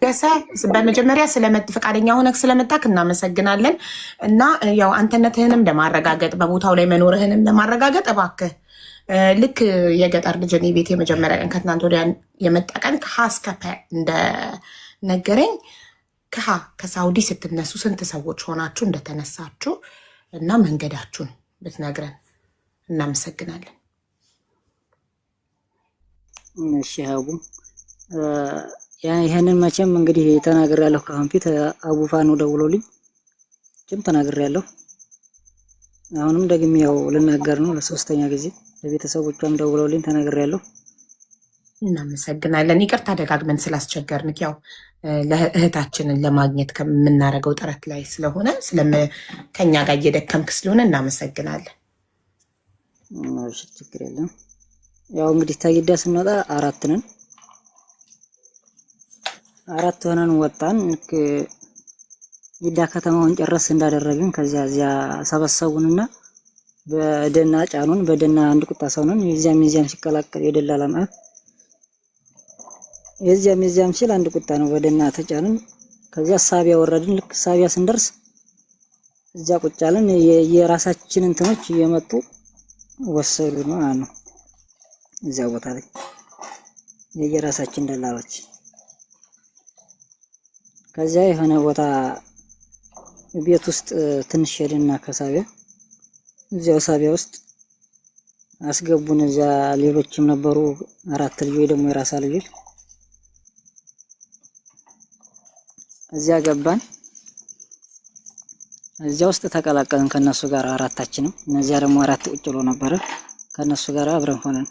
ገሰ በመጀመሪያ ፈቃደኛ ሆነህ ስለመጣክ እናመሰግናለን። እና ያው አንተነትህንም ለማረጋገጥ በቦታው ላይ መኖርህንም ለማረጋገጥ እባክህ ልክ የገጠር ልጅ እኔ ቤት የመጀመሪያ ቀን ከትናንት ወዲያ የመጣ ቀን ከሀ እስከ ፐ እንደነገረኝ ከሳውዲ ስትነሱ ስንት ሰዎች ሆናችሁ እንደተነሳችሁ እና መንገዳችሁን ብትነግረን እናመሰግናለን። እሺ ሀቡ ይሄንን መቼም እንግዲህ ተናግሬያለሁ። ከአሁን ፊት አቡፋኑ ደውሎልኝ ተናግሬያለሁ። አሁንም ደግሜ ያው ልናገር ነው ለሶስተኛ ጊዜ። ለቤተሰቦቿም ደውሎልኝ ተናግሬያለሁ። እናመሰግናለን። ይቅርታ ደጋግመን ስላስቸገርንክ ያው ለእህታችንን ለማግኘት ከምናደርገው ጥረት ላይ ስለሆነ ከኛ ጋር እየደከምክ ስለሆነ እናመሰግናለን። እሺ ችግር የለም። ያው እንግዲህ ታይዳ ስንወጣ አራት ሆነን ወጣን። ጅዳ ከተማውን ጨረስ እንዳደረግን ከዚያ እዚያ ሰበሰቡንና በደና ጫኑን። በደና አንድ ቁጣ ሰው ነን። የዚያም ሲቀላቀል የደላላ ማለት የዚያም ሲል አንድ ቁጣ ነው። በደና ተጫንን። ከዚያ ሳቢያ ወረድን። ልክ ሳቢያ ስንደርስ እዚያ ቁጭ አለን። የራሳችን እንትኖች እየመጡ ወሰዱን ማለት ነው። እዚያ ቦታ ላይ የራሳችን ደላሎች ከዚያ የሆነ ቦታ ቤት ውስጥ ትንሽ ሄድና ከሳቢያ እዚያው ሳቢያ ውስጥ አስገቡን። እዚያ ሌሎችም ነበሩ 4 ልጆች ደግሞ የራሳ ልጆች። እዚያ ገባን። እዚያ ውስጥ ተቀላቀልን ከነሱ ጋር አራታችንም። እነዚያ ደግሞ 4 ቁጭ ብሎ ነበረ። ከነሱ ጋር አብረን ሆነን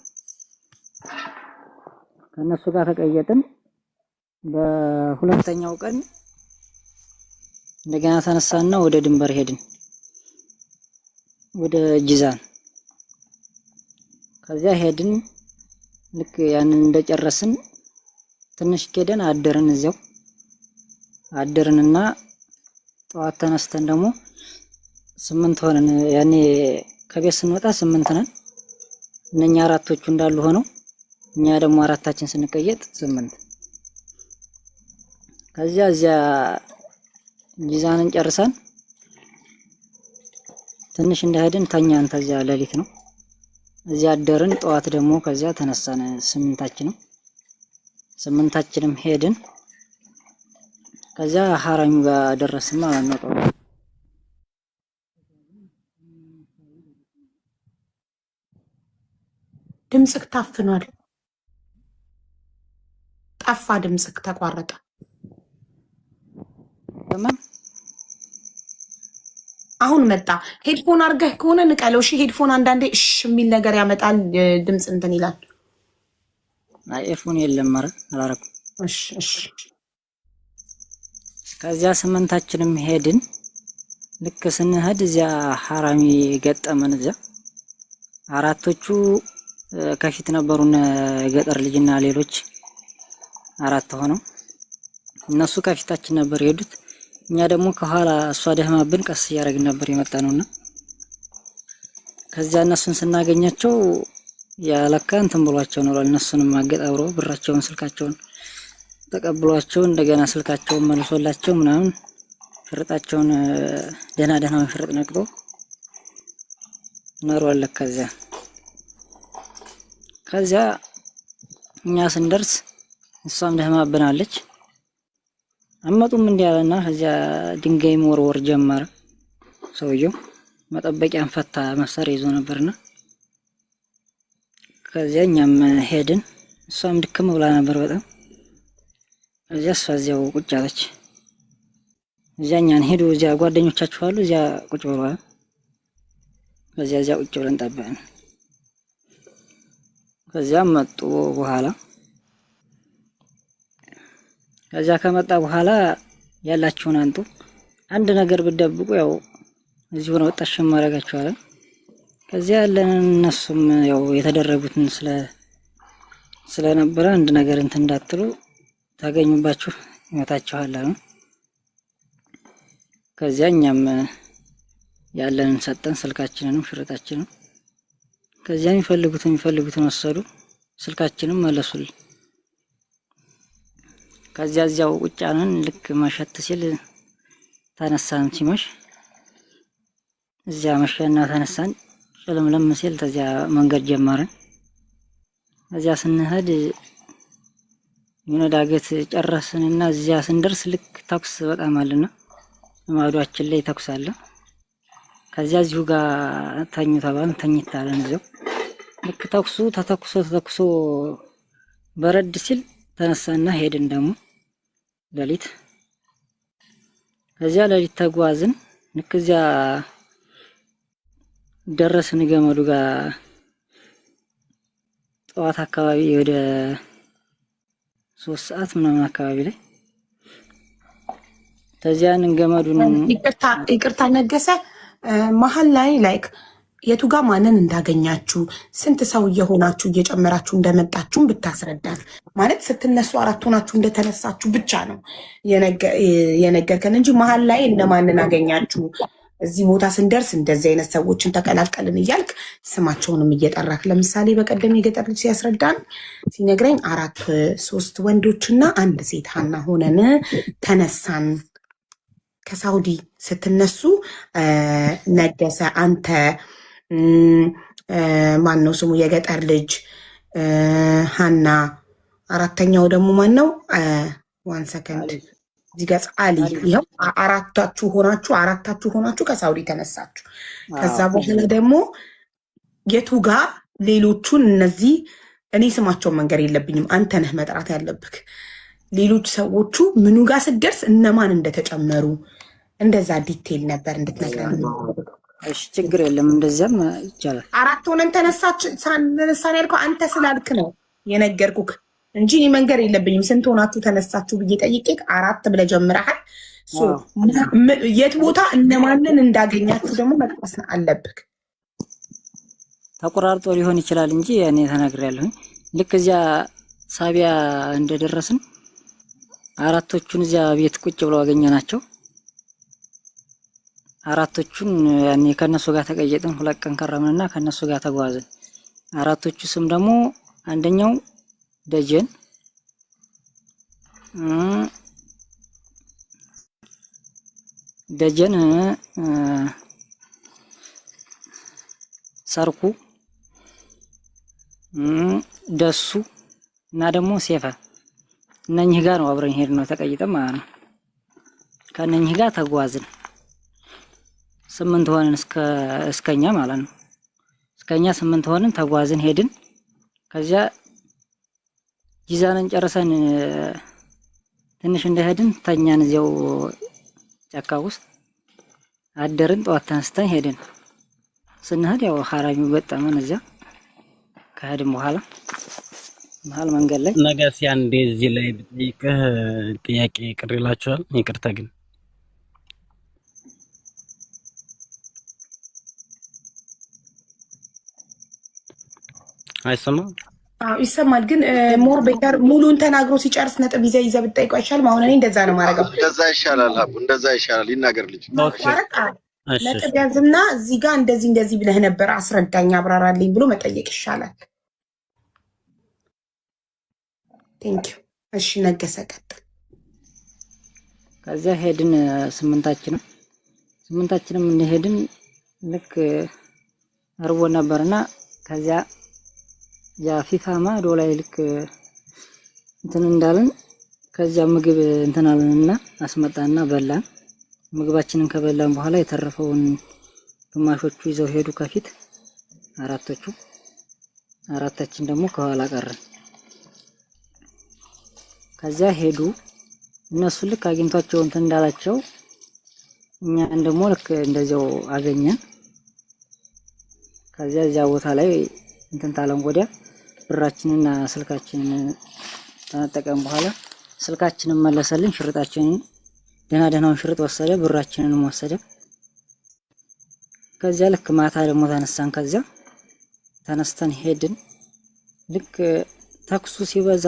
ከነሱ ጋር ተቀየጥን። በሁለተኛው ቀን እንደገና ተነሳና ወደ ድንበር ሄድን፣ ወደ ጂዛን። ከዚያ ሄድን። ልክ ያንን እንደጨረስን ትንሽ ሄደን አደርን። እዚያው አደርንና ጠዋት ተነስተን ደግሞ 8 ሆነን ያኔ ከቤት ስንወጣ 8 ነን። እነኛ አራቶቹ እንዳሉ ሆነው እኛ ደግሞ አራታችን ስንቀየጥ 8። ከዚያ እዚያ ጂዛንን ጨርሰን ትንሽ እንደሄድን ተኛን። ከዚያ ሌሊት ነው። እዚያ አደርን። ጠዋት ደግሞ ከዚያ ተነሳን 8ታችንም ሄድን። ከዚያ ሐራሙ ጋር ደረስን ማለት ነው። ድምጽክ ታፍኗል። ጠፋ። ድምጽክ ተቋረጠ። አሁን መጣ። ሄድፎን አድርገህ ከሆነ ንቀለው። እሺ ሄድፎን አንዳንዴ እሺ የሚል ነገር ያመጣል። ድምጽ እንትን ይላል። ኤርፎን የለም ማለት አላረኩም። እሺ ከዚያ 8ታችንም ሄድን። ልክ ስንሄድ እዚያ ሐራሚ ገጠመን። እዚያ አራቶቹ ከፊት ነበሩና የገጠር ልጅና ሌሎች 4 ሆነው እነሱ ከፊታችን ነበር የሄዱት። እኛ ደግሞ ከኋላ እሷ ደህማብን ቀስ እያደረግን ነበር የመጣነውና ከዚያ እነሱን ስናገኛቸው ያለካ እንትን ብሏቸው ነው። እነሱንም አገጣብሮ ብራቸውን ስልካቸውን ተቀብሏቸው እንደገና ስልካቸውን መልሶላቸው ምናምን ፍርጣቸውን ደህናውን ፍርጥ ነቅቶ ነሯል። ከዚያ እኛ ስንደርስ እሷም ደህማብናለች። አመጡም እንዲያለና ከዚያ ድንጋይ መወርወር ጀመረ። ሰውየው መጠበቂያን ፈታ መሳሪያ ይዞ ነበርና ከዚያ እኛም ሄድን። እሷም ድክም ብላ ነበር በጣም። እዚያ እሷ እዚያው ቁጭ አለች። እዚያ እኛን ሄዱ። እዚያ ጓደኞቻችሁ አሉ እዚያ ቁጭ ብለዋል። እዚያ ቁጭ ብለን ጠበቅን። ከዚያ መጡ በኋላ ከዚያ ከመጣ በኋላ ያላችሁን አንጡ፣ አንድ ነገር ብትደብቁ ያው እዚሁ ነው ወጣሽ ማረጋችሁ አለ። ከዚያ ያለን እነሱም ያው የተደረጉትን ስለነበረ አንድ ነገር እንትን እንዳትሉ ታገኙባችሁ ይመታችኋል አሉ። ከዚያ እኛም ያለንን ሰጠን፣ ስልካችንንም ሽርጣችንን። ከዚያ የሚፈልጉትን ወሰዱ፣ ስልካችንን መለሱልን። ከዚያ እዚያው ቁጭ አልን። ልክ መሸት ሲል ተነሳን። ሲመሽ እዚያ መሸና ተነሳን። ጨለምለም ሲል ተዚያ መንገድ ጀመርን። እዚያ ስንሄድ የሆነ ዳገት ጨረስንና እዚያ ስንደርስ ልክ ተኩስ በጣም አለና ማዷችን ላይ ተኩስ አለ። ከዚያ እዚሁ ጋር ተኙ ተባልን። ተኝታለን እዚያው ልክ ተኩሱ ተተኩሶ በረድ ሲል ተነሳና ሄድን ደግሞ ሌሊት። ከዚያ ሌሊት ተጓዝን። ልክ እዚያ ደረስን ገመዱ ጋር ጠዋት አካባቢ ወደ 3 ሰዓት ምናምን አካባቢ ላይ ተዚያን ገመዱን ይቅርታ ነገሰ መሀል ላይ ላይክ የቱ ጋር ማንን እንዳገኛችሁ ስንት ሰው እየሆናችሁ እየጨመራችሁ እንደመጣችሁም ብታስረዳን። ማለት ስትነሱ 4 ሆናችሁ እንደተነሳችሁ ብቻ ነው የነገርከን እንጂ መሀል ላይ እነማንን አገኛችሁ፣ እዚህ ቦታ ስንደርስ እንደዚህ አይነት ሰዎችን ተቀላቀልን እያልክ ስማቸውንም እየጠራክ። ለምሳሌ በቀደም የገጠር ልጅ ሲያስረዳን ሲነግረኝ 3 ወንዶችና 1 ሴት ሀና ሆነን ተነሳን። ከሳውዲ ስትነሱ ነገሰ፣ አንተ ማን ነው ስሙ የገጠር ልጅ ሀና፣ 4ተኛው ደግሞ ማን ነው? 1 ሰከንድ እዚህ ጋር አሊ። ይኸው 4ታችሁ ሆናችሁ ከሳውዲ ተነሳችሁ። ከዛ በኋላ ደግሞ የቱ ጋር ሌሎቹን እነዚህ እኔ ስማቸውን መንገር የለብኝም አንተ ነህ መጥራት ያለብክ። ሌሎች ሰዎቹ ምኑ ጋር ስትደርስ እነማን እንደተጨመሩ እንደዛ ዲቴይል ነበር እንድትነግረን። እሺ ችግር የለም እንደዛም ይቻላል። 4 ሆነን ተነሳን ያልከው አንተ ስላልክ ነው የነገርኩክ እንጂ እኔ መንገር የለብኝም። ስንት ሆናችሁ ተነሳችሁ ብዬ ጠይቄክ 4 ብለህ ጀምረሃል። የት ቦታ እነማንን እንዳገኛችሁ ደግሞ መጥቀስ አለብክ። ተቆራርጦ ሊሆን ይችላል እንጂ እኔ ተናግሬያለሁኝ። ልክ እዚያ ሳቢያ እንደደረስን 4ቶቹን እዚያ ቤት ቁጭ ብለው አገኘናቸው። 4ቶቹን ያኔ ከነሱ ጋር ተቀየጥን። 2 ቀን ከረምንና ከነሱ ጋር ተጓዝን። 4ቶቹ ስም ደግሞ አንደኛው ደጀን፣ ሰርኩ፣ ደሱ እና ደግሞ ሴፈ። እነኚህ ጋር ነው አብረን ሄድ ነው ተቀይጠን ማለት ነው። ከነኚህ ጋር ተጓዝን 8 ሆነን እስከኛ ማለት ነው። እስከኛ 8 ሆነን ተጓዝን ሄድን። ከዚያ ጂዛንን ጨርሰን ትንሽ እንደሄድን ተኛን እዚያው ጫካ ውስጥ አደርን። ጠዋት ተነስተን ሄድን። ስንሄድ ያው ሐራሚው ገጠመን። እዚያ ከሄድን በኋላ መሀል መንገድ ላይ ነገስ ያንዴ እዚህ ላይ ብጠይቅህ ጥያቄ ቅር ይላችኋል? ይቅርታ ግን አይሰማም? ይሰማል። ግን ሞር ቤተር ሙሉን ተናግሮ ሲጨርስ ነጥብ ይዘህ ብትጠይቀው አይሻልም? አሁን እኔ እንደዛ ነው ማረጋው። እንደዛ ይሻላል አቡ፣ እንደዛ ይሻላል። ይናገር ልጅ ነጥብ ያዝና እዚህ ጋር እንደዚህ ብለህ ነበር አስረዳኝ፣ አብራራልኝ ብሎ መጠየቅ ይሻላል። ቴንኪው። እሺ ነገሰ ቀጥል። ከዚያ ሄድን ስምንታችንም እንደሄድን ልክ አርቦ ነበርና ከዚያ ያ ፊፋማ ዶላይ ልክ እንትን እንዳለን ከዚያ ምግብ እንትን አለንና አስመጣና በላን። ምግባችንን ከበላን በኋላ የተረፈውን ግማሾቹ ይዘው ሄዱ ከፊት፣ 4ታችን ደግሞ ከኋላ ቀረን። ከዚያ ሄዱ እነሱ ልክ አግኝቷቸው እንትን እንዳላቸው እኛን ደግሞ ልክ እንደዚያው አገኘን። ከዚያ እዚያ ቦታ ላይ እንትን ታለን ወዲያ ብራችንና ስልካችንን ተነጠቀን። በኋላ ስልካችንን መለሰልን፣ ሽርጣችንን ደህናውን ሽርጥ ወሰደ፣ ብራችንንም ወሰደ። ከዚያ ልክ ማታ ደግሞ ተነሳን። ከዚያ ተነስተን ሄድን። ልክ ተኩሱ ሲበዛ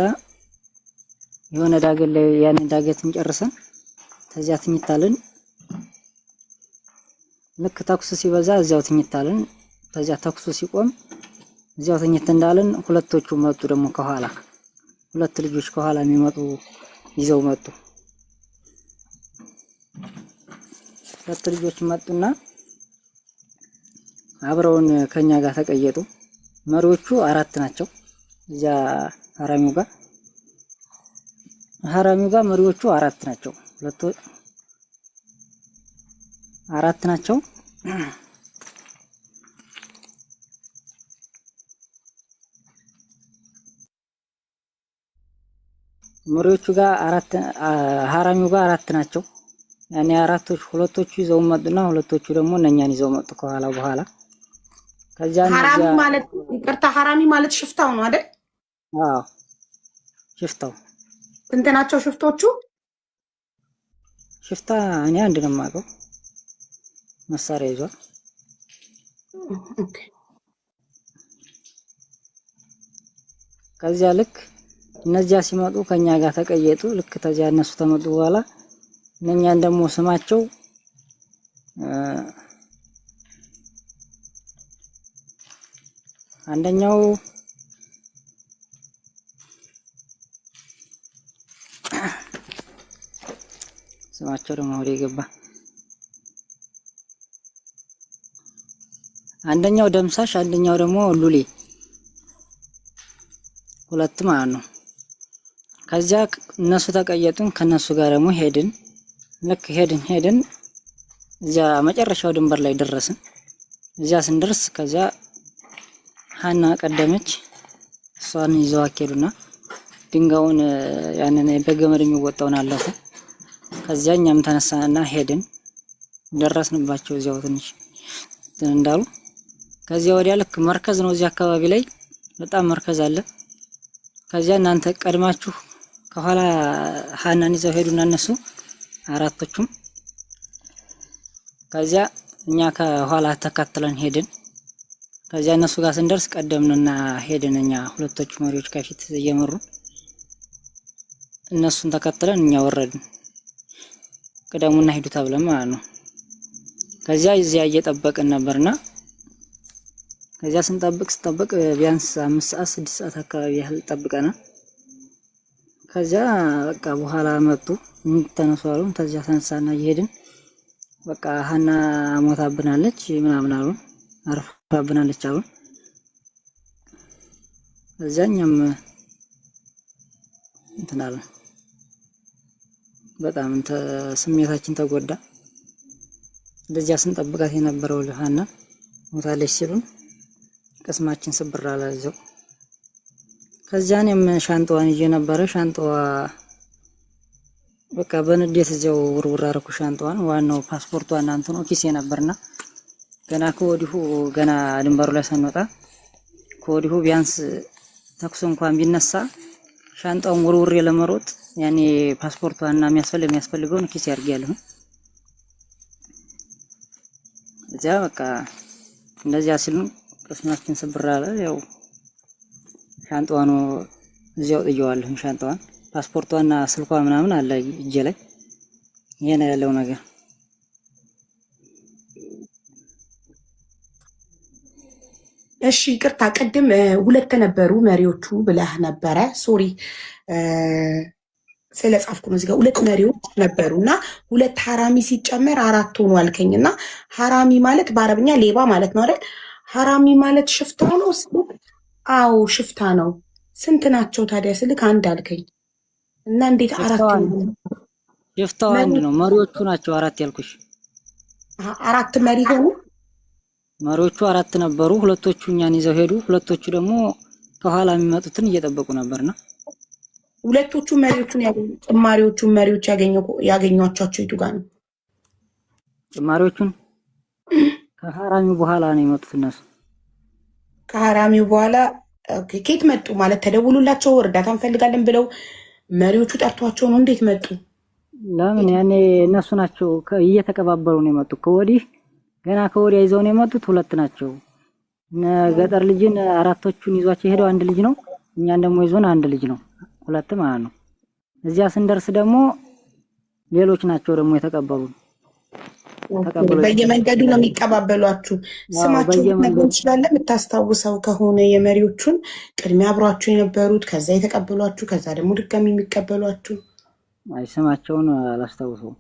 የሆነ ዳገት ላይ ያንን ዳገትን ጨርሰን ተዚያ ትኝታለን። ልክ ተኩሱ ሲበዛ እዚያው ትኝታለን። ተዚያ ተኩሱ ሲቆም እዚያው ትኝት እንዳለን 2ቶቹ መጡ ደግሞ ከኋላ 2 ልጆች ከኋላ የሚመጡ ይዘው መጡ። ሁለት ልጆች መጡና አብረውን ከኛ ጋር ተቀየጡ። መሪዎቹ 4 ናቸው። እዚያ ሐራሚው ጋር መሪዎቹ 4 ናቸው። 4 ናቸው። መሪዎቹ ጋር 4 ሐራሚው ጋር 4 ናቸው። ያኔ ሁለቶቹ ይዘው መጡና ሁለቶቹ ደግሞ እነኛን ይዘው መጡ በኋላ ከዚያ ሐራሚ ማለት ይቅርታ፣ ሐራሚ ማለት ሽፍታው ነው አይደል? አዎ ሽፍታው። ስንት ናቸው ሽፍቶቹ? ሽፍታ እኔ አንድ ነው የማውቀው፣ መሳሪያ ይዟል። ከዚያ ልክ እነዚያ ሲመጡ ከኛ ጋር ተቀየጡ። ልክ ተዚያ እነሱ ተመጡ በኋላ እነኛን ደግሞ ስማቸው አንደኛው ስማቸው ደግሞ ወደ ገባ። አንደኛው ደምሳሽ፣ አንደኛው ደግሞ ሉሌ፣ ሁለት ማለት ነው። ከዚያ እነሱ ተቀየጡን። ከነሱ ጋር ደግሞ ሄድን። ልክ ሄድን እዚያ መጨረሻው ድንበር ላይ ደረስን። እዚያ ስንደርስ ከዚያ ሀና ቀደመች። እሷን ይዘው አኬዱና ድንጋዩን ያንን በገመድ የሚወጣውን አለፉ። ከዚያ እኛም ተነሳንና ሄድን። ደረስንባቸው እዚያው ትንሽ እንዳሉ። ከዚያ ወዲያ ልክ መርከዝ ነው፣ እዚያ አካባቢ ላይ በጣም መርከዝ አለ። ከዚያ እናንተ ቀድማችሁ ከኋላ ሀናን ይዘው ሄዱና እነሱ 4ቶቹም። ከዚያ እኛ ከኋላ ተከትለን ሄድን። ከዚያ እነሱ ጋር ስንደርስ ቀደምንና ሄድን። እኛ ሁለቶቹ መሪዎች ከፊት እየመሩን እነሱን ተከትለን እኛ ወረድን። ቀደሙና ሄዱ ተብለን ማለት ነው። ከዚያ እዚያ እየጠበቅን ነበርና ከዚያ ስንጠብቅ ቢያንስ 5 ሰዓት 6 ሰዓት አካባቢ ያህል ጠብቀናል። ከዚያ በቃ በኋላ መጡ ተነሱ አሉን። ከዚያ ተነሳና እየሄድን በቃ ሀና ሞታብናለች ምናምን አሉን፣ አርፋብናለች አሉን። እዛኛም እንትን አለን፣ በጣም ስሜታችን ተጎዳ። እንደዚያ ስንጠብቃት የነበረው ሀና ሞታለች ሲሉን ቅስማችን ስብር አለ እዛው። ከዚያ እኔም ሻንጣዋን ይዤ ነበረ። ሻንጣዋ በቃ በንዴት እዚያው ውርውር አደረኩ ሻንጣዋን። ዋናው ፓስፖርቷና እንትኑ ኪሴ ነበርና ገና ድንበሩ ላይ ሳንወጣ ከወዲሁ ቢያንስ ተኩስ እንኳን ቢነሳ ሻንጣውን ውርውር ለመሮጥ ያኔ ፓስፖርቷና የሚያስፈልገውን ኪሴ አድርጌያለሁ። እዚያ በቃ እንደዚያ ሲሉን ቅስማችን ስብር አለ። ያው ሻንጣዋን እዚያው ጥየዋለሁ። ሻንጣዋን ፓስፖርቷና ስልኳ ምናምን አለ እጄ ላይ። ይሄ ነው ያለው ነገር። እሺ ይቅርታ፣ ቅድም 2 ነበሩ መሪዎቹ ብለህ ነበረ። ሶሪ ስለጻፍኩ ነው። እዚህ ጋር 2 መሪዎች ነበሩና 2 ሐራሚ ሲጨመር 4 ሆኖ አልከኝና ሐራሚ ማለት በአረብኛ ሌባ ማለት ነው አይደል? ሐራሚ ማለት ሽፍታ ነው። አዎ ሽፍታ ነው። ስንት ናቸው ታዲያ ስልክ? 1 አልከኝ እና እንዴት 4 ነው? ሽፍታው 1 ነው። መሪዎቹ ናቸው 4 ያልኩሽ። 4 መሪ ሆኑ። መሪዎቹ 4 ነበሩ። ሁለቶቹ እኛን ይዘው ሄዱ። ሁለቶቹ ደግሞ ከኋላ የሚመጡትን እየጠበቁ ነበርና ሁለቶቹ ጭማሪዎቹን መሪዎች ያገኟቸው የቱ ጋር ነው? ጭማሪዎቹን ከሐራሚው በኋላ ነው የመጡት እነሱ። ከሐራሚው በኋላ ከየት መጡ ማለት ተደውሉላቸው እርዳታ እንፈልጋለን ብለው መሪዎቹ ጠርቷቸው ነው? እንዴት መጡ? ለምን ያኔ እነሱ ናቸው እየተቀባበሉ ነው የመጡት። ከወዲያ ይዘው ነው የመጡት። 2 ናቸው። ገጠር ልጅን 4ቶቹን ይዟቸው ሄደው 1 ልጅ ነው። እኛን ደግሞ ይዞን 1 ልጅ ነው፣ 2 ማለት ነው። እዚያ ስንደርስ ደግሞ ሌሎች ናቸው ደግሞ የተቀበሉ። በየመንገዱ ነው የሚቀባበሏችሁ። ስማቸው ነገር ይችላል የምታስታውሰው ከሆነ የመሪዎቹን ቅድሚያ አብሯችሁ የነበሩት ከዛ የተቀበሏችሁ ከዛ ደግሞ ድጋሚ የሚቀበሏችሁ አይሰማቸውን አላስታውሰውም።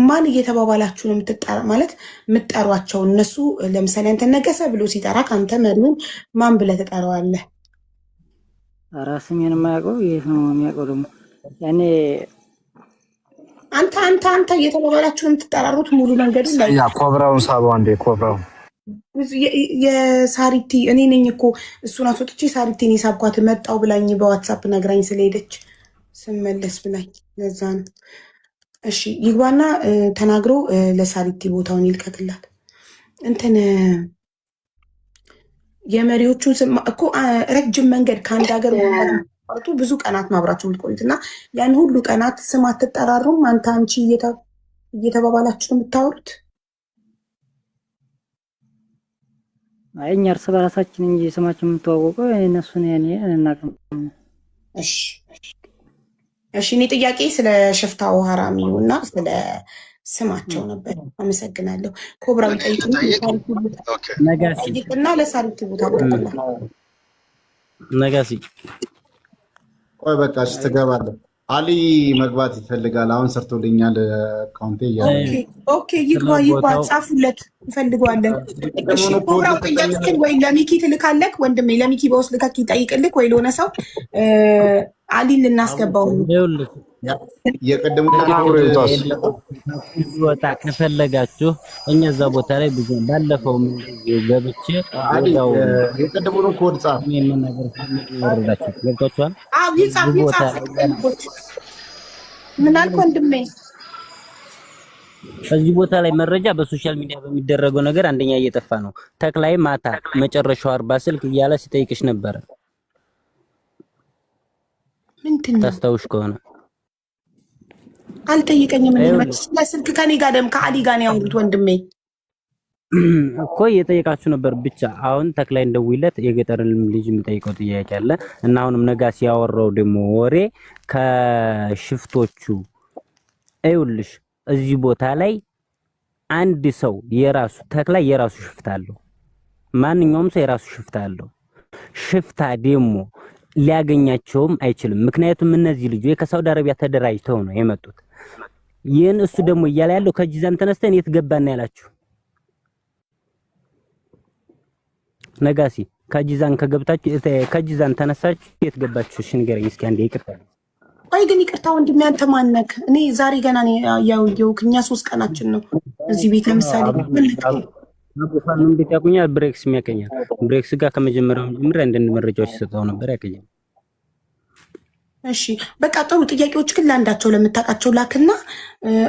ማን እየተባባላችሁ ነው የምትጠራ ማለት የምትጠሯቸው? እነሱ ለምሳሌ አንተ ነገሰ ብሎ ሲጠራ ከአንተ መሪውን ማን ብለህ ትጠራዋለህ? ራስሜን የማያውቀው የት ነው የሚያውቀው? ደግሞ ያኔ አንተ እየተባባላችሁ ነው የምትጠራሩት ሙሉ መንገዱ ላይ። ያ ኮብራውን ሳበው አንዴ ኮብራው የሳሪቲ እኔ ነኝ እኮ እሱን አስወጥቼ ሳሪቲን የሳብኳት መጣው ብላኝ በዋትሳፕ ነግራኝ ስለሄደች ስመለስ ብላኝ ለዛ ነው። እሺ ይግባና ተናግሮ ለሳሪቲ ቦታውን ይልቀቅላት። እንትን የመሪዎቹን ስም እኮ ረጅም መንገድ ከአንድ ሀገር ብዙ ቀናት ማብራችሁ የምትቆዩት እና ያን ሁሉ ቀናት ስም አትጠራሩም? አንቺ እየተባባላችሁ ነው የምታወሩት? አይ እኛ እርስ በራሳችን እንጂ ስማችን የምትዋወቀው እነሱን ያኔ እናቀም። እሺ እኔ ጥያቄ ስለ ሽፍታው ሀራሚው እና ስለ ስማቸው ነበር። አመሰግናለሁ። ኮብራው ጠይቅና ለሳሪቲ ቦታ ነጋሲ ቆይ በቃ እሺ ትገባለህ። አሊ መግባት ይፈልጋል። አሁን ሰርቶልኛል አካውንቴ እያለ ኦኬ ይግባ ጻፉለት እንፈልገዋለን። እሺ ኮብራው ጥያቄን ወይ ለሚኪ ትልካለክ ወንድሜ፣ ለሚኪ በውስጥ ልካክ ይጠይቅልክ ወይ ለሆነ ሰው አሊን ልናስገባው ነው። የቀደሙ ወጣ ከፈለጋችሁ እኛ እዛ ቦታ ላይ ብዙ ባለፈው ገብቼ ወጣው የቀደሙን ኮድ ጻፍ። ምን ነገር ወረዳችሁ ገብታችኋል? አዎ ይጻፍ ምን አልኩ ወንድሜ? እዚህ ቦታ ላይ መረጃ በሶሻል ሚዲያ በሚደረገው ነገር አንደኛ እየጠፋ ነው። ተክላይ ማታ መጨረሻው 40 ስልክ እያለ ሲጠይቅሽ ነበር። ምንድነው ታስታውሽ ከሆነ አልጠይቀኝም። ምን ስልክ ከኔ ጋር ደም ከአሊ ጋር ነው ያወሩት ወንድሜ እኮ እየጠየቃችሁ ነበር። ብቻ አሁን ተክላይ እንደውይለት የገጠርን ልጅ የምጠይቀው ጥያቄ አለ እና አሁንም ነጋሲ ያወራው ደግሞ ወሬ ከሽፍቶቹ አይውልሽ እዚህ ቦታ ላይ አንድ ሰው የራሱ ተክላይ የራሱ ሽፍታ አለው። ማንኛውም ሰው የራሱ ሽፍታ አለው። ሽፍታ ደግሞ ሊያገኛቸውም አይችልም። ምክንያቱም እነዚህ ልጆች ከሳውዲ አረቢያ ተደራጅተው ነው የመጡት። ይሄን እሱ ደግሞ እያለ ያለው ከጂዛን ተነስተን የት ገባና ያላችሁ ነጋሲ ከጂዛን ከገብታችሁ ከጂዛን ተነሳችሁ የት ገባችሁ? እሺ ንገረኝ እስኪ አንዴ። ይቅርታ አይ ግን ይቅርታ ወንድሜ አንተ ማነክ? እኔ ዛሬ ገና ነው ያው ከኛ 3 ቀናችን ነው እዚህ ቤት። ለምሳሌ አቡፋን እንዴት ያቁኛል? ብሬክስ የሚያቀኛል። ብሬክስ ጋር ከመጀመሪያው ጀምሮ አንዳንድ መረጃዎች ሰጣው ነበር ያቀኛል። እሺ በቃ ጥሩ ጥያቄዎች ግን ለአንዳቸው ለምታውቃቸው ላክና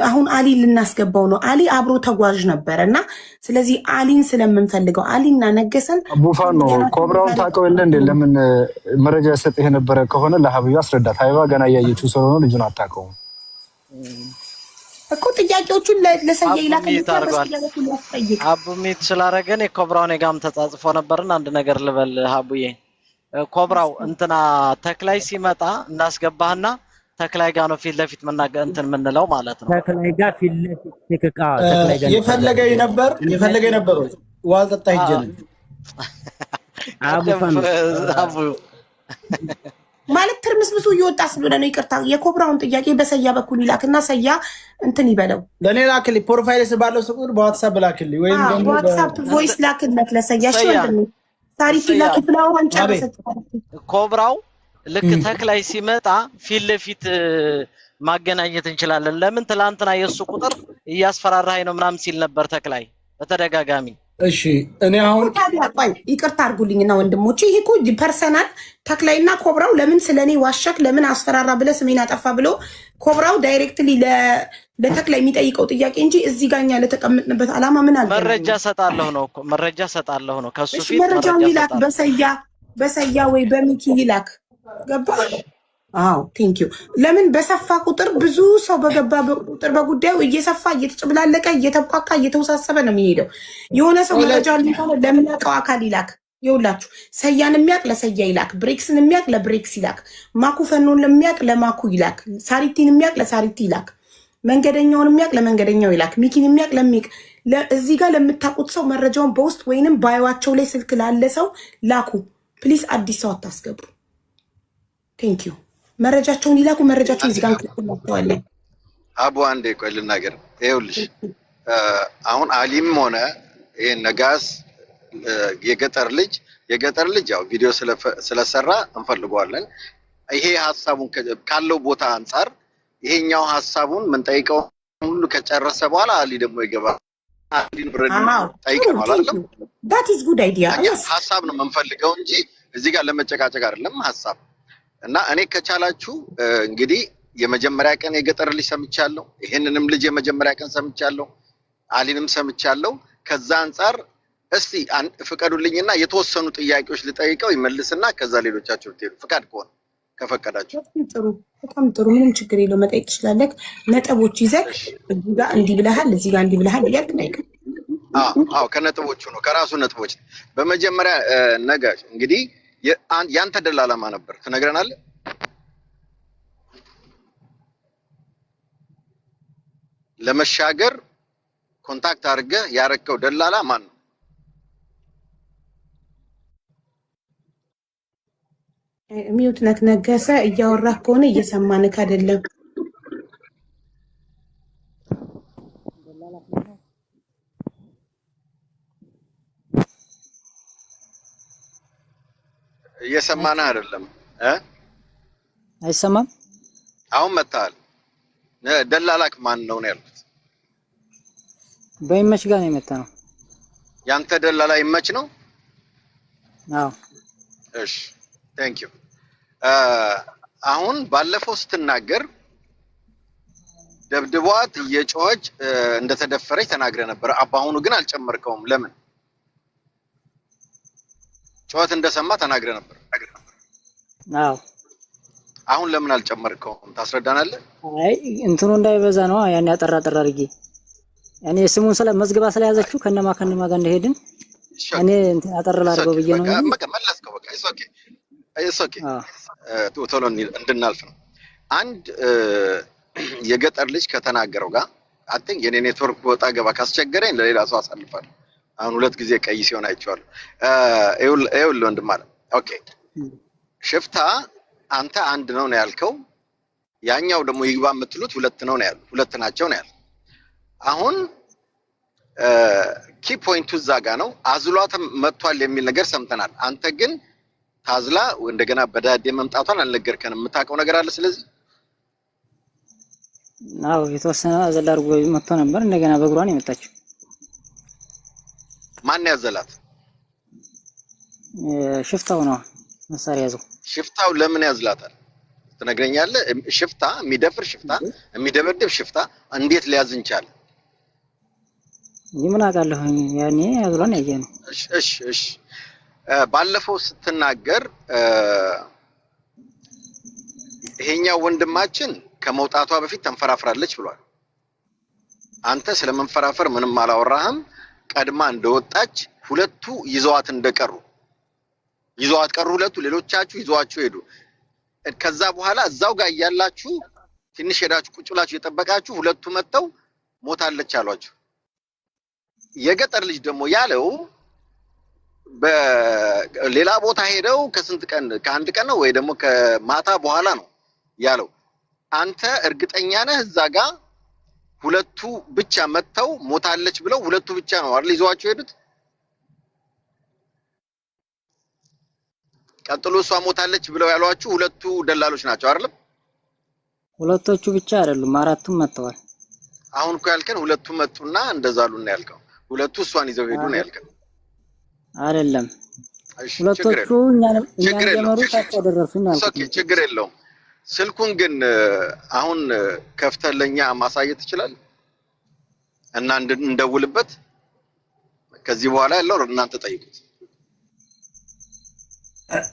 አሁን አሊ ልናስገባው ነው። አሊ አብሮ ተጓዥ ነበረ እና ስለዚህ አሊን ስለምንፈልገው አሊና ነገሰን አቡፋን ነው። ኮብራውን ታውቀው የለ እንዴ? ለምን መረጃ ሰጥህ የነበረ ከሆነ ለሀቢባ አስረዳት። ሀቢባ ገና እያየችው ስለሆነ ልጁን አታውቀውም እኮ። ጥያቄዎቹን ለሰየ ይላከኝ አቡሚት ስላረገን የኮብራውን የጋም ተጻጽፎ ነበርና አንድ ነገር ልበል ሀቡዬ። ኮብራው እንትና ተክላይ ሲመጣ እናስገባህና ተክላይ ጋር ነው ፊት ለፊት መናገር እንትን ምንለው ማለት ነው። ተክላይ ጋር ፊት ለፊት ተከካ ተክላይ ጋር የፈለገኝ ነበር ዋልጠጣ ይጀል አቡ ማለት ትርምስምሱ እየወጣ ስለሆነ ነው። ይቅርታ የኮብራውን ጥያቄ በሰያ በኩል ይላክና ሰያ እንትን ይበለው። ለኔ ላክልኝ ፕሮፋይልስ ባለው ሱቁር በዋትስአፕ ላክልኝ ወይም ደግሞ በዋትስአፕ ቮይስ ላክለት ለሰያ። እሺ ወንድሜ ታሪክ ላክፍላው አንቻ ኮብራው ልክ ተክላይ ሲመጣ ፊት ለፊት ማገናኘት እንችላለን። ለምን ትላንትና የሱ ቁጥር እያስፈራራኝ ነው ምናምን ሲል ነበር ተክላይ በተደጋጋሚ። እሺ እኔ አሁን ታዲያ ይቅርታ አድርጉልኝና ወንድሞቼ ይሄ እኮ ፐርሰናል ተክላይና ኮብራው ለምን ስለኔ ዋሻክ ለምን አስፈራራ ብለ ስሜን አጠፋ ብሎ ኮብራው ዳይሬክትሊ ለተክላይ የሚጠይቀው ጥያቄ እንጂ እዚህ ጋኛ ለተቀመጥንበት አላማ ምን አለ? መረጃ ሰጣለሁ ነው እኮ መረጃ ሰጣለሁ ነው ከሱ ፊት መረጃው ይላክ በሰያ ወይ በሚኪ ይላክ። ገባ? አዎ ቴንክ ዩ። ለምን በሰፋ ቁጥር ብዙ ሰው በገባ ቁጥር በጉዳዩ እየሰፋ እየተጨብላለቀ እየተብቋቃ እየተወሳሰበ ነው የሚሄደው። የሆነ ሰው መረጃ ለሚያውቀው አካል ይላክ። ይውላችሁ ሰያን የሚያቅ ለሰያ ይላክ፣ ብሬክስን የሚያቅ ለብሬክስ ይላክ፣ ማኩ ፈኖን ለሚያቅ ለማኩ ይላክ፣ ሳሪቲን የሚያቅ ለሳሪቲ ይላክ፣ መንገደኛውን የሚያቅ ለመንገደኛው ይላክ፣ ሚኪን የሚያቅ ለሚቅ እዚህ ጋር ለምታውቁት ሰው መረጃውን በውስጥ ወይንም ባዮዋቸው ላይ ስልክ ላለ ሰው ላኩ ፕሊስ። አዲስ ሰው አታስገቡ። ቴንክ ዩ መረጃቸውን ይላኩ። መረጃቸውን እዚህ ጋር እንከፍላቸዋለን። አቡ አንዴ ቆይ ልናገር። ይኸውልሽ አሁን አሊም ሆነ ይሄ ነጋስ የገጠር ልጅ ያው ቪዲዮ ስለሰራ እንፈልገዋለን። ይሄ ሐሳቡን ካለው ቦታ አንፃር ይሄኛው ሐሳቡን ምን ጠይቀው ሁሉ ከጨረሰ በኋላ አሊ ደግሞ ይገባል። አሊን ብረን ጠይቀናል አይደለም? that is good idea ሐሳብ ነው የምንፈልገው እንጂ እዚህ ጋር ለመጨቃጨቅ አይደለም ሐሳብ። እና እኔ ከቻላችሁ እንግዲህ የመጀመሪያ ቀን የገጠር ልጅ ሰምቻለሁ። ይሄንንም ልጅ የመጀመሪያ ቀን ሰምቻለሁ። አሊንም ሰምቻለሁ። ከዛ አንፃር እስቲ ፍቀዱልኝና የተወሰኑ ጥያቄዎች ልጠይቀው ይመልስና ከዛ ሌሎቻችሁ ልትሄዱ ፍቃድ ከሆነ ከፈቀዳችሁ ጥሩ፣ በጣም ጥሩ። ምንም ችግር የለው። መጠየቅ ትችላለህ። ነጥቦች ይዘህ እዚህ ጋር እንዲህ ብለሃል፣ እዚህ ጋር እንዲህ ብለሃል እያልክ ጠይቅ። አዎ ከነጥቦቹ ነው ከራሱ ነጥቦች። በመጀመሪያ ነጋሽ እንግዲህ ያንተ ደላላ ማን ነበር ትነግረናለህ? ለመሻገር ኮንታክት አድርገህ ያረከው ደላላ ማን ነው? ሚውት ነክ ነገሰ እያወራህ ከሆነ እየሰማንክ አይደለም። እየሰማንህ አይደለም አይሰማም? አሁን መጣል ደላላክ ማን ነው ነው ያልኩት። በይመች ጋር ነው የመጣ ነው። ያንተ ደላላ ይመች ነው? አዎ እሺ ቴንክ ዩ። አሁን ባለፈው ስትናገር ደብድቧት እየጮኸች እንደተደፈረች ተናግረ ነበር። አሁኑ ግን አልጨመርከውም። ለምን? ጮኸት እንደሰማ ተናግረ ነበር። አዎ አሁን ለምን አልጨመርከውም? ታስረዳናለህ? አይ እንትኑ እንዳይበዛ ነው ያን ያጠራ አድርጌ እኔ ስሙን መዝግባ ስለያዘችው ከነማ ጋር እንደሄድን እኔ እንትን አጠርላ አድርገው ብዬ ነው። መለስከው በቃ ኢትስ ኦኬ ቶሎ እንድናልፍ ነው። አንድ የገጠር ልጅ ከተናገረው ጋር አጥኝ የኔ ኔትወርክ ወጣ ገባ ካስቸገረኝ ለሌላ ሰው አሳልፋለሁ። አሁን ሁለት ጊዜ ቀይ ሲሆን አይቼዋለሁ። ይኸውልህ ወንድም አለ ኦኬ ሽፍታ አንተ አንድ ነው ያልከው፣ ያኛው ደግሞ ይግባ የምትሉት ሁለት ነው ያለው። ሁለት ናቸው ነው ያለው። አሁን ኪ ፖይንቱ እዛ ጋ ነው። አዝሏት መጥቷል የሚል ነገር ሰምተናል። አንተ ግን ታዝላ እንደገና በዳዴ መምጣቷን አልነገርከንም። የምታውቀው ነገር አለ? ስለዚህ አዎ የተወሰነ አዘላ አድርጎ መጥቶ ነበር። እንደገና በእግሯን የመጣችው ማን ያዘላት? ሽፍታው ነው መሳሪያ ያዘው። ሽፍታው ለምን ያዝላታል ትነግረኛለህ? ሽፍታ የሚደፍር ሽፍታ የሚደበድብ ሽፍታ እንዴት ሊያዝን ቻለ? ምን አውቃለሁ ያኔ ያዝሏን ያየ ነው። እሺ ባለፈው ስትናገር ይሄኛው ወንድማችን ከመውጣቷ በፊት ተንፈራፍራለች ብሏል። አንተ ስለመንፈራፈር ምንም አላወራህም። ቀድማ እንደወጣች ሁለቱ ይዘዋት ቀሩ። ሁለቱ ሌሎቻችሁ ይዘዋችሁ ሄዱ። ከዛ በኋላ እዛው ጋር እያላችሁ ትንሽ ሄዳችሁ ቁጭ ብላችሁ የጠበቃችሁ ሁለቱ መጥተው ሞታለች አሏችሁ። የገጠር ልጅ ደግሞ ያለው በሌላ ቦታ ሄደው ከስንት ቀን ከአንድ ቀን ነው ወይ ደግሞ ከማታ በኋላ ነው ያለው። አንተ እርግጠኛ ነህ እዛ ጋር ሁለቱ ብቻ መጥተው ሞታለች ብለው ሁለቱ ብቻ ነው አይደል ይዘዋችሁ ሄዱት? ቀጥሎ እሷ ሞታለች ብለው ያሏችሁ ሁለቱ ደላሎች ናቸው አይደል? ሁለቶቹ ብቻ አይደሉም፣ አራቱም መጥተዋል። አሁን እኮ ያልከን ሁለቱ መጡና እንደዛ አሉና ያልከው ሁለቱ እሷን ይዘው ሄዱ ነው ያልከን አይደለም? ሁለቶቹ እኛን ጀመሩ ታደረሱኝ አልኩ። ኦኬ ችግር የለውም። ስልኩን ግን አሁን ከፍተለኛ ማሳየት ይችላል እና እንደውልበት። ከዚህ በኋላ ያለው እናንተ ጠይቁት።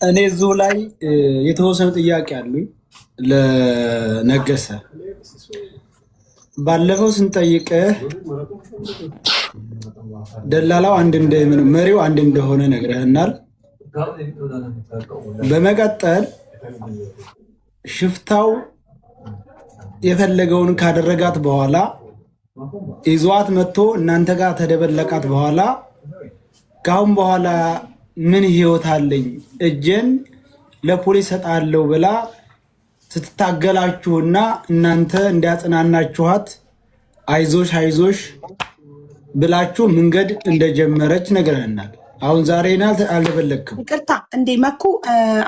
እኔ እዚሁ ላይ የተወሰኑ ጥያቄ አሉኝ ለነገሰ። ባለፈው ስንጠይቅህ ደላላው መሪው አንድ እንደሆነ ነግረህናል። በመቀጠል ሽፍታው የፈለገውን ካደረጋት በኋላ ይዟት መጥቶ እናንተ ጋር ተደበለቃት በኋላ ካሁን በኋላ ምን ህይወት አለኝ እጄን ለፖሊስ ሰጣለሁ ብላ ስትታገላችሁና እናንተ እንዲያጽናናችኋት አይዞሽ አይዞሽ ብላችሁ መንገድ እንደጀመረች ነግረናል። አሁን ዛሬ ናት አልበለክም። ይቅርታ እንዴ መኩ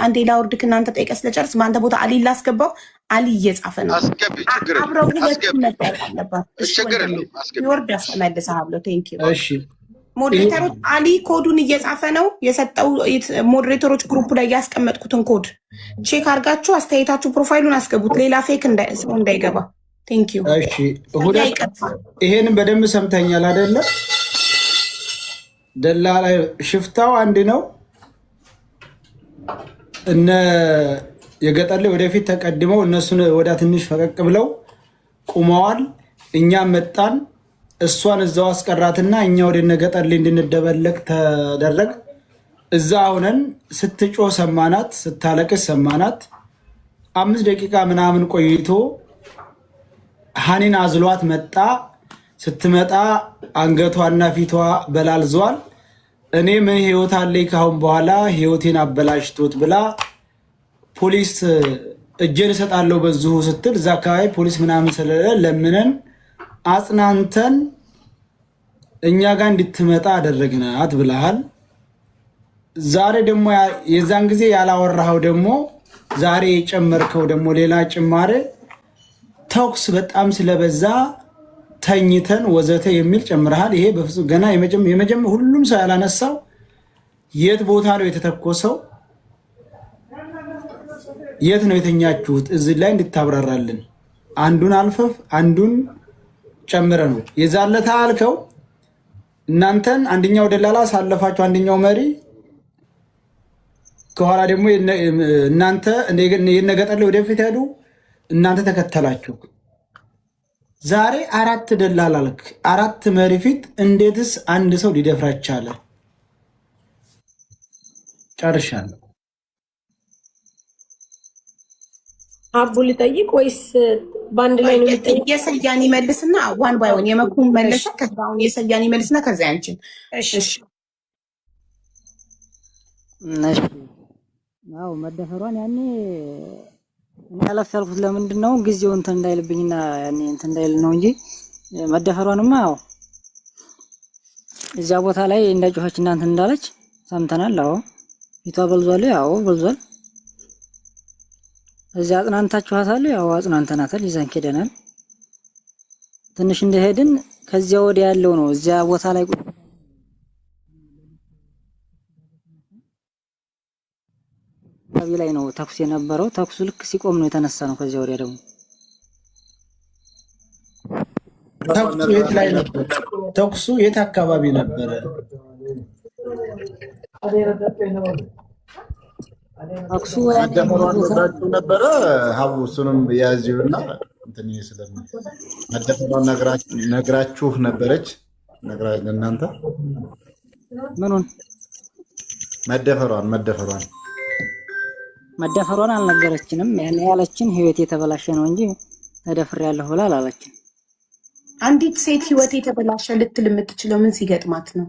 አንዴ ላውርድክ እናንተ ጠይቀስ ለጨርስ በአንተ ቦታ አሊ ላስገባው። አሊ እየጻፈ ነው። አስገቢ ችግር አብረው ሁለቱም መጠየቅ አለባቸው። ችግር የለም አስገቢ። ይወርድ ያስመልስሃለሁ። ቴንክ ዩ እሺ ሞዴሬተሮች አሊ ኮዱን እየጻፈ ነው የሰጠው። ሞዴሬተሮች ግሩፕ ላይ ያስቀመጥኩትን ኮድ ቼክ አድርጋችሁ አስተያየታችሁ ፕሮፋይሉን አስገቡት። ሌላ ፌክ ሰው እንዳይገባ። ቴንክ ዩ። እሺ ይሄንን በደንብ ሰምተኛል አይደለ? ደላላ ሽፍታው አንድ ነው። እነ የገጠር ላይ ወደፊት ተቀድመው እነሱን ወደ ትንሽ ፈቀቅ ብለው ቁመዋል። እኛም መጣን። እሷን እዛው አስቀራትና እኛ ወደ ገጠር ላይ እንድንደበለቅ ተደረግ። እዛ ሆነን ስትጮህ ሰማናት፣ ስታለቅስ ሰማናት። 5 ደቂቃ ምናምን ቆይቶ ሀኒን አዝሏት መጣ። ስትመጣ አንገቷና ፊቷ በላልዟል። እኔ ምን ህይወት አለኝ ካሁን በኋላ ህይወቴን አበላሽቶት ብላ ፖሊስ እጄን እሰጣለሁ በዚሁ ስትል እዛ አካባቢ ፖሊስ ምናምን ስለሌለ ለምነን አጽናንተን እኛ ጋር እንድትመጣ አደረግናት ብለሃል። ዛሬ ደግሞ የዛን ጊዜ ያላወራኸው ደግሞ ዛሬ የጨመርከው ደግሞ ሌላ ጭማሬ ተኩስ በጣም ስለበዛ ተኝተን ወዘተ የሚል ጨምረሃል። ይሄ በፍጹም ገና የመጀመሪያ ሁሉም ሰው ያላነሳው የት ቦታ ነው የተተኮሰው? የት ነው የተኛችሁት? እዚህ ላይ እንድታብራራልን። አንዱን አልፈፍ አንዱን ጨምረ ነው የዛለታ አልከው። እናንተን አንደኛው ደላላ ሳለፋችሁ፣ አንደኛው መሪ ከኋላ ደግሞ እናንተ የነገጠር ላይ ወደፊት ሄዱ፣ እናንተ ተከተላችሁ። ዛሬ 4 ደላላ አልክ፣ 4 መሪ ፊት እንዴትስ አንድ ሰው ሊደፍራች አለ? ጨርሻለሁ። አቡ ልጠይቅ ወይስ በአንድ ላይ ነው ልጠይቅ? የሰያን ይመልስና ዋን ባይ ዋን የመኩን መለሰ። ከዛውን የሰያን ይመልስና ከዛ ያንቺን። እሺ አዎ መደፈሯን ያኔ እኔ አላፍ ያልኩት ለምንድን ነው ጊዜው እንትን እንዳይልብኝና ያኔ እንትን እንዳይል ነው እንጂ መደፈሯንማ አዎ እዚያ ቦታ ላይ እንደጮኸች እናንተ እንዳለች ሰምተናል። አዎ ፊቷ በልዟል። አዎ በልዟል። እዚያ አጽናንታችኋታል። ያው አጽናንተናታል። ይዘን ሄደናል። ትንሽ እንደሄድን ከዚያ ወዲያ ያለው ነው እዚያ ቦታ ላይ ላይ ነው ተኩስ የነበረው። ተኩሱ ልክ ሲቆም ነው የተነሳ ነው። ከዚያ ወዲያ ደግሞ ተኩሱ የት ላይ ነበር? ተኩሱ የት አካባቢ ነበረ? ተኩሱ መደፈሯን ነበረ። ሀቡ እሱንም የያዚውና እንትን ስለምን መደፈሯን ነግራችሁ ነበረች? እናንተ ምኑን መደፈሯን አልነገረችንም። ያኔ ያለችን ህይወት የተበላሸ ነው እንጂ ተደፍሬያለሁ ብላ አላለችን። አንዲት ሴት ህይወት የተበላሸ ልትል የምትችለው ምን ሲገጥማት ነው?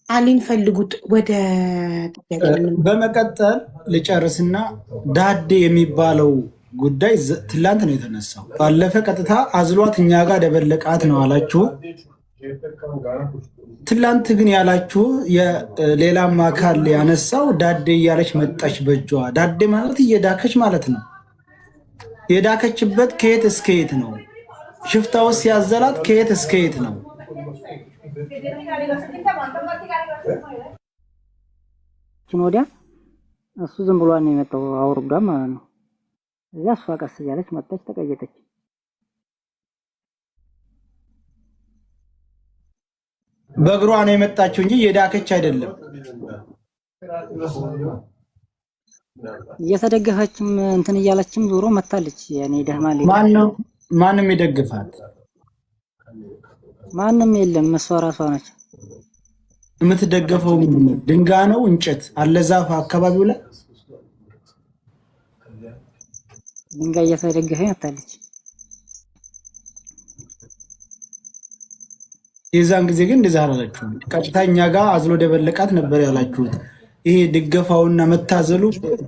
አሊን ፈልጉት። ወደ በመቀጠል ልጨርስና ዳዴ የሚባለው ጉዳይ ትላንት ነው የተነሳው። ባለፈ ቀጥታ አዝሏት እኛ ጋር ደበለቃት ነው አላችሁ። ትላንት ግን ያላችሁ የሌላም አካል ያነሳው ዳዴ እያለች መጣች በእጇ። ዳዴ ማለት እየዳከች ማለት ነው። የዳከችበት ከየት እስከ የት ነው? ሽፍታውስ ያዘላት ከየት እስከ የት ነው? ወዲያ እሱ ዝም ብሎ ነው የመጣው አውርዷ ማለት ነው። እዚያ እሷ ቀስ እያለች መጣች፣ ተቀየጠች። በእግሯ ነው የመጣችው እንጂ የዳከች አይደለም። እየተደገፈችም እንትን እያለችም ዞሮ መታለች። ያኔ ደህማለች። ማንም ይደግፋት? ማንም የለም። እሷ ራሷ ነች የምትደገፈው። ድንጋይ ነው እንጨት አለ ዛፍ አካባቢው ላይ ድንጋይ እየተደገፈ መታለች። የዛን ጊዜ ግን እንደዛ አላላችሁም። ቀጥታ እኛ ጋር አዝሎ ደበለቃት ነበር ያላችሁት። ይሄ ድገፋውና መታዘሉ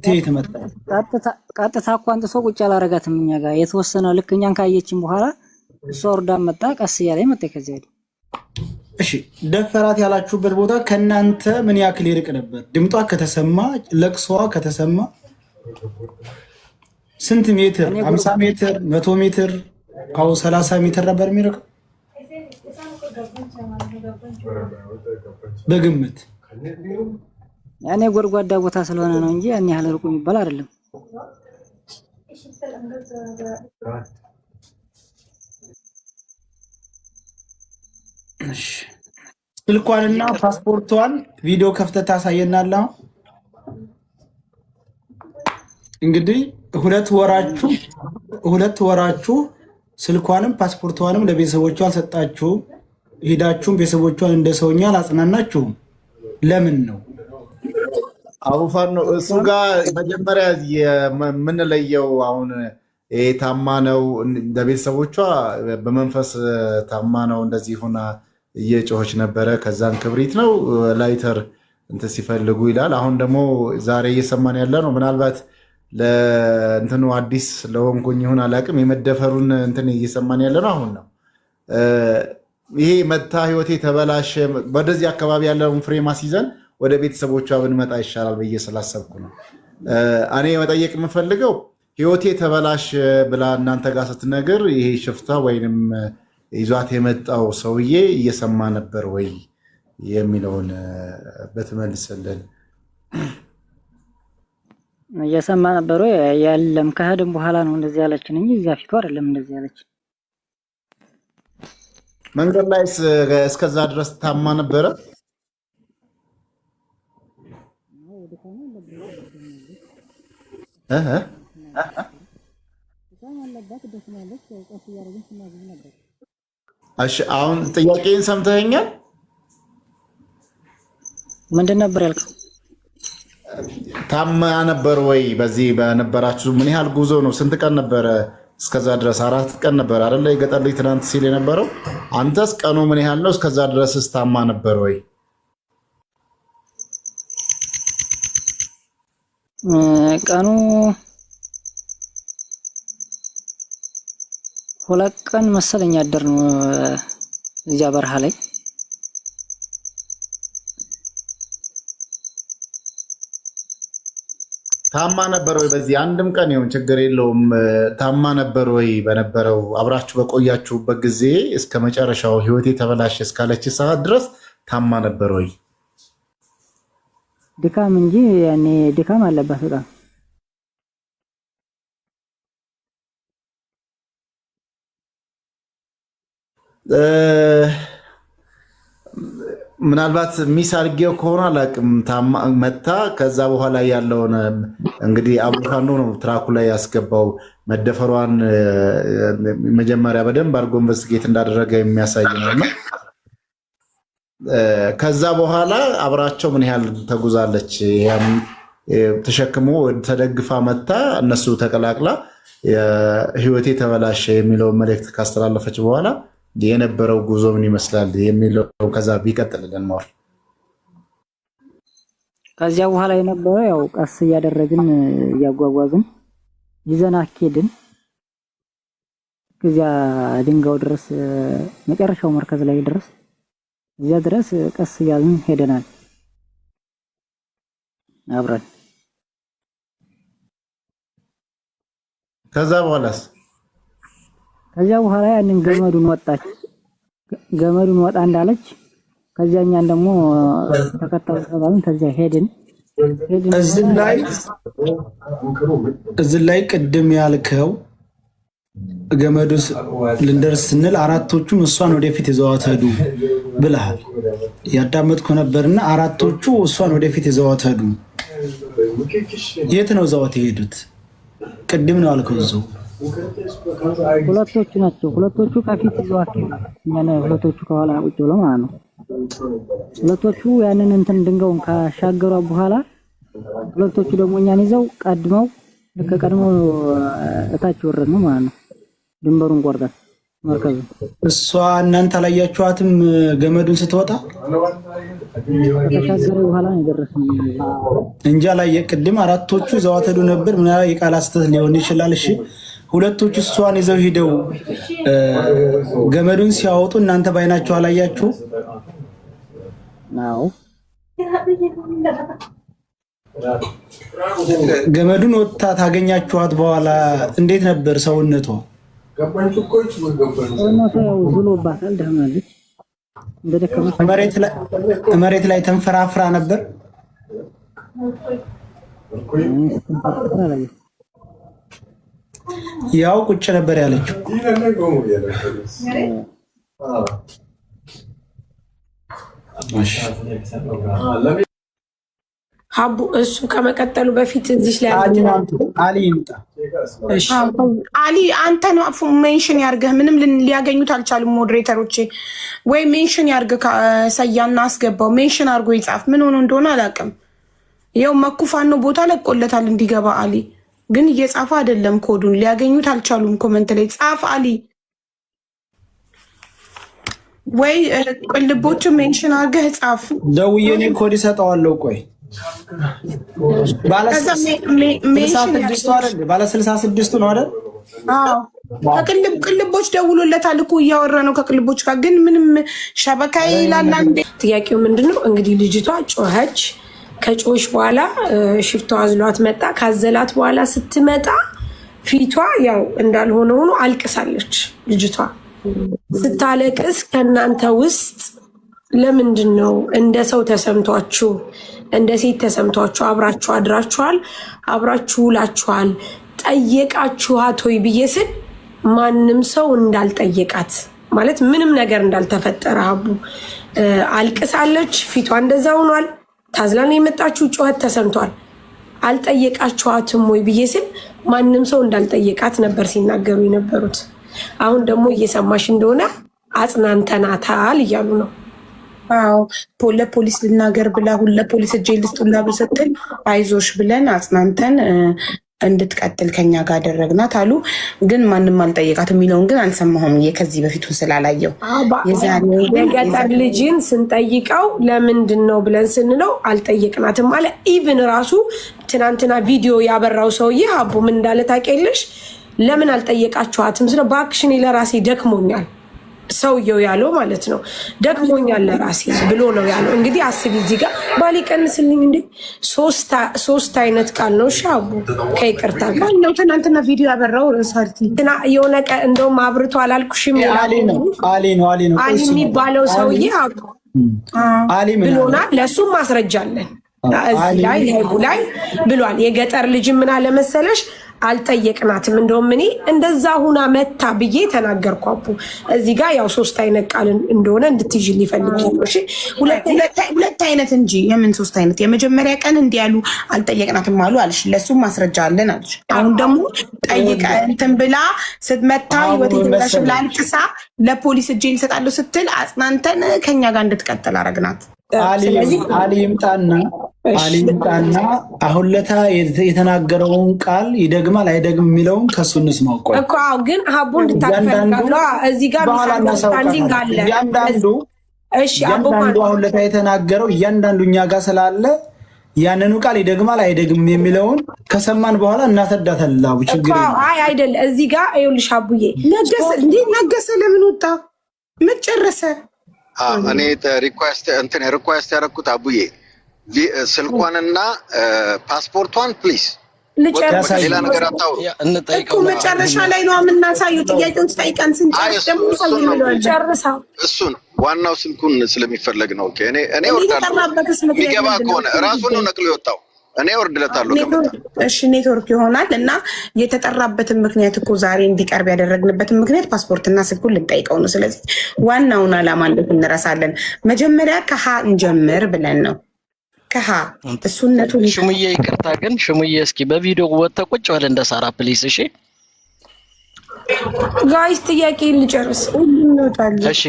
ትይት መጣ። ቀጥታ እኮ አንተ ሰው ቁጭ አላረጋትም እኛ ጋር የተወሰነ ልክ እኛን ካየችን በኋላ እሷ ወርዳ መጣ። ቀስ እያለኝ መጣ። ከዚያ እሺ ደፈራት ያላችሁበት ቦታ ከናንተ ምን ያክል ይርቅ ነበር? ድምጧ ከተሰማ ለቅሶዋ ከተሰማ ስንት ሜትር? 50 ሜትር፣ 100 ሜትር፣ አው 30 ሜትር ነበር የሚርቀው በግምት? ያኔ ጎድጓዳ ቦታ ስለሆነ ነው እንጂ ያን ያህል ርቁ የሚባል አይደለም። ስልኳንና ፓስፖርቷን ቪዲዮ ከፍተህ ታሳየናለህ። እንግዲህ ሁለት ወራችሁ ስልኳንም ፓስፖርቷንም ለቤተሰቦቿ አልሰጣችሁም። ሄዳችሁም ቤተሰቦቿን እንደ ሰውኛ አላጽናናችሁም። ለምን ነው? አቡፋኖ እሱ ጋር መጀመሪያ የምንለየው አሁን ታማ ነው፣ ለቤተሰቦቿ በመንፈስ ታማ ነው፣ እንደዚህ ሆና እየጮኸች ነበረ። ከዛን ክብሪት ነው ላይተር እንትን ሲፈልጉ ይላል። አሁን ደግሞ ዛሬ እየሰማን ያለ ነው። ምናልባት ለእንትኑ አዲስ ለሆንኩኝ ይሁን አላውቅም፣ የመደፈሩን እንትን እየሰማን ያለ ነው አሁን ነው። ይሄ መታ ህይወቴ ተበላሸ፣ ወደዚህ አካባቢ ያለውን ፍሬም አስይዘን ወደ ቤተሰቦቿ ብንመጣ ይሻላል ብዬ ስላሰብኩ ነው። እኔ መጠየቅ የምፈልገው ህይወቴ ተበላሸ ብላ እናንተ ጋር ስትነግር ይሄ ሽፍታ ወይንም ይዟት የመጣው ሰውዬ እየሰማ ነበር ወይ የሚለውን በትመልስልን። እየሰማ ነበር ወይ? ያለም ከሄድን በኋላ ነው እንደዚህ ያለችን እንጂ እዚያ ፊቱ አይደለም እንደዚህ ያለች። መንገድ ላይ እስከዛ ድረስ ታማ ነበረ። አሁን ጥያቄን ሰምተኸኛል? ምንድን ነበር ያልከው? ታማ ነበር ወይ? በዚህ በነበራችሁ ምን ያህል ጉዞ ነው? ስንት ቀን ነበረ? እስከዛ ድረስ 4 ቀን ነበር አይደለ? የገጠር ልጅ ትናንት ሲል የነበረው። አንተስ ቀኑ ምን ያህል ነው? እስከዛ ድረስ ታማ ነበር ወይ? ቀኑ 2 ቀን መሰለኝ አደር ነው እዚያ በረሃ ላይ። ታማ ነበር ወይ? በዚህ አንድም ቀን ይሁን ችግር የለውም። ታማ ነበር ወይ? በነበረው አብራችሁ በቆያችሁበት ጊዜ እስከ መጨረሻው ህይወቴ ተበላሸ እስካለች ሰዓት ድረስ ታማ ነበር ወይ? ድካም እንጂ ያኔ ድካም አለባት በጣም። ምናልባት ሚስ አድርጌው ከሆነ አላውቅም። መታ ከዛ በኋላ ያለውን እንግዲህ አቡፋኖ ነው ትራኩ ላይ ያስገባው። መደፈሯን መጀመሪያ በደንብ አድርጎ ኢንቨስቲጌት እንዳደረገ የሚያሳይ ነውና ከዛ በኋላ አብራቸው ምን ያህል ተጉዛለች? ያም ተሸክሞ ተደግፋ መታ እነሱ ተቀላቅላ ህይወቴ ተበላሸ የሚለውን መልእክት ካስተላለፈች በኋላ የነበረው ጉዞ ምን ይመስላል የሚለው ከዛ ቢቀጥልልን ነው። ከዚያ በኋላ የነበረው ያው ቀስ እያደረግን እያጓጓዝን ይዘና ሄድን። ከዚያ ድንጋው ድረስ መጨረሻው መርከዝ ላይ ድረስ እዚያ ድረስ ቀስ እያልን ሄደናል አብረን። ከዛ በኋላ ያንን ገመዱን ወጣች። ገመዱን ወጣ እንዳለች ከዚያኛን ደግሞ ተከታዩ ሰባልን ከዚያ ሄድን። እዚህ ላይ ቅድም ያልከው ገመዱ ልንደርስ ስንል አራቶቹም እሷን ወደፊት ይዘዋት ሄዱ ብለሃል። ያዳመጥኩ ነበርና አራቶቹ እሷን ወደፊት ይዘዋት ሄዱ። የት ነው ይዘዋት የሄዱት? ቅድም ነው ያልከው እዛው ሁለቶቹ ናቸው። ሁለቶቹ ከፊት ይዘዋት እኛን ሁለቶቹ ከኋላ ቁጭ ብለው ማለት ነው። ሁለቶቹ ያንን እንትን ድንጋዩን ካሻገሩ በኋላ ሁለቶቹ ደግሞ እኛን ይዘው ቀድመው ከቀድመው እታች ወረድን ማለት ነው። ድንበሩን ቆርጠን መርከዙ እሷ እናንተ አላያችኋትም? ገመዱን ስትወጣ ከተሻገረ በኋላ ነው የደረስነው እንጂ አላየ። ቅድም አራቶቹ ዘዋት ሄዱ ነበር። ምን ያህል የቃላት ስህተት ሊሆን ይችላል። እሺ ሁለቶቹ እሷን ይዘው ሄደው ገመዱን ሲያወጡ እናንተ ባይናችሁ አላያችሁ? ነው ገመዱን ወጣ ታገኛችኋት በኋላ እንዴት ነበር ሰውነቷ? ዝሎባታል፣ ደህናለች። መሬት ላይ ተንፈራፍራ ነበር። ያው ቁጭ ነበር ያለችው። ሀቡ እሱ ከመቀጠሉ በፊት እዚህ ላይ አሊ ይምጣ። አሊ አንተ ነው ሜንሽን ያርገህ። ምንም ሊያገኙት አልቻሉም ሞዴሬተሮቼ። ወይ ሜንሽን ያርገህ ሰያና አስገባው። ሜንሽን አርጎ ይጻፍ። ምን ሆኖ እንደሆነ አላውቅም። ይኸው መኩፋን ነው ቦታ ለቆለታል እንዲገባ። አሊ ግን እየጻፈ አይደለም። ኮዱን ሊያገኙት አልቻሉም። ኮመንት ላይ ጻፍ አሊ። ወይ ቅልቦቹ ሜንሽን አርገህ ጻፍ። ደውዬ እኔ ኮድ እሰጠዋለሁ። ቆይ ባለ 66 ነው አይደል? ቅልቦች ደውሎለታል እኮ እያወራ ነው ከቅልቦች ጋር። ግን ምንም ሸበካ ይላል። ጥያቄው ምንድነው እንግዲህ ልጅቷ ጮኸች። ከጮሽ በኋላ ሽፍቷ አዝሏት መጣ። ካዘላት በኋላ ስትመጣ ፊቷ ያው እንዳልሆነ ሆኖ አልቅሳለች። ልጅቷ ስታለቅስ ከእናንተ ውስጥ ለምንድን ነው እንደ ሰው ተሰምቷችሁ እንደ ሴት ተሰምቷችሁ አብራችሁ አድራችኋል፣ አብራችሁ ውላችኋል፣ ጠየቃችኋት ወይ ብዬ ስል ማንም ሰው እንዳልጠየቃት ማለት ምንም ነገር እንዳልተፈጠረ ሀቡ አልቅሳለች። ፊቷ እንደዛ ሆኗል። ታዝላን የመጣችሁ ጩኸት ተሰምቷል። አልጠየቃችኋትም ወይ ብዬ ስል ማንም ሰው እንዳልጠየቃት ነበር ሲናገሩ የነበሩት። አሁን ደግሞ እየሰማሽ እንደሆነ አጽናንተናታል እያሉ ነው። አዎ ለፖሊስ ልናገር ብላ ለፖሊስ እጄ ልስጡላ ብስትል አይዞሽ ብለን አጽናንተን እንድትቀጥል ከኛ ጋር አደረግናት አሉ። ግን ማንም አልጠየቃት የሚለውን ግን አልሰማሁም ከዚህ በፊቱን ስላላየው። የገጠር ልጅን ስንጠይቀው ለምንድን ነው ብለን ስንለው አልጠየቅናትም አለ። ኢቭን ራሱ ትናንትና ቪዲዮ ያበራው ሰውዬ ሀቡ ምን እንዳለ ታውቂያለሽ? ለምን አልጠየቃችኋትም ስለ በአክሽን ለራሴ ደክሞኛል ሰውየው ያለው ማለት ነው። ደክሞኛል ለራሴ ብሎ ነው ያለው። እንግዲህ አስቢ እዚህ ጋር ባል ይቀንስልኝ እንዴ! ሶስት አይነት ቃል ነው ሻቡ ከይቅርታ ጋር ነው። ትናንትና ቪዲዮ ያበራው ሰርቲ የሆነ ቀን እንደውም አብርቶ አላልኩሽም አሊ ነው የሚባለው ሰውዬ ብሎናል። ለእሱም ማስረጃ አለን። እዚህ ላይ ላይ ብሏል። የገጠር ልጅ ምን አለ መሰለሽ አልጠየቅናትም። እንደውም እኔ እንደዛ ሁና መታ ብዬ ተናገርኩ። አቡ እዚህ ጋር ያው ሶስት አይነት ቃል እንደሆነ እንድትይዥ ሊፈልግ ነው። እሺ ሁለት አይነት እንጂ የምን ሶስት አይነት? የመጀመሪያ ቀን እንዲህ ያሉ አልጠየቅናትም አሉ አልሽ። ለሱም ማስረጃ አለን አልሽ። አሁን ደግሞ ጠይቀ እንትን ብላ ስትመታ ህይወት የተላሽ ብላ አልቅሳ ለፖሊስ እጄ እንሰጣለሁ ስትል አጽናንተን ከኛ ጋር እንድትቀጥል አረግናት። አሊ ይምጣና አሁን ለታ የተናገረውን ቃል ይደግማል አይደግም የሚለውን ከሱ እንስማው። ቆይ እኮ ግን ሀቡ እንድታፈርቃለሁ እዚህ ጋር ሚስአንደርስታንዲንግ አለ። እያንዳንዱ አሁን ለታ የተናገረው እያንዳንዱ እኛ ጋር ስላለ ያንኑ ቃል ይደግማል አይደግምም የሚለውን ከሰማን በኋላ እናስረዳታለን። አቡ ችግር አይደል እዚህ ጋር ይኸውልሽ አቡዬ ነገሰ ለምን ወጣ መጨረሰ እኔ ሪኳስት ያደረኩት አቡዬ ስልኳንና ፓስፖርቷን ፕሊዝ ሌላ ነገር አታው እኮ መጨረሻ ላይ ነው የምናሳየው። ጥያቄውን ጠይቀን ስንጨርስ ደግሞ ጨርሳው እሱን ዋናው ስልኩን ስለሚፈለግ ነው። እኔ ወርዳለሁ የሚገባ ከሆነ ራሱን ነው ነቅሎ የወጣው። እኔ ወርድለታለሁ። እሺ ኔትወርክ ይሆናል እና የተጠራበትን ምክንያት እኮ ዛሬ እንዲቀርብ ያደረግንበትን ምክንያት ፓስፖርትና ስልኩን ልንጠይቀው ነው። ስለዚህ ዋናውን ዓላማ እንዴት እንረሳለን? መጀመሪያ ከሀ እንጀምር ብለን ነው። ከሀ እሱነቱ ሽሙዬ ይቅርታ ግን ሽሙዬ እስኪ በቪዲዮ ወጥተህ ቁጭ በል እንደ ሳራ ፕሊስ። እሺ ጋይስ ጥያቄ ልጨርስ። እሺ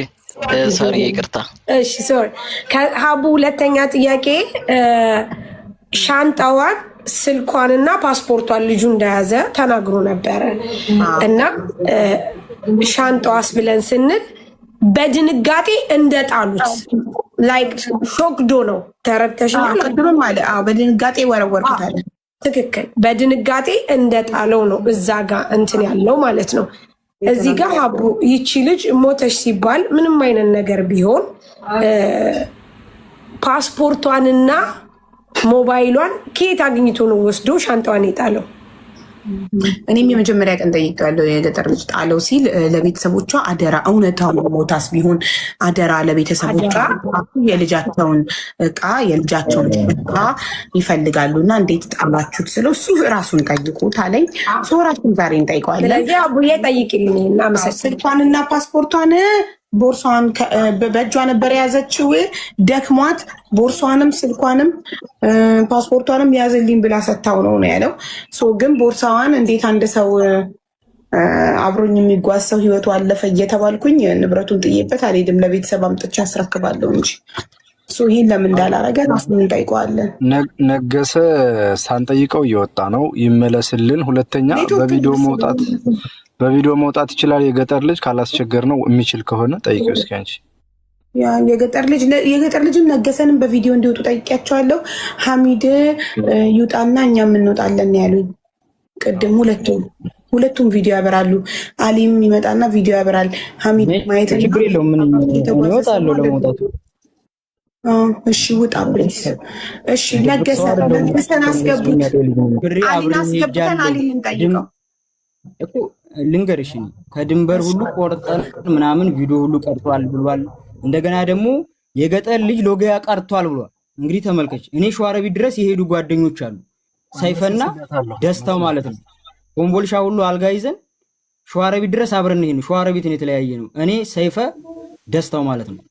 ሳሪ ይቅርታ። እሺ ሶሪ ከሀቡ ሁለተኛ ጥያቄ ሻንጣዋን ስልኳንና ፓስፖርቷን ልጁ እንደያዘ ተናግሮ ነበረ እና ሻንጣዋስ ብለን ስንል በድንጋጤ እንደጣሉት ላይክ ሾክዶ ነው። ተረድተሽኛል? ቅድምም አለ በድንጋጤ ወረወርኩታል። ትክክል። በድንጋጤ እንደጣለው ነው እዛ ጋር እንትን ያለው ማለት ነው። እዚህ ጋር አቡ ይቺ ልጅ ሞተች ሲባል ምንም አይነት ነገር ቢሆን ፓስፖርቷንና ሞባይሏን ከየት አግኝቶ ነው ወስዶ ሻንጣዋን የጣለው? እኔም የመጀመሪያ ቀን ጠይቄዋለሁ። የገጠር ልጅ ጣለው ሲል ለቤተሰቦቿ አደራ፣ እውነታው ሞታስ ቢሆን አደራ ለቤተሰቦቿ የልጃቸውን እቃ የልጃቸውን እቃ ይፈልጋሉ እና እንዴት ጣላችሁት ስለው እሱ ራሱን ጠይቁት አለኝ። ራሱን ዛሬ እንጠይቀዋለን። ስለዚህ አቡዬ ጠይቅልኝ እና ስልኳንና ፓስፖርቷን ቦርሷን በእጇ ነበር የያዘችው። ደክሟት ቦርሷንም ስልኳንም ፓስፖርቷንም ያዘልኝ ብላ ሰታው ነው ያለው። ግን ቦርሳዋን እንዴት አንድ ሰው አብሮኝ የሚጓዝ ሰው ህይወቱ አለፈ እየተባልኩኝ ንብረቱን ጥዬበት አልሄድም፣ ለቤተሰብ አምጥቼ አስረክባለሁ እንጂ ይህን ለምን እንዳላረገ ራሱን እንጠይቀዋለን። ነገሰ ሳንጠይቀው እየወጣ ነው፣ ይመለስልን። ሁለተኛ በቪዲዮ መውጣት ይችላል። የገጠር ልጅ ካላስቸገር ነው የሚችል ከሆነ ጠይቂው እስኪ አንቺ። የገጠር ልጅም ነገሰንም በቪዲዮ እንዲወጡ ጠይቂያቸዋለሁ። ሐሚድ ይውጣና እኛም እንወጣለን ያሉኝ ቅድም። ሁለቱም ቪዲዮ ያበራሉ። አሊም ይመጣና ቪዲዮ ያበራል። ሐሚድ ማየት ችግር የለውም። ምን ይወጣለሁ ለመውጣቱ። እሺ ውጣ ፕሊዝ። እሺ ነገሰን አስገቡት። አሊን አስገብተን አሊን እንጠይቀው እኮ ልንገርሽ፣ ከድንበር ሁሉ ቆርጠን ምናምን ቪዲዮ ሁሉ ቀርቷል ብሏል። እንደገና ደግሞ የገጠር ልጅ ሎጊያ ቀርቷል ብሏል። እንግዲህ ተመልከች፣ እኔ ሸዋሮቢት ድረስ የሄዱ ጓደኞች አሉ፣ ሰይፈና ደስታው ማለት ነው። ኮምቦልሻ ሁሉ አልጋ ይዘን ሸዋሮቢት ድረስ አብረን ነው። ሸዋሮቢትን የተለያየ ነው። እኔ ሰይፈ ደስታው ማለት ነው።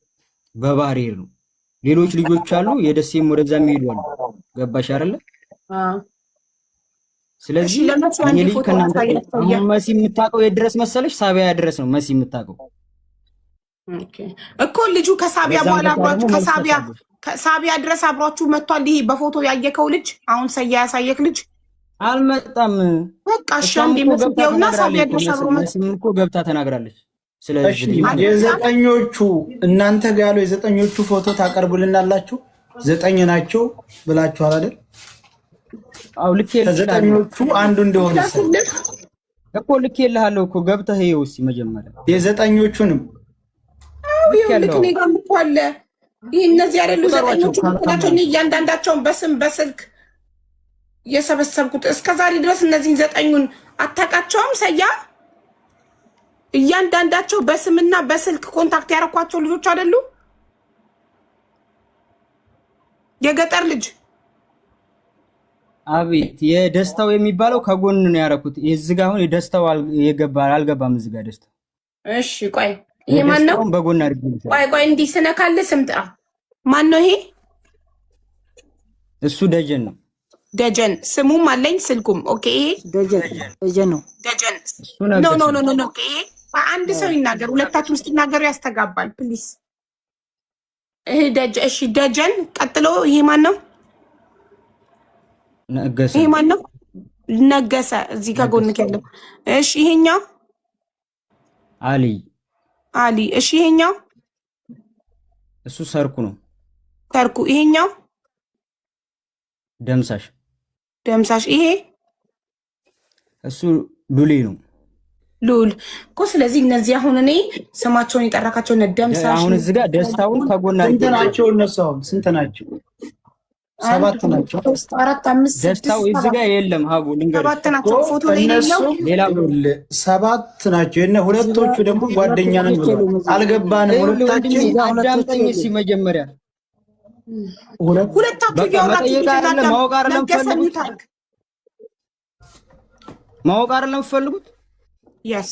በባህር ሄድ ነው። ሌሎች ልጆች አሉ፣ የደሴም ወደዛ የሚሄዱ አሉ። ገባሽ አይደለ? ስለዚህ እኔ ልጅ ከእናንተ መሲ የምታውቀው የድረስ መሰለሽ? ሳቢያ ድረስ ነው መሲ የምታውቀው እኮ። ልጁ ከሳቢያ በኋላ አብሯችሁ ከሳቢያ ድረስ አብሯችሁ መጥቷል። ይሄ በፎቶ ያየከው ልጅ አሁን ሰያ ያሳየክ ልጅ አልመጣም። በቃ እሺ፣ አንዴ መስየውና ሳቢያ ድረስ አብሮ መሲም እኮ ገብታ ተናግራለች። ስለዚህ የዘጠኞቹ እናንተ ጋር ያለው የዘጠኞቹ ፎቶ ታቀርቡልናላችሁ? 9 ናቸው ብላችኋል አይደል? አው ልክ ከዘጠኞቹ አንዱ እንደሆነ እኮ ልክ የለሃለሁ እኮ ገብተህ ይኸው እስኪ መጀመሪያ የዘጠኞቹንም ልክ እኔ ጋር እኮ አለ። ይሄ እነዚህ አይደሉ ዘጠኞቹ ናቸው። እያንዳንዳቸውን በስም በስልክ የሰበሰብኩት እስከዛሬ ድረስ እነዚህን 9ኙን አታውቃቸውም? ሰያ እያንዳንዳቸው በስምና በስልክ ኮንታክት ያረኳቸው ልጆች አይደሉ? የገጠር ልጅ አቤት። የደስታው የሚባለው ከጎን ነው ያረኩት። እዚህ ጋር አሁን የደስታው አልገባም እዚህ ጋር ደስታው። እሺ ቆይ ይሄ ማን ነው? በጎን አድርጌ ቆይ እንዲህ ስነካለ ስም ጥራ። ማን ነው ይሄ? እሱ ደጀን ነው። ደጀን ስሙም አለኝ ስልኩም። ኦኬ ይሄ ደጀን ነው። ደጀን ኖ ኦኬ ይሄ አንድ ሰው ይናገር፣ ሁለታችሁም ስትናገሩ ያስተጋባል ፕሊዝ። እሺ ደጀን። ቀጥሎ ይሄ ማን ነው? ነገሰ። ይሄ ማን ነው? ነገሰ እዚህ ከጎንክ ያለው። እሺ ይሄኛው አሊ። እሺ ይሄኛው እሱ ሰርኩ ነው። ሰርኩ። ይሄኛው ደምሳሽ። ይሄ እሱ ሉሌ ነው። ሉል እኮ። ስለዚህ እነዚህ አሁን እኔ ስማቸውን የጠራካቸው ደምሳሽ። አሁን እዚህ ጋር ደስታውን ከጎና ስንት ናቸው እነሱ? አሁን ስንት ናቸው? 7 ናቸው። 4 5 ደስታው እዚህ ጋር የለም። ሀቡ ልንገርሽ 7 ናቸው። ፎቶ ላይ ነው ሌላ 7 ናቸው። እነ ሁለቶቹ ደግሞ ጓደኛ ነን ብለው አልገባንም። ሁለታችን አዳምጠኝ እስኪ መጀመሪያ። ሁለታችሁ ያወራችሁ ማወቅ አይደለም የምትፈልጉት? የስ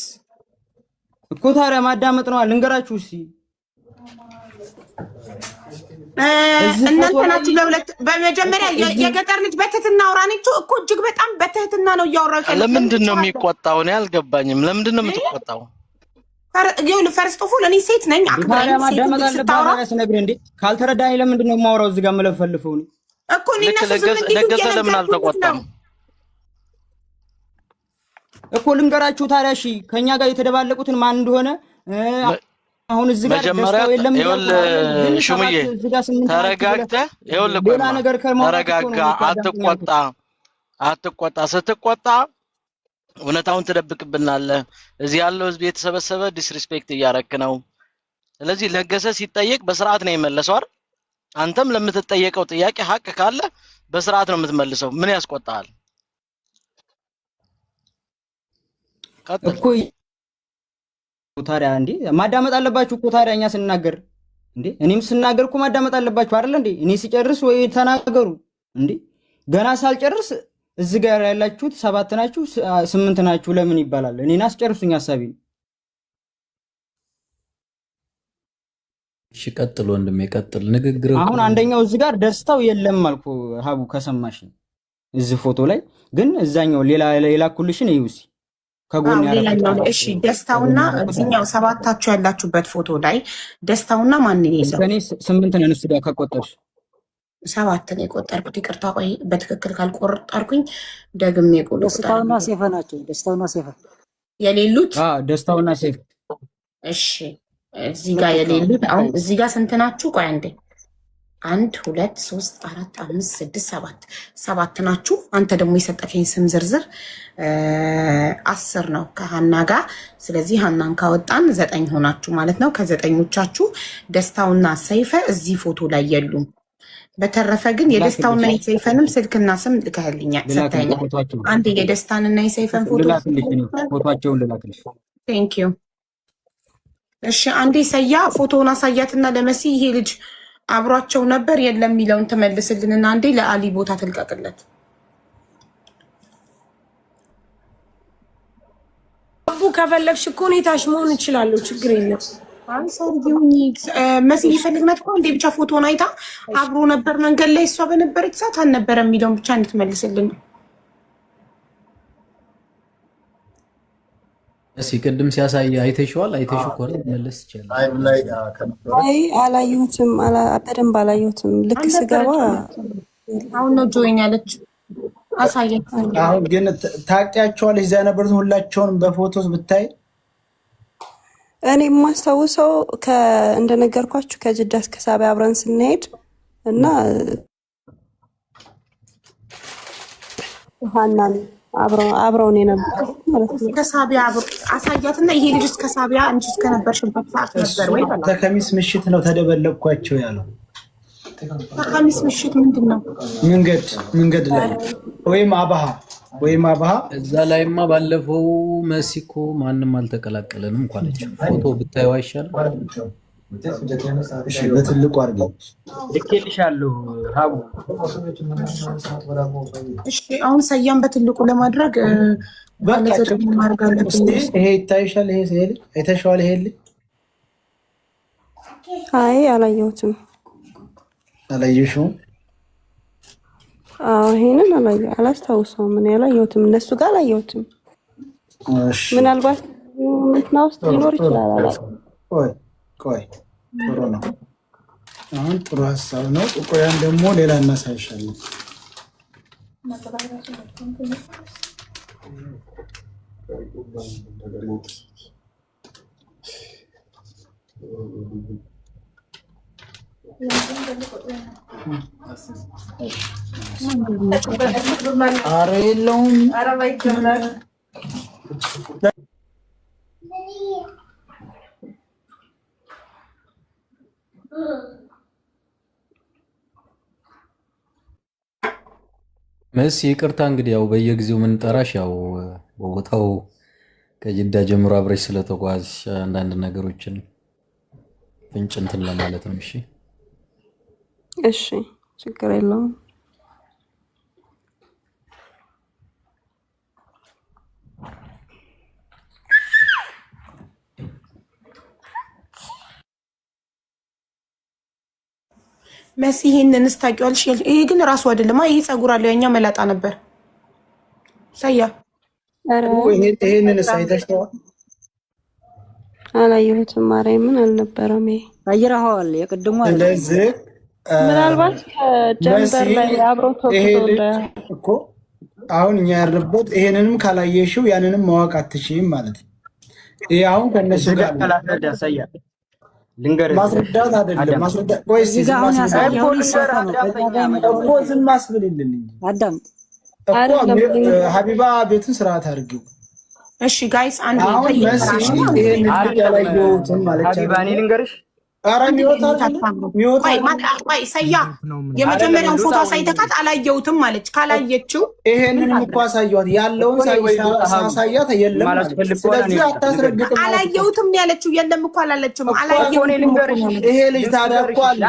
እኮ ታዲያ ማዳመጥ ነው። ልንገራችሁ እስኪ እናንተ ናችሁ ለሁለት። በመጀመሪያ የገጠር ልጅ በትህትና አውራኔቸው እኮ እጅግ በጣም በትህትና ነው እያወራሁ። ለምንድን ነው የሚቆጣው? እኔ አልገባኝም። ለምንድን ነው የምትቆጣው? ይኸውልህ ፈርስት ኦፍ ኦል እኔ ሴት ነኝ። አክብረኝ። ማዳመጥ አለብህ ስነግርህ እንዴ። ካልተረዳኝ ለምንድን ነው የማወራው? እዚህ ጋር የምለፈልፈው እኮ እኔ እነሱ ዝም እንዲሉ ነገሰ ለምን አልተቆጣም? እኮ ልንገራችሁ ታዲያ። እሺ ከኛ ጋር የተደባለቁትን ማን እንደሆነ አሁን እዚህ ጋር ደስታው የለም ይኸውልህ ሽሙዬ ተረጋግተህ ይኸውልህ ሌላ ነገር ተረጋጋ። አትቆጣ። ስትቆጣ እውነታውን ትደብቅብናለህ። እዚህ ያለው ህዝብ የተሰበሰበ ዲስሪስፔክት እያረክ ነው። ስለዚህ ለገሰ ሲጠየቅ በስርዓት ነው የመለሰው አይደል? አንተም ለምትጠየቀው ጥያቄ ሀቅ ካለ በስርዓት ነው የምትመልሰው። ምን ያስቆጣል? እኮ ታዲያ እንዴ ማዳመጥ አለባችሁ እኮ ታዲያ እኛ ስንናገር እንዴ እኔም ስናገር እኮ ማዳመጥ አለባችሁ አይደል እንዴ? እኔ ሲጨርስ ወይ ተናገሩ እንዴ። ገና ሳልጨርስ እዚህ ጋር ያላችሁት 7 ናችሁ 8 ናችሁ ለምን ይባላል? እኔን አስጨርሱኝ ሐሳቤን። እሺ ቀጥል ወንድሜ ቀጥል። ንግግር አሁን አንደኛው እዚህ ጋር ደስታው የለም አልኩ ሀቡ ከሰማሽ እዚህ ፎቶ ላይ ግን እዛኛው ሌላ ኩልሽን ይውሲ ከጎን ያለው እሺ ደስታውና እዚህኛው 7ታችሁ ያላችሁበት ፎቶ ላይ ደስታውና ማን ነው የለው? እኔ 8 ነን እሱ ጋር ከቆጠርሽ 7 ነው የቆጠርኩት። ይቅርታ ቆይ በትክክል ካልቆጠርኩኝ ደግሜ ቆጥራለሁ። ደስታውና ሴፈ ናቸው። ደስታውና ሴፈ የሌሉት ደስታውና ሴፈ እሺ እዚህ ጋር የሌሉት አሁን እዚህ ጋር ስንት ናችሁ? ቆይ አንዴ 1 2 3 4 5 6 7 ናችሁ። አንተ ደግሞ የሰጠከኝ ስም ዝርዝር 10 ነው ከሀና ጋር። ስለዚህ ሀናን ካወጣን 9 ሆናችሁ ማለት ነው። ከ9ኞቻችሁ ደስታውና ሰይፈ እዚህ ፎቶ ላይ የሉም። በተረፈ ግን የደስታውና የሰይፈንም ስልክና ስም ልከህልኛል ሰጥተኸኛል። አንድ የደስታንና የሰይፈን ፎቶአቸውን ልላክልሽ። ቴንክ ዩ። እሺ አንዴ ሰያ ፎቶውን አሳያትና ለመሲ ይሄ ልጅ አብሯቸው ነበር የለም የሚለውን ተመልስልንና አንዴ ለአሊ ቦታ ትልቀቅለት። አቡ ከፈለግሽ እኮ ሁኔታሽ መሆን እችላለሁ፣ ችግር የለም። አይ ሰውዬውኝ መሲ ይፈልግናት እኮ እንዴ ብቻ ፎቶውን አይታ አብሮ ነበር መንገድ ላይ እሷ በነበረች ሰዓት አልነበረም የሚለውን ብቻ እንድትመልስልን። እሺ ቅድም ሲያሳይ አይተሽዋል? አይተሽው እኮ ነው መለስ ይችላል። አይ አላየሁትም፣ በደንብ አላየሁትም። ልክ ስገባ አሁን ነው ጆይን ያለች አሳየኝ። አሁን ግን ታውቂያቸዋለሽ? እዚያ የነበሩትን ሁላቸውንም በፎቶስ ብታይ እኔ የማስታውሰው እንደነገርኳችሁ ከጅዳ እስከ ሳቢያ አብረን ስንሄድ እና ሀናን አብረውን የነበሩ ማለት ነው። ከሳቢያ አሳያትና ይሄ ልጅ እስከ ሳቢያ አንቺ እስከነበርሽበት ሰዓት ነበር ወይ? ከከሚስ ምሽት ነው ተደበለቅኳቸው ያለው። ከከሚስ ምሽት ምንድን ነው? መንገድ ላይ ወይም አባሃ እዛ ላይማ ባለፈው መሲኮ ማንም አልተቀላቀለንም እንኳን ፎቶ ብታዩ አይሻልም? እሺ በትልቁ አድርገው ልኬልሻለሁ ሀቡ። እሺ አሁን ሰያም በትልቁ ለማድረግ ይሄ ይታይሻል? ይሄ አይተሽዋል? ይሄ አይ አላየሁትም። አላየሽውም? ይሄንን አላስታውሰውም። ምን ያላየሁትም እነሱ ጋር አላየሁትም። ምናልባት እንትና ውስጥ ሊኖር ይችላል። ቆይ ጥሩ ነው። አሁን ጥሩ ሀሳብ ነው። ቆያን ደግሞ ሌላ እናሳይሻለን። ኧረ የለውም መሲ ይቅርታ እንግዲህ ያው በየጊዜው የምንጠራሽ ያው በቦታው ከጅዳ ጀምሮ አብረሽ ስለተጓዝሽ አንዳንድ ነገሮችን ፍንጭ እንትን ለማለት ነው። እሺ እሺ ችግር የለውም። መሲ ይሄንን ስታውቂዋለሽ? ይሄ ግን ራሱ አይደለም። ይሄ ፀጉር አለው፣ ያኛው መላጣ ነበር። ሰያ ይሄንን አይተሽዋል? አላየሁትም። ማርያምን አልነበረም። ይሄ አይራኸዋል የቅድሙ ምናልባት ከጀንበር ላይ አብረው ተወጥቶ እኮ አሁን እኛ ያለበት ይሄንንም ካላየሽው ያንንም ማወቅ አትችይም ማለት ነው። ይሄ አሁን ከነሱ ጋር ማስረዳት አይደለም። ማስረዳት ቆይ ዝም አስብልልን አዳም እኮ ሀቢባ ቤቱን ስርዓት አድርጊው። እሺ ጋይስ አንድ አሁን ይሄን ያላየሁትም ማለት ሀቢባ እኔ ልንገርሽ ቆይ ሰያ የመጀመሪያውን ፎቶ አሳይተካት አላየሁትም ማለች። ካላየችው ይሄንን እኮ አሳየኋት ያለውን ሳሳያት የለም ማለት ስለዚህ አታስረግጥም። አላየሁትም ነው ያለችው። የለም እኮ አላለችም። አላየሁትም ይሄ ልጅ ታዲያ እኮ አለ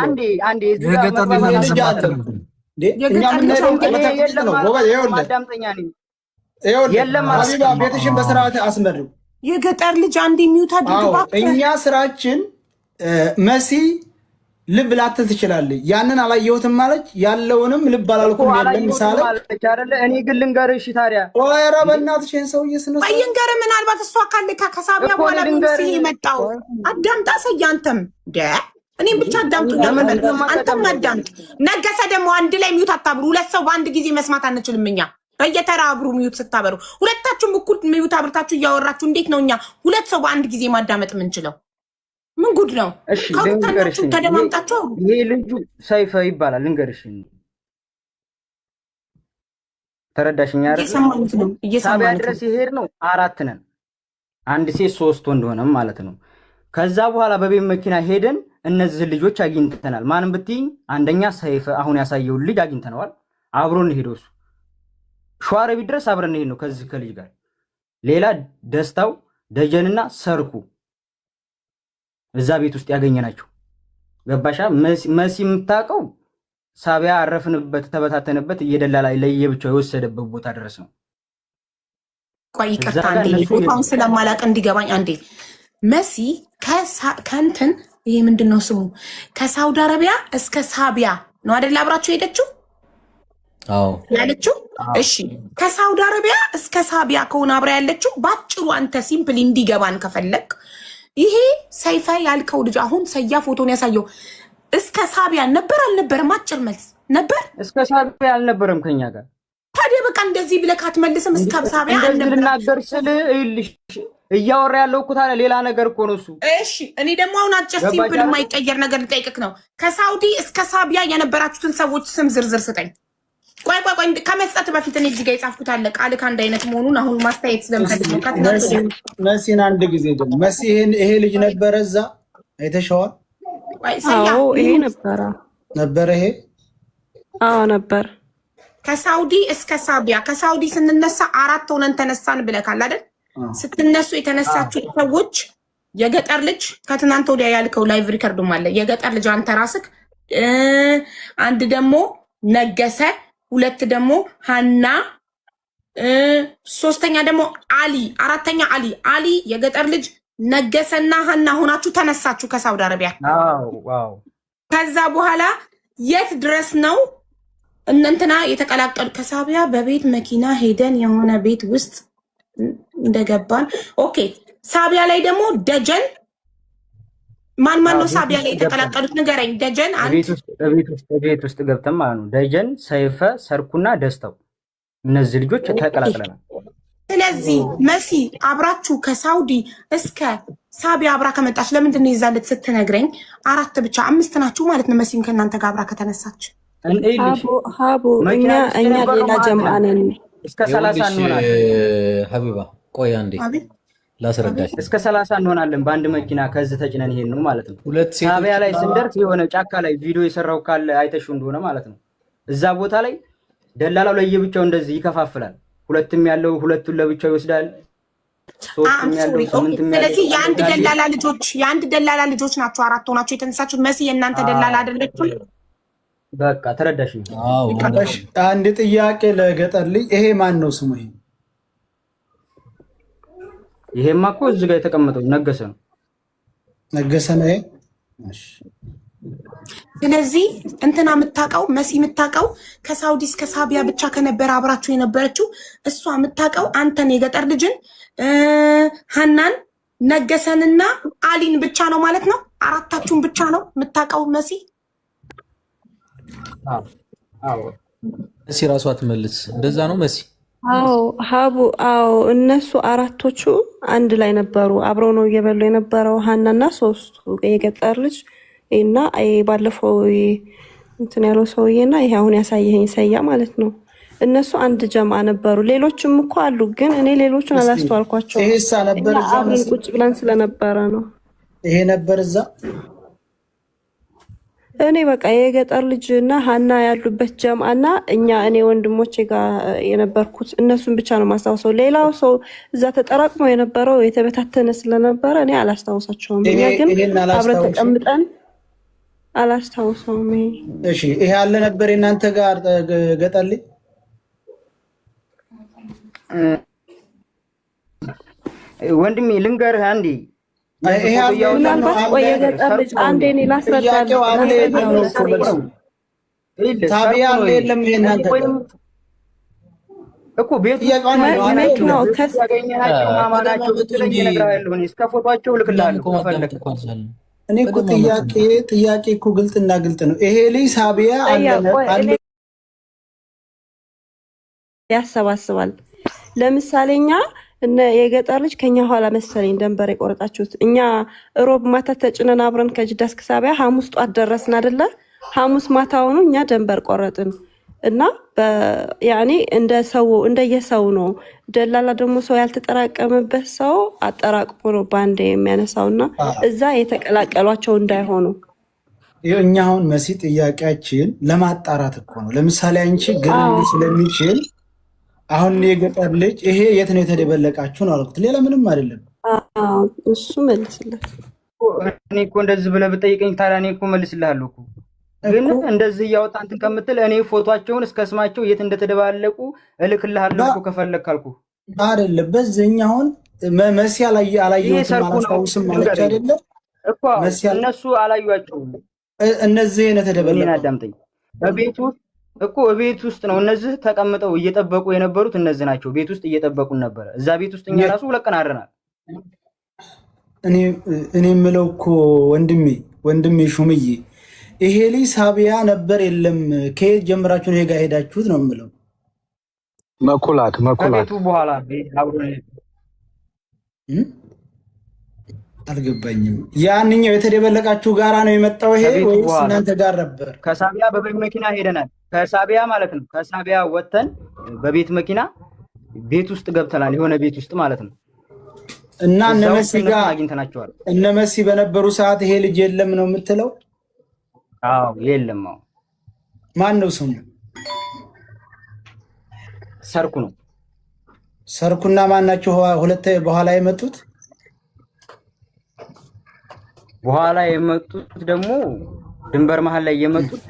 አንዴ የገጠር ልጅ አለ እንዴ እኛ ምንለው ነው ወባይ የለም ሀቢባ ቤትሽን በስርዓት አስመሪው። የገጠር ልጅ አንዴ ሚውት አድርግባ። እኛ ስራችን መሲ ልብ ላትል ትችላለች። ያንን አላየሁትም ማለች ያለውንም ልብ አላልኩም የለም ምሳሌ አይደለ። እኔ ግን ልንገርሽ ታዲያ ኧረ በእናትሽ ይሄን ሰውዬ ስነ ይንገር። ምናልባት እሷ ካለካ ከሳቢያ በኋላ ምን የመጣው አዳምጣ። ሰያንተም እኔም ብቻ አዳምጡ። አንተም አዳምጥ። ነገሰ ደግሞ አንድ ላይ ሚውት አታብሩ። ሁለት ሰው በአንድ ጊዜ መስማት አንችልም እኛ በየተራ አብሩ ሚውት ስታበሩ። ሁለታችሁም እኩል ሚውት አብርታችሁ እያወራችሁ እንዴት ነው እኛ ሁለት ሰው በአንድ ጊዜ ማዳመጥ የምንችለው? ምን ጉድ ነው? ልንገርሽ ተደማምጣችሁ። ይሄ ልጁ ሰይፈ ይባላል። ልንገርሽ ተረዳሽኛ አይደል? ሳቢያ ድረስ ይሄድ ነው 4 ነን፣ 1 ሴት 3 ወንድ ሆነም ማለት ነው። ከዛ በኋላ በቤት መኪና ሄደን እነዚህ ልጆች አግኝተናል። ማንም ብትይኝ አንደኛ ሰይፈ አሁን ያሳየውን ልጅ አግኝተነዋል። አብሮን ሄደው እሱ ሸዋሮቢት ድረስ አብረን ሄድ ነው ከዚህ ከልጅ ጋር። ሌላ ደስታው ደጀንና ሰርኩ እዛ ቤት ውስጥ ያገኘናቸው ገባሻ? መሲ የምታውቀው ሳቢያ አረፍንበት ተበታተንበት እየደላላ ለየብቻው የወሰደበት ቦታ ድረስ ነው። ቆይ ይቅርታ አንዴ ቦታውን ስለማላውቅ እንዲገባኝ አንዴ። መሲ ከእንትን ይሄ ምንድነው ስሙ ከሳውዲ አረቢያ እስከ ሳቢያ ነው አይደል አብራችሁ ሄደችው? አዎ ያለችው። እሺ ከሳውዲ አረቢያ እስከ ሳቢያ ከሆነ አብራ ያለችው ባጭሩ አንተ ሲምፕል እንዲገባን ከፈለክ ይሄ ሰይፈ ያልከው ልጅ አሁን ሰያ ፎቶን ያሳየው እስከ ሳቢያ ነበር አልነበረም? አጭር መልስ ነበር። እስከ ሳቢያ አልነበረም ከኛ ጋር። ታዲያ በቃ እንደዚህ ብለህ አትመልስም? እስከ ሳቢያ እንደዚህ ልናገር ስል ይልሽ እያወራ ያለው እኮ ታዲያ ሌላ ነገር እኮ ነው እሱ። እሺ እኔ ደግሞ አሁን አጭር ሲምፕል የማይቀየር ነገር ልጠይቅህ ነው። ከሳውዲ እስከ ሳቢያ የነበራችሁትን ሰዎች ስም ዝርዝር ስጠኝ። ቆይ ከመስጠት በፊት እኔ እዚህ ጋር የጻፍኩት አለ ቃል ከአንድ አይነት መሆኑን አሁን ማስተያየት ስለምፈልግ ነው። መሲን አንድ ጊዜ ደግሞ መሲ ይሄ ልጅ ነበረ እዛ አይተሸዋል? አዎ ይሄ ነበረ ይሄ አዎ ነበር። ከሳውዲ እስከ ሳቢያ ከሳውዲ ስንነሳ 4 ሆነን ተነሳን ብለካል አይደል? ስትነሱ የተነሳችሁ ሰዎች የገጠር ልጅ ከትናንት ወዲያ ያልከው ላይቭ ሪከርዱም አለ። የገጠር ልጅ አንተ ራስክ፣ አንድ ደግሞ ነገሰ፣ 2 ደግሞ ሀና፣ 3ኛ ደግሞ አሊ፣ 4ኛ አሊ የገጠር ልጅ ነገሰና ሀና ሆናችሁ ተነሳችሁ ከሳውዲ አረቢያ። ዋው ከዛ በኋላ የት ድረስ ነው እነንትና የተቀላቀሉ? ከሳቢያ በቤት መኪና ሄደን የሆነ ቤት ውስጥ እንደገባን። ኦኬ ሳቢያ ላይ ደግሞ ደጀን ማን ነው ሳቢያ ላይ የተቀላቀሉት? ንገረኝ። ደጀን ቤት ውስጥ ገብተን ማለት ነው። ደጀን፣ ሰይፈ፣ ሰርኩና ደስታው እነዚህ ልጆች ተቀላቅለናል። ስለዚህ መሲ አብራችሁ ከሳውዲ እስከ ሳቢያ አብራ ከመጣች ለምንድን ነው ይዛለት ስትነግረኝ 4 ብቻ 5 ናችሁ ማለት ነው? መሲም ከእናንተ ጋር አብራ ከተነሳች ሀቡ እኛ ሌላ ጀምዓ ነን። እስከ 30 እንሆናለን። ሀቢባ ቆይ አንዴ ላስረዳሽ። እስከ 30 እንሆናለን በአንድ መኪና ከዚህ ተጭነን ይሄን ነው ማለት ነው። ሳቢያ ላይ ስንደርስ የሆነ ጫካ ላይ ቪዲዮ የሰራው ካለ አይተሽው እንደሆነ ማለት ነው። እዛ ቦታ ላይ ደላላው ለየብቻው እንደዚህ ይከፋፍላል። 2ም ያለው 2ቱን ለብቻው ይወስዳል። 3ም ያለው 8ም ያለው። ስለዚህ የአንድ ደላላ ልጆች ናቸው 4 ሆናችሁ የተነሳችሁት። መሲ የእናንተ ደላላ አይደለችም? በቃ ተረዳሽኝ። አንድ ጥያቄ ለገጠር ልጅ ይሄ ማን ነው ስሙ? ይሄማ እኮ እዚህ ጋር የተቀመጠው ነገሰ ነው። ነገሰ ነው። ስለዚህ እንትና የምታውቀው መሲ የምታውቀው ከሳውዲ እስከ ሳቢያ ብቻ ከነበረ አብራችሁ የነበረችው እሷ የምታውቀው አንተን የገጠር ልጅን ሀናን ነገሰንና አሊን ብቻ ነው ማለት ነው። 4ታችሁን ብቻ ነው የምታውቀው መሲ። መሲ ራሷ ትመልስ። እንደዛ ነው መሲ አዎ ሀቡ፣ አዎ እነሱ አራቶቹ አንድ ላይ ነበሩ። አብረው ነው እየበሉ የነበረው ሀናና ሶስቱ የገጠር ልጅ እና ባለፈው እንትን ያለው ሰውዬና ይሄ አሁን ያሳየኸኝ ሰያ ማለት ነው። እነሱ አንድ ጀማ ነበሩ። ሌሎችም እኮ አሉ፣ ግን እኔ ሌሎቹን አላስተዋልኳቸውም። ይሄሳ ነበር እዛ አብረን ቁጭ ብለን ስለነበረ ነው። ይሄ ነበር እዛ። እኔ በቃ የገጠር ልጅ እና ሀና ያሉበት ጀምአ እና እኔ ወንድሞቼ ጋር የነበርኩት እነሱን ብቻ ነው ማስታውሰው። ሌላው ሰው እዛ ተጠራቅሞ የነበረው የተበታተነ ስለነበረ እኔ አላስታውሳቸውም። እኛ ግን አብረን ተቀምጠን አላስታውሰውም። እሺ ይሄ ያለ ነበር እናንተ ጋር ገጠር ልጅ ወንድሜ ልንገርህ አንዴ ምናልባት ቆይ የገጠር ልጅ አንዴ እኔ ላስረዳለሁ። ታቢያ አለ የለም ይሄ እናንተ እኮ ቤቱ መኪናው ያገኘናቸው ማማናቸው ብትለኝ እነግርሃለሁ። እኔ እስከ ፎቶአቸው እልክልሃለሁ ከፈለክ። እኔ እኮ ጥያቄ እኮ ግልጥና ግልጥ ነው። ይሄ ልጅ ሳቢያ አለ ያሰባስባል። ለምሳሌ እኛ የገጠር ልጅ ከኛ ኋላ መሰለኝ ደንበር የቆረጣችሁት። እኛ ሮብ ማታ ተጭነን አብረን ከጅዳ እስከ ሳቢያ ሐሙስ ጧት ደረስን አይደለ? ሐሙስ ማታውኑ እኛ ደንበር ቆረጥን እና ያኔ እንደየሰው ነው። ደላላ ደግሞ ሰው ያልተጠራቀመበት ሰው አጠራቅሞ ነው ባንዴ የሚያነሳውና እዛ የተቀላቀሏቸው እንዳይሆኑ። እኛ አሁን መሲ ጥያቄያችን ለማጣራት እኮ ነው። ለምሳሌ አንቺ ገና ስለሚችል አሁን የገጠር ልጅ ይሄ የት ነው የተደበለቃችሁ ነው አልኩት። ሌላ ምንም አይደለም። እሱ መልስለት። እኔ እኮ እንደዚህ ብለህ ብጠይቀኝ ታዲያ እኔ እኮ መልስልሃለሁ እኮ። ግን እንደዚህ እያወጣህ እንትን ከምትል እኔ ፎቶአቸውን እስከ ስማቸው የት እንደተደባለቁ እልክልሃለሁ እኮ ከፈለክ ካልኩህ አይደለም። በዚህኛ አሁን መሲ አላየሁትም አላስታውስም ማለች አይደለም እኮ እነሱ አላዩአቸውም። እነዚህ ነው የተደበለቁ። አዳምጠኝ። ቤት ውስጥ ነው እነዚህ ተቀምጠው እየጠበቁ የነበሩት እነዚህ ናቸው። ቤት ውስጥ እየጠበቁን ነበረ። እዛ ቤት ውስጥ እኛ ራሱ ሁለት ቀን አድረናል። እኔ የምለው እኮ ወንድሜ ሹምዬ ይሄ ልጅ ሳቢያ ነበር የለም? ከየት ጀምራችሁ ነው ጋር ሄዳችሁት ነው የምለው። መኩላት ከቤቱ በኋላ አልገባኝም። ያንኛው የተደበለቃችሁ ጋራ ነው የመጣው ይሄ ወይስ እናንተ ጋር ነበር? ከሳቢያ በቤት መኪና ሄደናል። ከሳቢያ ማለት ነው። ከሳቢያ ወተን በቤት መኪና ቤት ውስጥ ገብተናል። የሆነ ቤት ውስጥ ማለት ነው። እና እነመሲ ጋር አግኝተናቸዋል። እነመሲ በነበሩ ሰዓት ይሄ ልጅ የለም ነው የምትለው? አዎ የለም። አዎ ማን ነው ስሙ? ሰርኩ ነው። ሰርኩና ማን ናቸው ሁለት በኋላ የመጡት? በኋላ የመጡት ደግሞ ድንበር መሀል ላይ የመጡት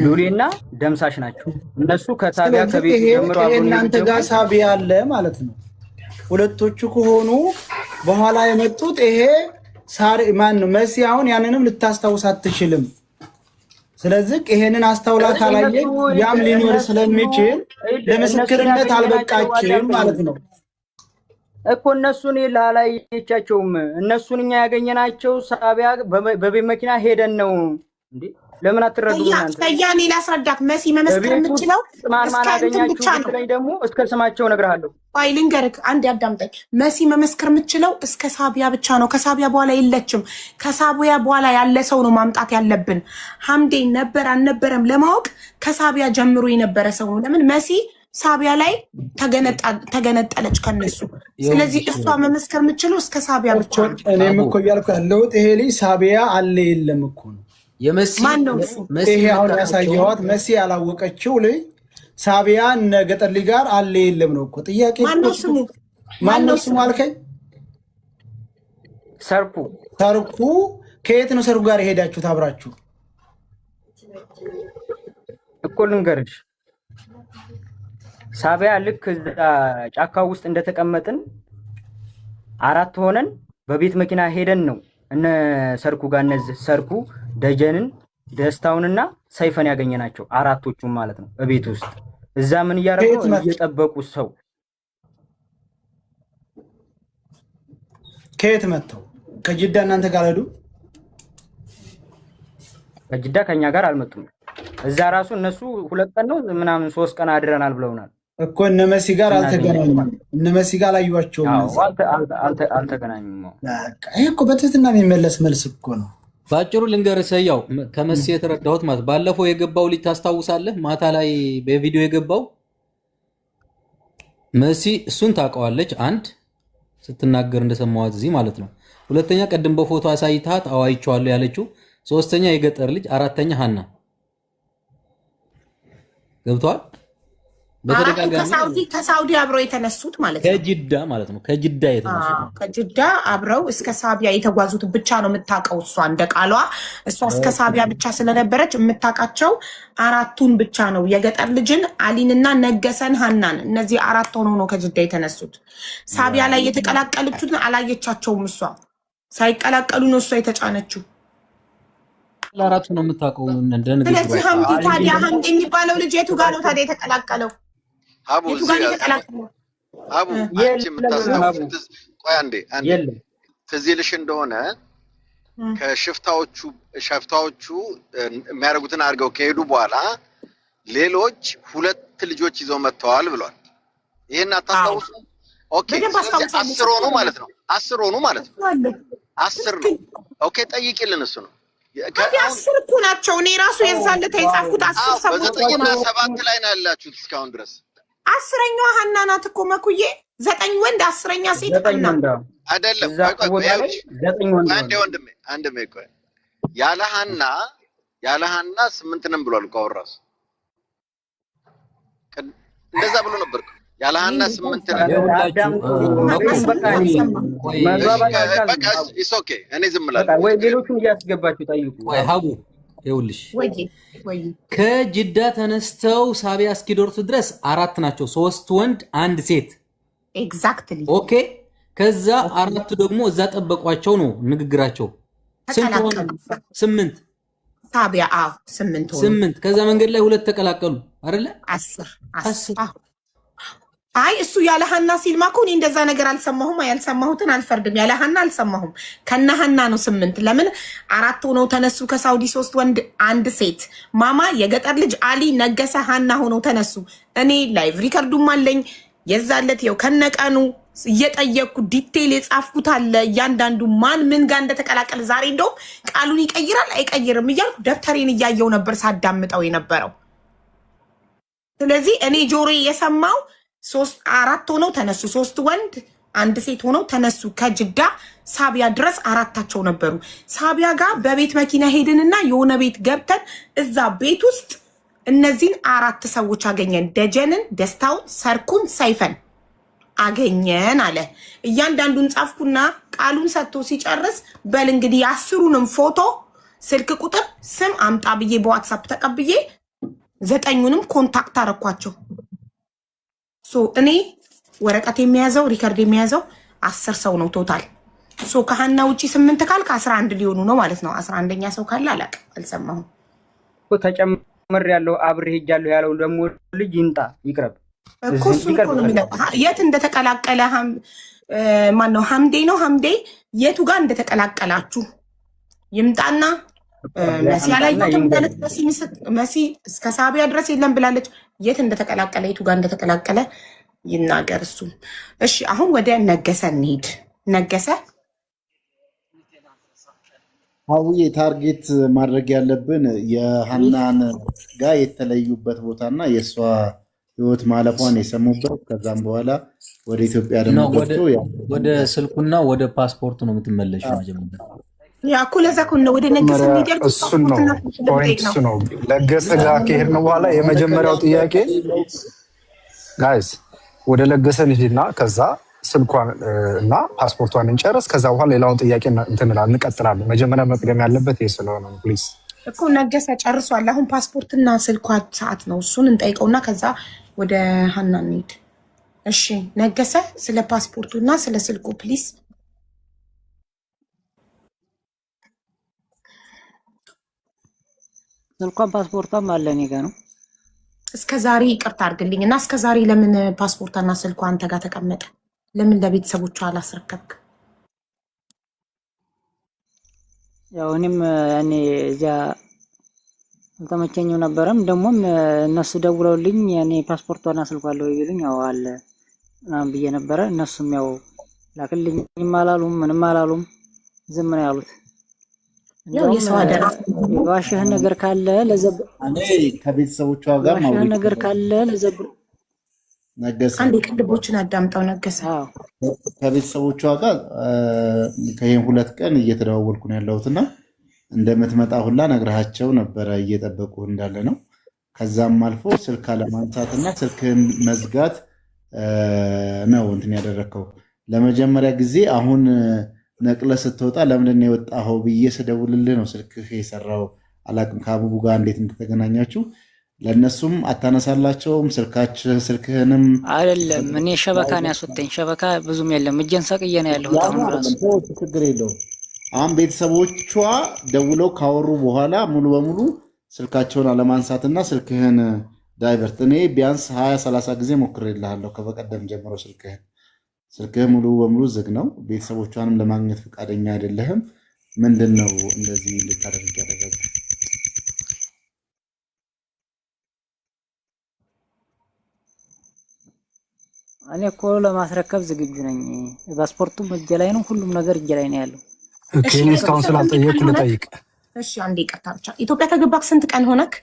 ሉሌና ደምሳሽ ናቸው። እነሱ ከሳቢያ ከቤት ጀምሮ እናንተ ጋር ሳቢያ አለ ማለት ነው። ሁለቶቹ ከሆኑ በኋላ የመጡት ይሄ ማን ነው? መሲ አሁን ያንንም ልታስታውስ አትችልም። ስለዚህ ይሄንን አስተውላ ካላየች ያም ሊኖር ስለሚችል ለምስክርነት አልበቃችም ማለት ነው እኮ። እነሱን ላላየቻቸውም እነሱን እኛ ያገኘናቸው ሳቢያ በቤት መኪና ሄደን ነው እንዴ። ለምን አትረዱ? ያኔ ላስረዳክ። መሲ መመስከር የምትችለው ማን አገኛችሁ ላይ ደግሞ እስከ ስማቸው እነግርሃለሁ። አይ ልንገርክ፣ አንድ ያዳምጠኝ። መሲ መመስከር የምትችለው እስከ ሳቢያ ብቻ ነው። ከሳቢያ በኋላ የለችም። ከሳቢያ በኋላ ያለ ሰው ነው ማምጣት ያለብን። ሐምዴ ነበር አልነበረም ለማወቅ ከሳቢያ ጀምሮ የነበረ ሰው ነው። ለምን መሲ ሳቢያ ላይ ተገነጠለች ከነሱ። ስለዚህ እሷ መመስከር የምትችለው እስከ ሳቢያ ብቻ ነው። እኔም እኮ እያልኩ ያለሁት ይሄ ልጅ ሳቢያ አለ የለም እኮ ነው። ይሄ አሁን ያሳየኋት መሲ ያላወቀችው ልጅ ሳቢያ እነ ገጠር ልጅ ጋር አለ የለም ነው እኮ ጥያቄ። ማነው ስሙ አልከኝ? ሰርኩ። ከየት ነው ሰርኩ ጋር የሄዳችሁት አብራችሁ? እኮ ልንገርሽ፣ ሳቢያ ልክ ጫካ ውስጥ እንደተቀመጥን አራት ሆነን በቤት መኪና ሄደን ነው እነ ሰርኩ ጋር እነዚህ ሰርኩ ደጀንን ደስታውንና ሰይፈን ያገኘናቸው አራቶቹም ማለት ነው በቤት ውስጥ። እዛ ምን እያደረጉ እየጠበቁ ሰው ከየት መጥተው ከጅዳ እናንተ ጋር ሄዱ? ከጅዳ ከኛ ጋር አልመጡም። እዛ ራሱ እነሱ ሁለት ቀን ነው ምናምን 3 ቀን አድረናል ብለውናል። እኮ እነ መሲ ጋር አልተገናኙም። እነ መሲ ጋር አላዩዋቸውም። አልተገናኙም። ይሄ እኮ በትህትና የሚመለስ መልስ እኮ ነው። ባጭሩ ልንገርህ ሰያው ከመሲ የተረዳሁት ማለት ባለፈው የገባው ልጅ ታስታውሳለህ? ማታ ላይ በቪዲዮ የገባው መሲ እሱን ታውቀዋለች። አንድ ስትናገር እንደሰማዋት እዚህ ማለት ነው። ሁለተኛ ቀደም በፎቶ አሳይታት አዋይቸዋለሁ ያለችው። ሶስተኛ የገጠር ልጅ፣ አራተኛ ሀና ገብቷል። ከሳውዲ አብረው የተነሱት ማለት ነው። ከጅዳ ማለት ነው። ከጅዳ የተነሱት ከጅዳ አብረው እስከ ሳቢያ የተጓዙት ብቻ ነው የምታውቀው እሷ። እንደ ቃሏ እሷ እስከ ሳቢያ ብቻ ስለነበረች የምታውቃቸው አራቱን ብቻ ነው። የገጠር ልጅን፣ አሊንና ነገሰን፣ ሀናን እነዚህ አራት ሆነው ነው ከጅዳ የተነሱት። ሳቢያ ላይ የተቀላቀለችትን አላየቻቸውም። እሷ ሳይቀላቀሉ ነው እሷ የተጫነችው። ለአራቱ ነው የምታውቀው። ስለዚህ ሀምዲ ታዲያ ሀምዲ የሚባለው ልጅ የቱ ጋር ነው ታዲያ የተቀላቀለው? ሀቡ አንቺ የምታስታውሱት ቆይ አንዴ ትዝ ይልሽ እንደሆነ ከሽፍታዎቹ የሚያደርጉትን አድርገው ከሄዱ በኋላ ሌሎች 2 ልጆች ይዘው መጥተዋል ብሏል። ይሄን አታስታውሱ? ኦኬ፣ 10 ሆኑ ማለት ነው። 10 ሆኑ ማለት ነው። 10 ነው። ኦኬ፣ ጠይቂልን እሱ ነው። ታዲያ 10 እኮ ናቸው። እኔ ራሱ የዛለት የጻፍኩት 10 ሰዎች እና 7 ላይ ነው ያላችሁት እስካሁን ድረስ። 10ኛዋ ሀና ናት እኮ መኩዬ። 9 ወንድ 10ኛ ሴት ሀና አይደለም። አንዴ ወንድሜ ቆይ፣ ያለ ሀና 8 ነን ብሏል እኮ አሁን ራሱ እንደዛ ብሎ ነበር እኮ ያለ ሀና 8 ነን። በቃ ኦኬ፣ እኔ ዝም እላለሁ። ወይ ሌሎቹን እያስገባችሁ ጠይቁ። ወይ ሀቡ ይኸውልሽ ከጅዳ ተነስተው ሳቢያ እስኪደርሱ ድረስ 4 ናቸው። 3 ወንድ 1 ሴት። ኤግዛክትሊ ኦኬ። ከዛ 4 ደግሞ እዛ ጠበቋቸው ነው ንግግራቸው። ስንት ሆነ? 8 ሳቢያ 8 ሆነ። 8 ከዛ መንገድ ላይ 2 ተቀላቀሉ አይደለ? 10 አይ እሱ ያለ ሀና ሲልማ እኮ እኔ እንደዛ ነገር አልሰማሁም። ያልሰማሁትን አልፈርድም። ያለ ሀና አልሰማሁም። ከነ ሀና ነው 8። ለምን 4 ሆነው ተነሱ ከሳውዲ 3 ወንድ 1 ሴት። ማማ የገጠር ልጅ አሊ ነገሰ ሀና ሆነው ተነሱ። እኔ ላይቭ ሪከርዱም አለኝ። የዛለት ይኸው ከነቀኑ እየጠየቅኩ ዲቴይል የጻፍኩት አለ። እያንዳንዱ ማን ምን ጋር እንደተቀላቀለ ዛሬ እንደውም ቃሉን ይቀይራል አይቀይርም እያልኩ ደብተሬን እያየው ነበር ሳዳምጠው የነበረው። ስለዚህ እኔ ጆሮ የሰማው 4 ሆነው ተነሱ። 3 ወንድ 1 ሴት ሆነው ተነሱ። ከጅዳ ሳቢያ ድረስ 4ታቸው ነበሩ። ሳቢያ ጋር በቤት መኪና ሄድንና የሆነ ቤት ገብተን እዛ ቤት ውስጥ እነዚህን 4 ሰዎች አገኘን። ደጀንን፣ ደስታውን፣ ሰርኩን፣ ሰይፈን አገኘን አለ። እያንዳንዱን ጻፍኩና ቃሉን ሰጥቶ ሲጨርስ በል እንግዲህ 10ሩንም ፎቶ፣ ስልክ ቁጥር፣ ስም አምጣ ብዬ በዋትሳፕ ተቀብዬ 9ኙንም ኮንታክት አረኳቸው። እኔ ወረቀት የሚያዘው ሪከርድ የሚያዘው 10 ሰው ነው ቶታል። ከሀና ውጪ 8 ካልክ 11 ሊሆኑ ነው ማለት ነው። 11ኛ ሰው ካለ አላውቅም፣ አልሰማሁም። ተጨምር ያለው አብሬ ሄጃለሁ ያለው ደግሞ ልጅ ይምጣ ይቅረብ እኮ እሱ እኮ ነው የሚለው። የት እንደተቀላቀለ ማነው? ሀምዴ ነው። ሀምዴ የቱ ጋር እንደተቀላቀላችሁ ይምጣና መሲ ያላየሁትም ብላለች። መሲ እስከ ሳቢያ ድረስ የለም ብላለች። የት እንደተቀላቀለ የቱ ጋር እንደተቀላቀለ ይናገር እሱ። እሺ አሁን ወደ ነገሰ እንሂድ። ነገሰ አውዬ ታርጌት ማድረግ ያለብን የሀናን ጋር የተለዩበት ቦታና የእሷ ህይወት ማለፏን የሰሙበት ከዛም በኋላ ወደ ኢትዮጵያ ደግሞ ገብቶ ወደ ስልኩና ወደ ፓስፖርቱ ነው የምትመለሽው መጀመሪያ። ያ እኮ ለዛ እኮ ነው ወደ ነገሰ እንሂድ። እሱን ነው ፖይንት፣ እሱ ነው ለገሰ ጋር ከሄድን በኋላ የመጀመሪያው ጥያቄ ጋይስ ወደ ለገሰ እንሂድና ከዛ ስልኳን እና ፓስፖርቷን እንጨርስ። ከዛ በኋላ ሌላውን ጥያቄ እንቀጥላለን። መጀመሪያ መቅደም ያለበት ይሄ ስለሆነ ነው። ፕሊዝ እኮ ነገሰ ጨርሷል። አሁን ፓስፖርትና ስልኳ ሰዓት ነው። እሱን እንጠይቀውና ከዛ ወደ ሀና እንሂድ። እሺ ነገሰ ስለ ፓስፖርቱና ስለ ስልኩ ፕሊዝ። ስልኳን ፓስፖርቷም አለ እኔ ጋ ነው። እስከ ዛሬ ይቅርታ አድርግልኝ እና እስከ ዛሬ ለምን ፓስፖርቷና ስልኳ አንተ ጋር ተቀመጠ? ለምን ለቤተሰቦቿ አላስረከብክ? ያው እኔም እዚያ አልተመቸኝም ነበረም። ደግሞም እነሱ ደውለውልኝ እኔ ፓስፖርቷን አስልኳለሁ ይሉኝ ያው አለ ምናምን ብዬ ነበረ። እነሱም ያው ላክልኝም አላሉም ምንም አላሉም፣ ዝም ነው ያሉት። ያው የሰው አደራ የዋሸህ ነገር ካለ ለዘብ እኔ ከቤተሰቦቿ ጋር የዋሸህ ነገር ካለ ለዘብ ነገሰ አንድ ቅድቦችን አዳምጠው ነገሰ ከቤተሰቦቿ ጋር ከይሄን 2 ቀን እየተደዋወልኩ ነው ያለሁትና እንደምትመጣ ሁላ ነግረሃቸው ነበረ እየጠበቁ እንዳለ ነው። ከዛም አልፎ ስልክ አለማንሳትና ስልክን መዝጋት ነው እንትን ያደረከው። ለመጀመሪያ ጊዜ አሁን ነቅለ ስትወጣ ለምንድን ነው የወጣኸው ብዬ ስደውልልህ ነው ስልክህ የሰራው። አላቅም ከአቡቡ ጋር እንዴት እንደተገናኛችሁ። ለእነሱም አታነሳላቸውም ስልክህንም አይደለም። እኔ ሸበካን ያስወጣኝ ሸበካ ብዙም የለም። እጄን ሰቅዬ ነው ያለሁት አሁን ራሱ። ችግር የለውም። አሁን ቤተሰቦቿ ደውለው ካወሩ በኋላ ሙሉ በሙሉ ስልካቸውን አለማንሳትና ስልክህን ዳይቨርት እኔ ቢያንስ 20-30 ጊዜ ሞክሬልሃለሁ ከበቀደም ጀምሮ ስልክህ ሙሉ በሙሉ ዝግ ነው። ቤተሰቦቿንም ለማግኘት ፈቃደኛ አይደለህም። ምንድን ነው እንደዚህ እንድታደርግ ያደረገ? እኔ እኮ ለማስረከብ ዝግጁ ነኝ። ፓስፖርቱም እጄ ላይ ነው፣ ሁሉም ነገር እጄ ላይ ነው ያለው። ኦኬ እኔ እስካሁን ስላልጠየቅኩ ልጠይቅ። እሺ አንዴ ይቅርታ ብቻ። ኢትዮጵያ ከገባክ ስንት ቀን ሆነክ?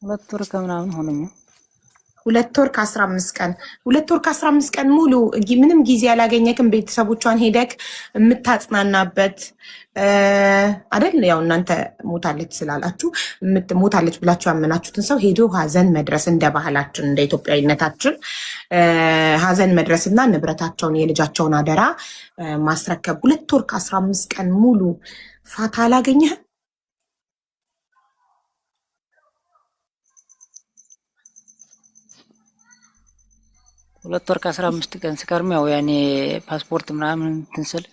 2 ወር ከምናምን ሆነኛል። 2 ወር ከ15 ቀን 2 ወር ከ15 ቀን ሙሉ ምንም ጊዜ ያላገኘክም ቤተሰቦቿን ሄደክ የምታጽናናበት አይደል? ያው እናንተ ሞታለች ስላላችሁ ሞታለች ብላችሁ ያመናችሁትን ሰው ሄዶ ሀዘን መድረስ እንደ ባህላችን እንደ ኢትዮጵያዊነታችን ሀዘን መድረስና ንብረታቸውን የልጃቸውን አደራ ማስረከብ 2 ወር ከ15 ቀን ሙሉ ፋታ አላገኘህም? 2 ወር ከ15 ቀን ስከርም ያው ያኔ ፓስፖርት ምናምን እንትን ስል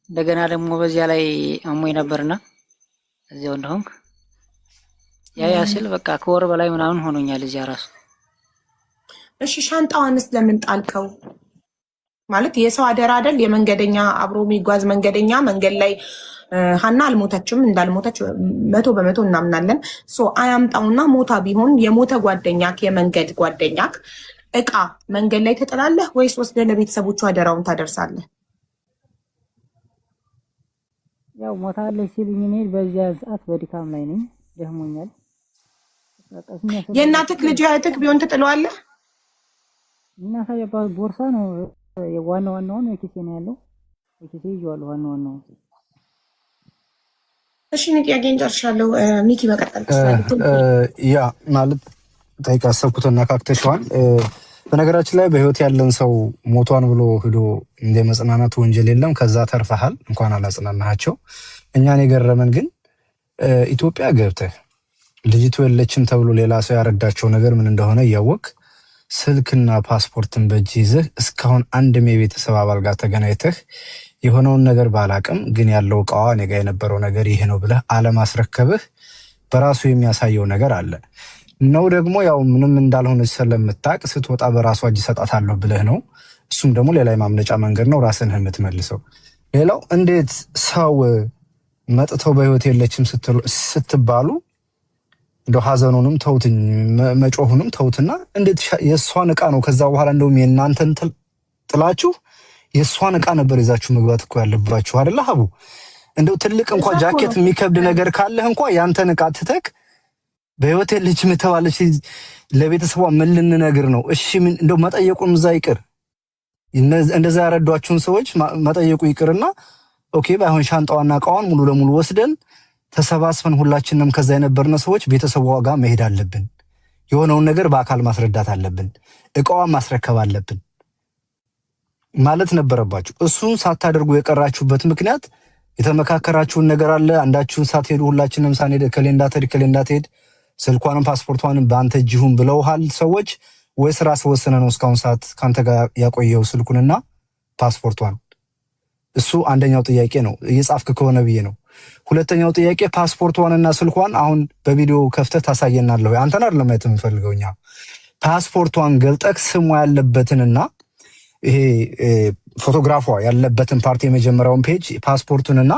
እንደገና ደግሞ በዚያ ላይ አሞኝ ነበርና እዚያው እንደሆንክ ያ ሲል በቃ ከወር በላይ ምናምን ሆኖኛል እዚያ ራሱ። እሺ ሻንጣዋንስ ለምን ጣልከው? ማለት የሰው አደራ አይደል? የመንገደኛ አብሮ የሚጓዝ መንገደኛ መንገድ ላይ ሀና አልሞተችም፣ እንዳልሞተች 100% እናምናለን። አያምጣውና ሞታ ቢሆን የሞተ ጓደኛክ የመንገድ ጓደኛክ እቃ መንገድ ላይ ትጥላለህ ወይስ ወስደህ ለቤተሰቦቹ አደራውን ታደርሳለህ? ያው ሞታለች ሲሉኝ እኔ በዚያ ሰዓት በድካም ላይ ነኝ፣ ደህሞኛል። የእናትህ ልጅ እህትህ ቢሆን ትጥለዋለህ? እናታ ቦርሳ ነው ዋናውን ኪሴ ነው ያለው፣ ኪሴ ይዤዋለሁ ዋናውን። እሺ ጥያቄን ጨርሻለሁ። ሚኪ መቀጠል ትችላለህ። ያ ማለት ጠይቅ አሰብኩትና ካክተሽዋን በነገራችን ላይ በህይወት ያለን ሰው ሞቷን ብሎ ሄዶ እንደ መጽናናት ወንጀል የለም። ከዛ ተርፈሃል፣ እንኳን አላጽናናቸው። እኛን የገረመን ግን ኢትዮጵያ ገብተህ ልጅቱ የለችም ተብሎ ሌላ ሰው ያረዳቸው ነገር ምን እንደሆነ እያወቅ ስልክና ፓስፖርትን በእጅ ይዘህ እስካሁን አንድም የቤተሰብ አባል ጋር ተገናኝተህ የሆነውን ነገር ባላቅም ግን ያለው እቃዋ እኔ ጋ የነበረው ነገር ይሄ ነው ብለህ አለማስረከብህ በራሱ የሚያሳየው ነገር አለ ነው። ደግሞ ያው ምንም እንዳልሆነ ስለምታቅ ስትወጣ በራሷ እጅ ሰጣታለሁ ብለህ ነው። እሱም ደግሞ ሌላ የማምለጫ መንገድ ነው፣ ራስን የምትመልሰው። ሌላው እንዴት ሰው መጥተው በህይወት የለችም ስትባሉ እንደው ሀዘኑንም ተውትኝ መጮሁንም ተውትና እንዴት የእሷን እቃ ነው ከዛ በኋላ እንደውም የእናንተን ጥላችሁ የእሷን እቃ ነበር ይዛችሁ መግባት እኮ ያለባችሁ አይደለ ሀቡ? እንደው ትልቅ እንኳን ጃኬት የሚከብድ ነገር ካለህ እንኳን ያንተን እቃ ትተክ በህይወት የለችም የተባለች ለቤተሰቧ ምን ልንነግር ነው? እሺ ምን እንደው መጠየቁን እዛ ይቅር፣ እንደዛ ያረዷችሁን ሰዎች መጠየቁ ይቅርና ኦኬ ባይሆን ሻንጣዋና እቃዋን ሙሉ ለሙሉ ወስደን ተሰባስበን ሁላችንም ከዛ የነበርነ ሰዎች ቤተሰቧ ጋር መሄድ አለብን። የሆነውን ነገር በአካል ማስረዳት አለብን። እቃዋን ማስረከብ አለብን ማለት ነበረባችሁ። እሱን ሳታደርጉ የቀራችሁበት ምክንያት የተመካከራችሁን ነገር አለ። አንዳችሁን ሳትሄዱ ሁላችንም ሳንሄድ ከሌንዳትሄድ ስልኳንም ፓስፖርቷንም በአንተ እጅ ይሁን ብለውሃል ሰዎች ወይስ ራስ ወሰነ ነው እስካሁን ሰዓት ካንተ ጋር ያቆየው ስልኩንና ፓስፖርቷን? እሱ አንደኛው ጥያቄ ነው፣ እየጻፍክ ከሆነ ብዬ ነው። ሁለተኛው ጥያቄ ፓስፖርቷንና ስልኳን አሁን በቪዲዮ ከፍተህ ታሳየናለህ? አንተን አይደለም ማየት የምፈልገው እኛ። ፓስፖርቷን ገልጠክ ስሟ ያለበትንና ይሄ ፎቶግራፏ ያለበትን ፓርቲ የመጀመሪያውን ፔጅ ፓስፖርቱንና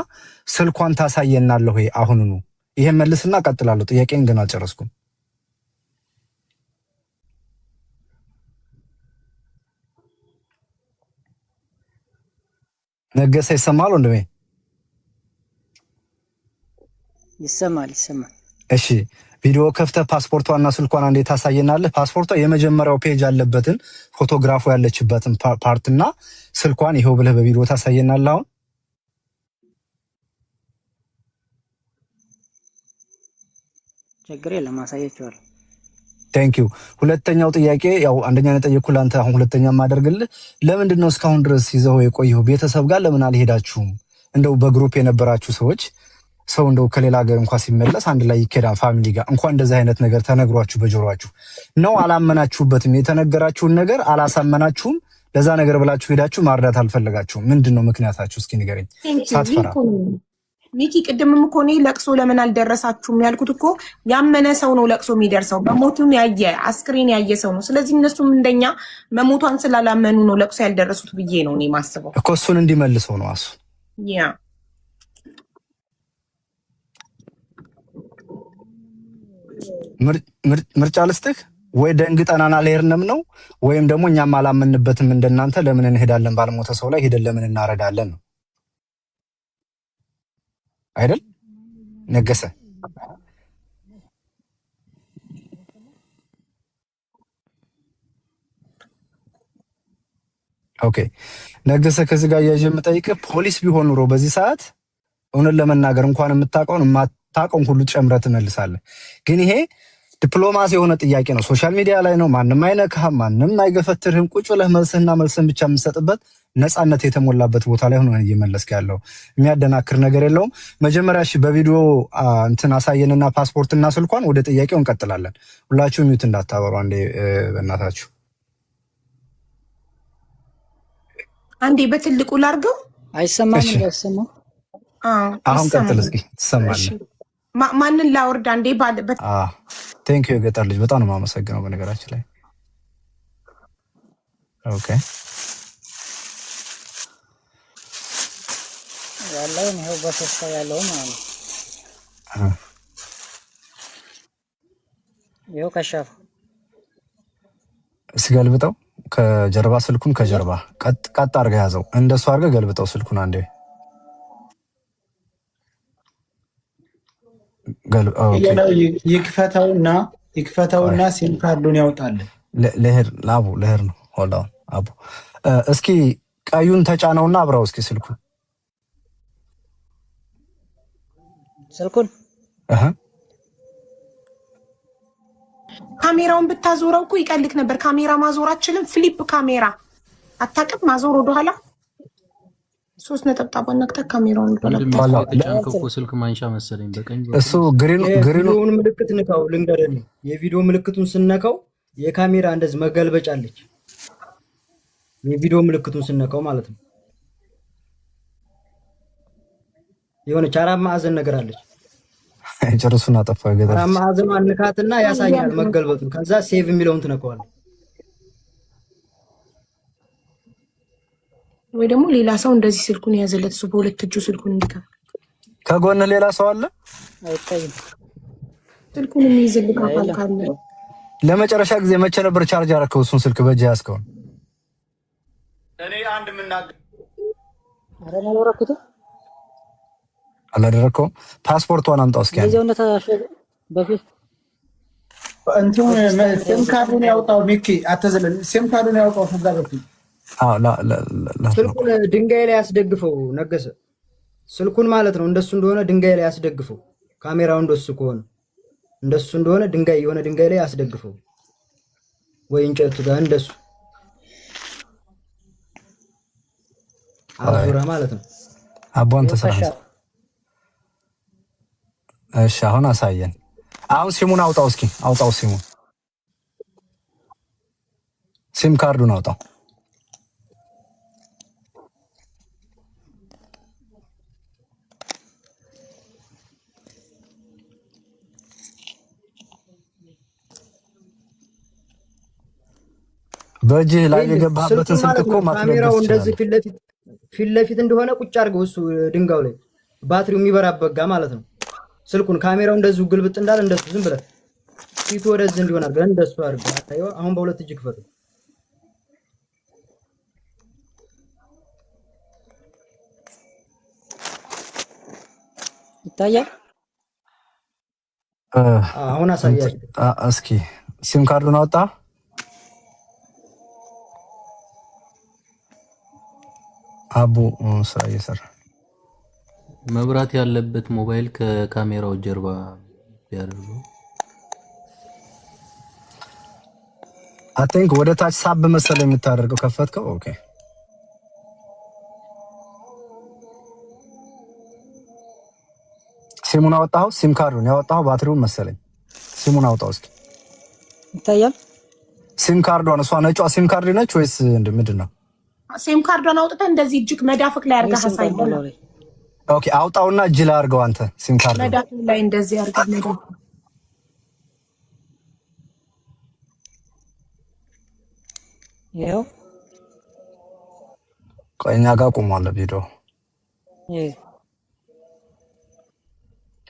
ስልኳን ታሳየናለህ ወይ አሁኑኑ? ይሄን መልስና ቀጥላለሁ። ጥያቄን ግን አልጨረስኩም። ነገሰ ይሰማል ወንድሜ? ይሰማል። እሺ ቪዲዮ ከፍተ ፓስፖርቷና ስልኳን አንዴ ታሳየናለህ። ፓስፖርቷ የመጀመሪያው ፔጅ ያለበትን ፎቶግራፉ ያለችበትን ፓርትና ስልኳን ይሄው ብለህ በቪዲዮ ታሳየናለህ አሁን። ችግር የለም አሳያችኋለሁ። ቴንክ ዩ። ሁለተኛው ጥያቄ ያው አንደኛ የጠየኩህ ለአንተ አሁን ሁለተኛ የማደርግልህ ለምንድን ነው እስካሁን ድረስ ይዘው የቆየው? ቤተሰብ ጋር ለምን አልሄዳችሁም? እንደው በግሩፕ የነበራችሁ ሰዎች ሰው እንደው ከሌላ ሀገር እንኳን ሲመለስ አንድ ላይ ይኬዳል ፋሚሊ ጋር እንኳን እንደዚህ አይነት ነገር ተነግሯችሁ በጆሮአችሁ ነው አላመናችሁበትም? የተነገራችሁን ነገር አላሳመናችሁም? ለዛ ነገር ብላችሁ ሄዳችሁ ማርዳት አልፈለጋችሁም? ምንድን ነው ምክንያታችሁ? እስኪ ንገረኝ ሳትፈራ። ሚኪ ቅድምም እኮ እኔ ለቅሶ ለምን አልደረሳችሁም ያልኩት እኮ ያመነ ሰው ነው ለቅሶ የሚደርሰው፣ በሞቱም ያየ አስክሬን ያየ ሰው ነው። ስለዚህ እነሱም እንደኛ መሞቷን ስላላመኑ ነው ለቅሶ ያልደረሱት ብዬ ነው እኔ ማስበው እኮ እሱን እንዲመልሰው ነው አሱ ያ ምርጫ ልስጥህ ወይ ደንግጠናና አልሄድንም ነው ወይም ደግሞ እኛም አላመንበትም እንደናንተ ለምን እንሄዳለን ባልሞተ ሰው ላይ ሄደን ለምን እናረዳለን ነው አይደል? ነገሰ ኦኬ ነገሰ ከዚህ ጋር ያየ የምጠይቅህ ፖሊስ ቢሆን ኑሮ በዚህ ሰዓት እውነት ለመናገር እንኳን የምታውቀውን የማታውቀውን ሁሉ ጨምረህ ትመልሳለህ። ግን ይሄ ዲፕሎማሲ የሆነ ጥያቄ ነው። ሶሻል ሚዲያ ላይ ነው። ማንም አይነካህም፣ ማንም አይገፈትርህም። ቁጭ ብለህ መልስህና መልስህን ብቻ የምትሰጥበት ነፃነት የተሞላበት ቦታ ላይ ሆነ እየመለስክ ያለው የሚያደናክር ነገር የለውም። መጀመሪያ እሺ በቪዲዮ እንትን አሳየንና ፓስፖርትና ስልኳን ወደ ጥያቄው እንቀጥላለን። ሁላችሁም ሚዩት እንዳታበሩ አንዴ በእናታችሁ። አንዴ በትልቁ ላርገው። አይሰማም? እንዳይሰማው አሁን ቀጥል እስኪ ትሰማለህ። ማንን ላወርድ? አንዴ ቴንክ ዩ የገጠር ልጅ በጣም ነው የማመሰግነው። በነገራችን ላይ ኦኬ ያለውን ይኸው በሶስት ያለው ማለት ነው። ይኸው ከሻፍ ሲገልብጠው ከጀርባ ስልኩን ከጀርባ ቀጥ አድርገህ ያዘው። እንደሱ አድርገህ ገልብጠው ስልኩን አንዴ ይክፈተውና ሲም ካርዱን ያውጣልን። ለህር ነው ሆላ አቡ እስኪ ቀዩን ተጫነውና አብራው እስኪ ስልኩን ካሜራውን ብታዞረው እኮ ይቀልክ ነበር። ካሜራ ማዞር አችልም። ፍሊፕ ካሜራ አታውቅም? ማዞር ወደኋላ 3 ነጠብጣብ ነክተህ ካሜራውን ስልክ ማንሻ መሰለኝ በቀኝ እሱ ግሪኑን ምልክት ንካው። ልንገርህ የቪዲዮ ምልክቱን ስነካው የካሜራ እንደዚህ መገልበጫ አለች። የቪዲዮ ምልክቱን ስነካው ማለት ነው የሆነች 4 ማዕዘን ነገር አለች። ጨርሱና ጠፋ ገደል 4 ማዕዘን አንካትና ያሳያል መገልበጡን። ከዛ ሴቭ የሚለውን ትነካዋለህ። ወይ ደግሞ ሌላ ሰው እንደዚህ ስልኩን ያዘለት እሱ በሁለት እጁ ስልኩን እንዲከፍት ከጎንህ ሌላ ሰው አለ አይታይም። ስልኩን የሚይዝልህ አካል ካለ ለመጨረሻ ጊዜ መቼ ነበር ቻርጅ አደረከው? እሱን ስልክ በእጅ ያዝከው? እኔ አንድ ምናገር አላደረከውም። ፓስፖርቷን አምጣው እስኪ በፊት ሲም ካርዱን ያውጣው። ሚኪ አትዘለል። ሲም ካርዱን ያውጣው። ከዛ በፊት ስልኩን ድንጋይ ላይ ያስደግፈው። ነገሰ ስልኩን ማለት ነው እንደሱ እንደሆነ ድንጋይ ላይ ያስደግፈው። ካሜራው እንደሱ ከሆነ እንደሱ እንደሆነ የሆነ ድንጋይ ላይ ያስደግፈው ወይ እንጨቱ ጋር እንደሱ አዙራ ማለት ነው። አቧን ተሰራ። እሺ አሁን አሳየን። አሁን ሲሙን አውጣው እስኪ አውጣው። ሲም ካርዱን አውጣው። በእጅህ ላይ የገባህበትን ስልክ እኮ ካሜራው እንደዚህ ፊት ለፊት እንደሆነ ቁጭ አድርገው እሱ ድንጋው ላይ ባትሪው የሚበራበት ጋር ማለት ነው። ስልኩን ካሜራው እንደዚሁ ግልብጥ እንዳለ እንደሱ ዝም ብለህ ፊቱ ወደዚህ እንዲሆን አድርገህ እንደሱ አድርገህ አታየው። አሁን በሁለት እጅ ክፈቱ። ይታያል። አሁን አሳያችሁ እስኪ። ሲም ካርዱን አወጣ? አቡ ስራ እየሰራ መብራት ያለበት ሞባይል ከካሜራው ጀርባ ያደርጉ። አይ ቲንክ ወደ ታች ሳብ መሰለኝ የምታደርገው። ከፈትከው? ኦኬ። ሲሙን አወጣው? ሲም ካርዱን ያወጣው ባትሪውን መሰለኝ። ሲሙን አውጣው እስኪ። ይታያል። ሲም ካርዷን እሷ ነጯ ሲም ካርድ ነች ወይስ ምንድን ነው? ሲም ካርዷን አውጥተህ እንደዚህ እጅግ መዳፍክ ላይ አድርገህ አሳየው። ኦኬ፣ አውጣውና እጅ ላይ አድርገው አንተ ሲም ካርድ መዳፍ ላይ እንደዚህ አድርገህ መዳፍ። ይኸው ቆይኛ ጋር ቆሟል ቪዲዮ።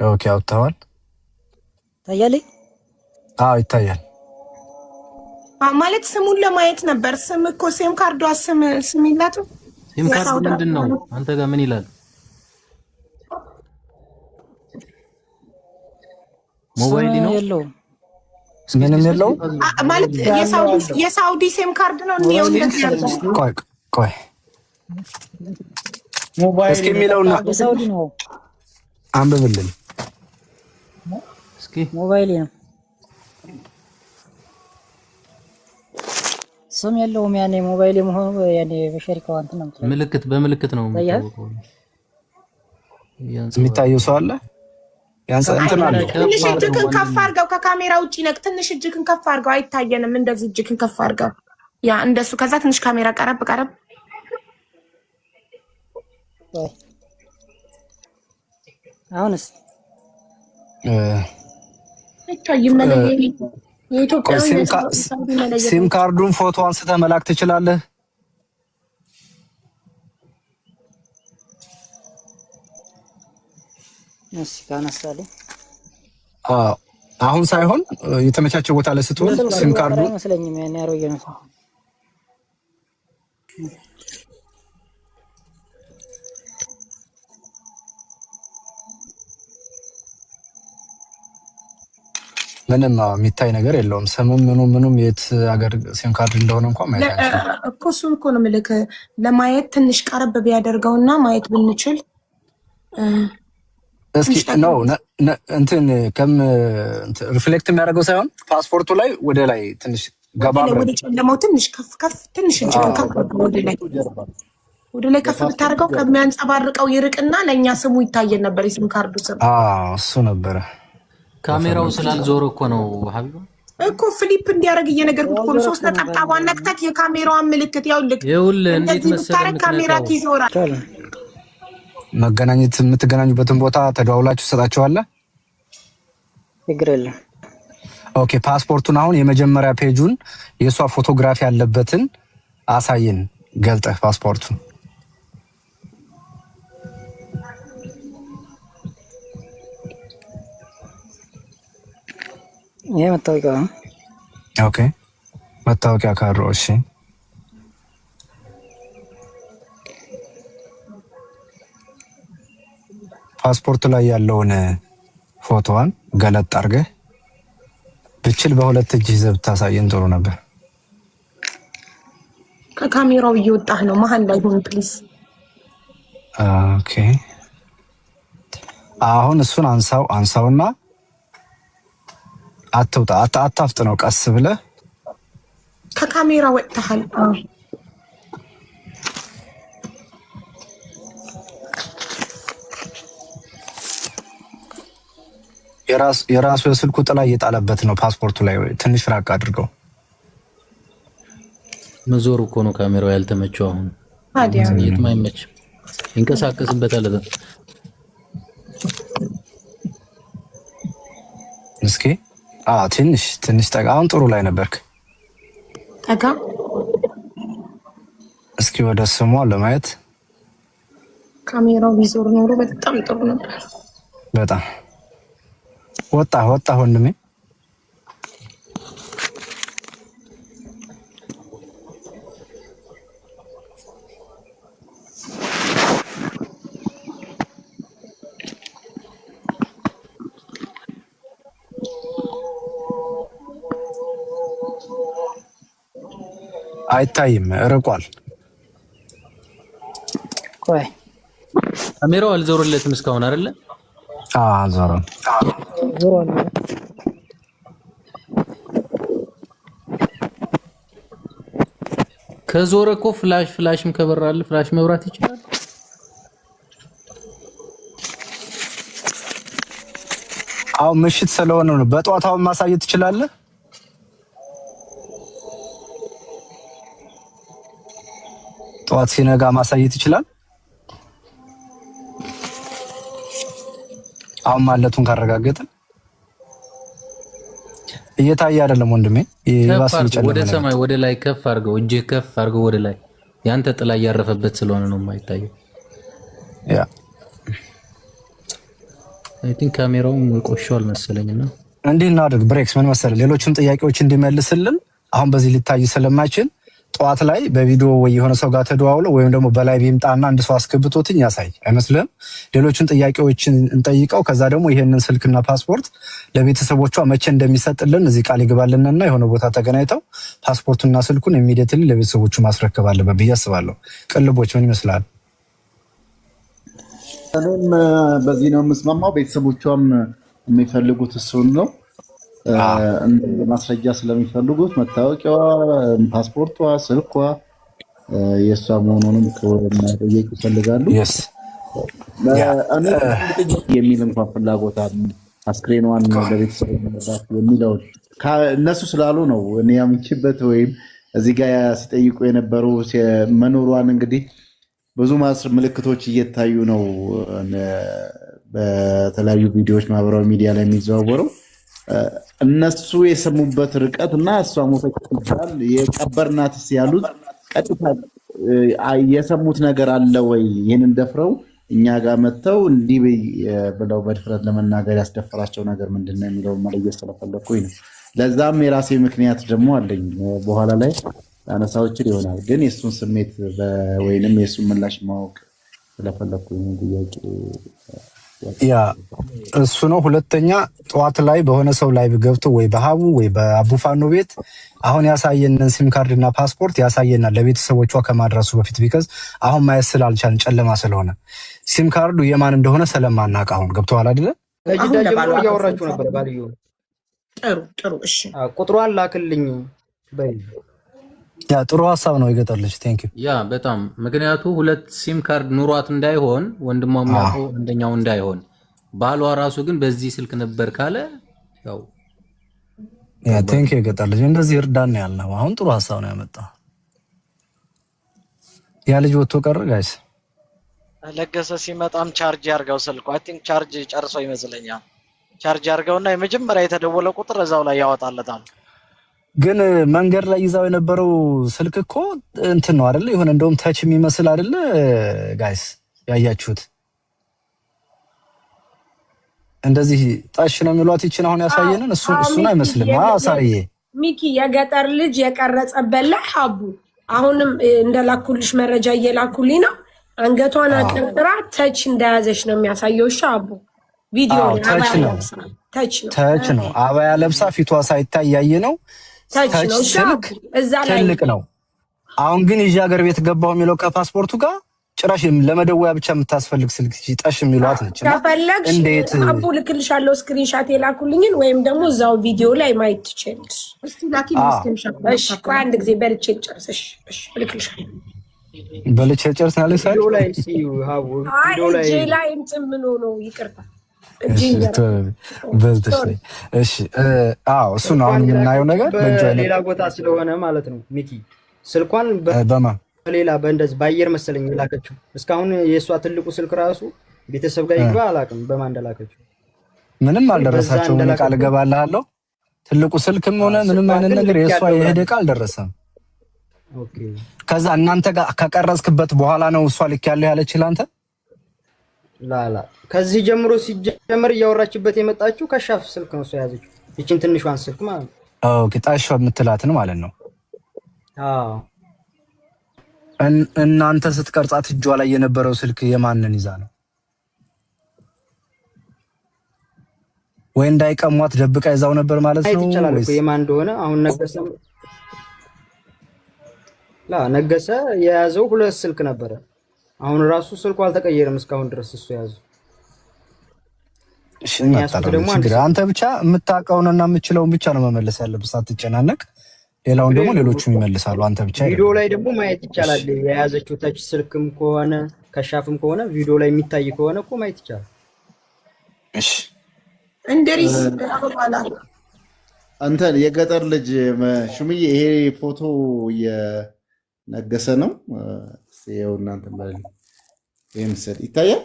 ኦኬ፣ አውጥተዋል። ይታያል። አዎ ይታያል። ማለት ስሙን ለማየት ነበር። ስም እኮ ሲም ካርዷ ስም ይላቱ። ሲም ካርድ ምንድን ነው? አንተ ጋር ምን ይላል? ሞባይል ነው የለውም። ምንም የለው ማለት የሳውዲ ሲም ካርድ ነው። እንዴው እንደዚህ ያለው ቆይ ሞባይል እስኪ የሚለውና የሳውዲ ነው። አንብብልን እስኪ። ሞባይል ነው ስም የለውም። ያኔ ሞባይል መሆኑ ያኔ በሸሪካው እንትን ነው። ምልክት በምልክት ነው የሚታወቀው። የሚታየው ሰው አለ። ያንተ እንትን አለ። ትንሽ እጅህን ከፍ አድርገው። ከካሜራ ውጪ ነክ ትንሽ እጅህን ከፍ አድርገው። አይታየንም። እንደዚህ እጅህን ከፍ አድርገው። ያ እንደሱ። ከዛ ትንሽ ካሜራ ቀረብ ቀረብ። አሁንስ አይታይም። የኢትዮጵያ ሲም ካርዱን ፎቶ አንስተህ መላክ ትችላለህ። እሺ ካነሳለህ አሁን ሳይሆን የተመቻቸ ቦታ ላይ ስትሆን ሲም ካርዱ መስለኝም ያኔ አሮጌ ነው ምንም የሚታይ ነገር የለውም። ስምም ምኑም የት ሀገር ሲም ካርድ እንደሆነ እንኳን ማየት አይቻልም እኮ። እሱን እኮ ነው የምልህ። ለማየት ትንሽ ቀረብ ቢያደርገውና ማየት ብንችል እስኪ ነው እንትን ሪፍሌክት የሚያደርገው ሳይሆን ፓስፖርቱ ላይ ወደ ላይ ትንሽ ገባ ወደ ጨለማው ትንሽ ከፍ ትንሽ እንጂ ከፍ ወደ ላይ ከፍ ብታደርገው ከሚያንጸባርቀው ይርቅና ለእኛ ስሙ ይታየን ነበር። የሲም ካርዱ ስም እሱ ነበረ። ካሜራው ስላልዞረ እኮ ነው ሀቢባ እኮ ፍሊፕ እንዲያደርግ እየነገርኩት እኮ ነው። 3 ነጠብጣቧን ነክተህ የካሜራዋን ምልክት ይኸውልህ እንዴት መሰለህ ካሜራ ይዞራል። መገናኘት የምትገናኙበትን ቦታ ተደዋውላችሁ ትሰጣችኋለህ። ችግር የለም። ኦኬ፣ ፓስፖርቱን አሁን የመጀመሪያ ፔጁን የእሷ ፎቶግራፊ ያለበትን አሳየን ገልጠህ ፓስፖርቱን። ይሄ መታወቂያ ነው። ኦኬ፣ መታወቂያ ካርድ። እሺ፣ ፓስፖርቱ ላይ ያለውን ፎቶዋን ገለጥ አድርገህ ብችል በሁለት እጅ ይዘህ ብታሳየን ጥሩ ነበር። ከካሜራው እየወጣህ ነው። መሀል ላይ ሆን ፕሊዝ። ኦኬ፣ አሁን እሱን አንሳውና አትውጣ፣ አታፍጥነው፣ ቀስ ብለህ ከካሜራ ወጥተሃል። የራሱ የስልኩ ጥላ እየጣለበት ነው። ፓስፖርቱ ላይ ትንሽ ራቅ አድርገው። መዞር እኮ ነው ካሜራው ያልተመቸው። አሁን የትም አይመችም፣ ይንቀሳቀስበታል። እስኪ ትንሽ ጠጋ። አሁን ጥሩ ላይ ነበርክ። ጠጋ እስኪ ወደ ስሟ ለማየት ካሜራው ቢዞር ኖሮ በጣም ጥሩ ነበር። በጣም ወጣ ወንድሜ። አይታይም፣ ርቋል። ቆይ ካሜራው አልዞረለትም እስካሁን አይደለ? አልዞረም። ዞሯል። ከዞረ እኮ ፍላሽም ከበራል ፍላሽ መብራት ይችላል። አሁን ምሽት ስለሆነ ነው። በጧታው ማሳየት ትችላለህ? ጧት ሲነጋ ማሳየት ይችላል። አሁን ማለቱን ካረጋገጥን እየታየ አይደለም ወንድሜ። ወደ ሰማይ ወደ ላይ ከፍ አድርገው፣ እጅህ ከፍ አድርገው ወደ ላይ። ያንተ ጥላ ያረፈበት ስለሆነ ነው የማይታየው። ያ አይ ቲንክ ካሜራውም ቆሽሿል መሰለኝና እንዲህ እናድርግ። ብሬክስ ምን መሰለህ፣ ሌሎችም ጥያቄዎች እንዲመልስልን አሁን በዚህ ሊታይ ስለማይችል ጠዋት ላይ በቪዲዮ ወይ የሆነ ሰው ጋር ተደዋውለው ወይም ደግሞ በላይ ቢምጣና አንድ ሰው አስገብቶትኝ ያሳይ አይመስልህም? ሌሎችን ጥያቄዎችን እንጠይቀው። ከዛ ደግሞ ይሄንን ስልክና ፓስፖርት ለቤተሰቦቿ መቼ እንደሚሰጥልን እዚህ ቃል ይገባልንና የሆነ ቦታ ተገናኝተው ፓስፖርቱና ስልኩን ኢሚዲየትሊ ለቤተሰቦቹ ማስረከብ አለበት ብዬ አስባለሁ። ቅልቦች ምን ይመስላል? እኔም በዚህ ነው የምስማማው። ቤተሰቦቿም የሚፈልጉት እሱን ነው። ማስረጃ ስለሚፈልጉት መታወቂያዋ፣ ፓስፖርቷ፣ ስልኳ የእሷ መሆኑንም መጠየቅ ይፈልጋሉ። የሚል እንኳን ፍላጎት አስክሬኗን ለቤተሰብ መርዳት የሚለውን እነሱ ስላሉ ነው እኔ ያምንችበት። ወይም እዚህ ጋር ሲጠይቁ የነበሩ መኖሯን እንግዲህ ብዙ ምልክቶች እየታዩ ነው በተለያዩ ቪዲዮዎች ማህበራዊ ሚዲያ ላይ የሚዘዋወረው። እነሱ የሰሙበት ርቀት እና እሷ ሞተች ይባል የቀበርናትስ ያሉት ቀጥታ የሰሙት ነገር አለ ወይ? ይህንን ደፍረው እኛ ጋር መጥተው እንዲህ ብለው በድፍረት ለመናገር ያስደፈራቸው ነገር ምንድን ነው የሚለውን መለየት ስለፈለኩኝ ነው። ለዛም የራሴ ምክንያት ደግሞ አለኝ። በኋላ ላይ አነሳዎችን ይሆናል። ግን የእሱን ስሜት ወይንም የእሱን ምላሽ ማወቅ ስለፈለኩኝ ጥያቄ ያ እሱ ነው። ሁለተኛ ጠዋት ላይ በሆነ ሰው ላይ ገብቶ ወይ በሀቡ ወይ በአቡፋኖ ቤት አሁን ያሳየንን ሲም ካርድ እና ፓስፖርት ያሳየናል ለቤተሰቦቿ ከማድረሱ በፊት ቢከዝ አሁን ማየት ስላልቻልን ጨለማ ስለሆነ ሲም ካርዱ የማን እንደሆነ ስለማናውቅ አሁን ገብተዋል አይደለ? ከጅዳ ጀምሮ እያወራችሁ ነበር ባልዩ። ጥሩ እሺ፣ ቁጥሯን ላክልኝ በይ። ያ ጥሩ ሀሳብ ነው። የገጠር ልጅ ቴንክ ዩ። ያ በጣም ምክንያቱ ሁለት ሲም ካርድ ኑሯት እንዳይሆን ወንድሟ የሚያውቀው አንደኛው እንዳይሆን ባሏ ራሱ ግን በዚህ ስልክ ነበር ካለ ያው ያ ቴንክ ዩ። የገጠር ልጅ እንደዚህ እርዳን ያልነው አሁን ጥሩ ሀሳብ ነው ያመጣው። ያ ልጅ ወጥቶ ቀረ ጋይስ። ለገሰ ሲመጣም ቻርጅ ያርጋው ስልኩ። አይ ቲንክ ቻርጅ ጨርሶ ይመስለኛል። ቻርጅ ያርጋውና የመጀመሪያ የተደወለ ቁጥር እዛው ላይ ያወጣለታል። ግን መንገድ ላይ ይዛው የነበረው ስልክ እኮ እንትን ነው አይደለ? የሆነ እንደውም ታች የሚመስል አይደለ ጋይስ? ያያችሁት እንደዚህ ጣሽ ነው የሚሏት ይችን አሁን ያሳየንን እሱን አይመስልም። ሳርዬ ሚኪ የገጠር ልጅ የቀረጸበት ላይ ሀቡ አሁንም እንደላኩልሽ መረጃ እየላኩልኝ ነው። አንገቷን አቀርቅራ ተች እንደያዘች ነው የሚያሳየው። እሺ ሀቡ ቪዲዮ ተች ነው አባያ ለብሳ ፊቷ ሳይታይ ያየ ነው። ተች ስልክ ትልቅ ነው። አሁን ግን ይዤ ሀገር ቤት ገባሁ የሚለው ከፓስፖርቱ ጋር ጭራሽ ለመደወያ ብቻ የምታስፈልግ ስልክ ጠሽ የሚሏት ነች። ከፈለግሽ እንዴት አቡ ልክልሻለሁ ስክሪንሻት የላኩልኝን ወይም ደግሞ እዛው ቪዲዮ ላይ ማየት ትችላለሽ። እስቲ ላኪልኝ ስክሪንሻት። እሺ ቆይ አንድ ጊዜ በልቼ ልጨርስሽ። እሺ ልክልሻለሁ። በልቼ ልጨርስ ያለሽ ሳይ ቪዲዮ ላይ ሲ ሀቡ ቪዲዮ ላይ ጄ ላይ እንጥምኖ ነው ይቅርታ እሺ እሱ ነው አሁን የምናየው ነገር ሌላ ቦታ ስለሆነ ማለት ነው። ሚኪ ስልኳን በሌላ በእንደዚህ በአየር መሰለኝ የላከችው። እስካሁን የእሷ ትልቁ ስልክ ራሱ ቤተሰብ ጋር ይግባ አላውቅም በማን እንደላከችው። ምንም አልደረሳቸውም። እኔ ቃል እገባልሃለሁ ትልቁ ስልክም ሆነ ምንም አይነት ነገር የእሷ የሄደ ቃል አልደረሰም። ኦኬ ከዛ እናንተ ጋር ከቀረጽክበት በኋላ ነው እሷ ልክ ያለው ያለች ላንተ ላላ ከዚህ ጀምሮ ሲጀምር እያወራችበት የመጣችው ከሻፍ ስልክ ነው እሷ ያዘችው እቺን ትንሿን ስልክ ማለት ነው። ኦኬ ጣሻ የምትላትን ማለት ነው። አዎ እናንተ ስትቀርጻት እጇ ላይ የነበረው ስልክ የማንን ይዛ ነው? ወይ እንዳይቀሟት ደብቃ ይዛው ነበር ማለት ነው ወይስ የማን እንደሆነ አሁን ነገሰ የያዘው ሁለት ስልክ ነበረ። አሁን ራሱ ስልኩ አልተቀየረም እስካሁን ድረስ እሱ ያዘው። እሺ አንተ ብቻ የምታውቀውንና የምችለውን ብቻ ነው መመለስ ያለብህ ሳትጨናነቅ። ሌላውን ደግሞ ሌሎቹም ይመልሳሉ። አንተ ብቻ ቪዲዮ ላይ ደግሞ ማየት ይቻላል። የያዘችው ተች ስልክም ከሆነ ከሻፍም ከሆነ ቪዲዮ ላይ የሚታይ ከሆነ እኮ ማየት ይቻላል። እሺ እንደሪስ አባባላ አንተ የገጠር ልጅ ሹምዬ ይሄ ፎቶ የነገሰ ነው። ሲየው እናንተ ማለት ይሄ ምስል ይታያል።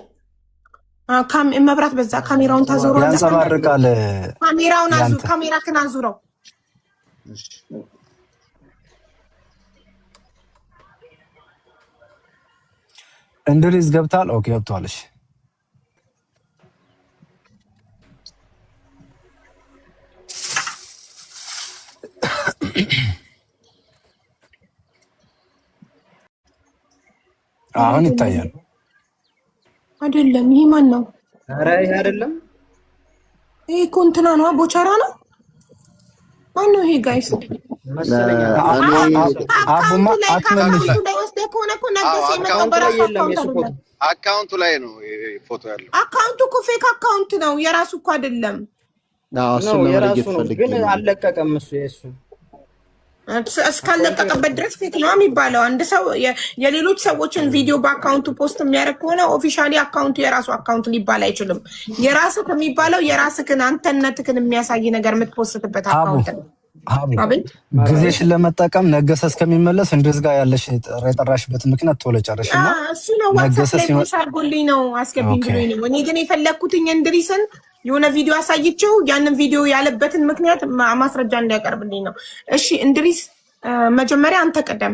መብራት በዛ ካሜራውን ታዞረው ያንጸባርቃል። ካሜራውን ካሜራክን አዙረው። እሺ እንድሪስ ገብታል። ኦኬ ወጥቷል። እሺ አሁን ይታያል አይደለም? ይሄ ማን ነው? ኧረ ይሄ አይደለም። ይሄ እኮ እንትና ነው፣ ቦቻራ ነው። ማን ነው ይሄ? ጋይስ አካውንቱ ላይ ነው ፎቶ ያለው። አካውንቱ እኮ ፌክ አካውንት ነው፣ የራሱ እኮ አይደለም። የራሱ ነው ግን አልለቀቀም። እሱ የሱ እስካለቀቀበት ድረስ ፌክ ነው የሚባለው። አንድ ሰው የሌሎች ሰዎችን ቪዲዮ በአካውንቱ ፖስት የሚያደርግ ከሆነ ኦፊሻሊ አካውንቱ የራሱ አካውንት ሊባል አይችልም። የራስህ የሚባለው የራስህን አንተነትህን የሚያሳይ ነገር የምትፖስትበት አካውንት ነው። ጊዜሽን ለመጠቀም ነገሰ እስከሚመለስ እንደዚህ ጋር ያለሽ የጠራሽበት ምክንያት ቶሎ ጨርሽና እሱ ነው ዋትስአፕ ላይ አድርጎልኝ ነው አስገብኝ ብሎኝ ነው። እኔ ግን የፈለግኩትኝ እንድሪስን የሆነ ቪዲዮ አሳይቼው ያንን ቪዲዮ ያለበትን ምክንያት ማስረጃ እንዲያቀርብልኝ ነው። እሺ እንድሪስ መጀመሪያ አንተ ቀደም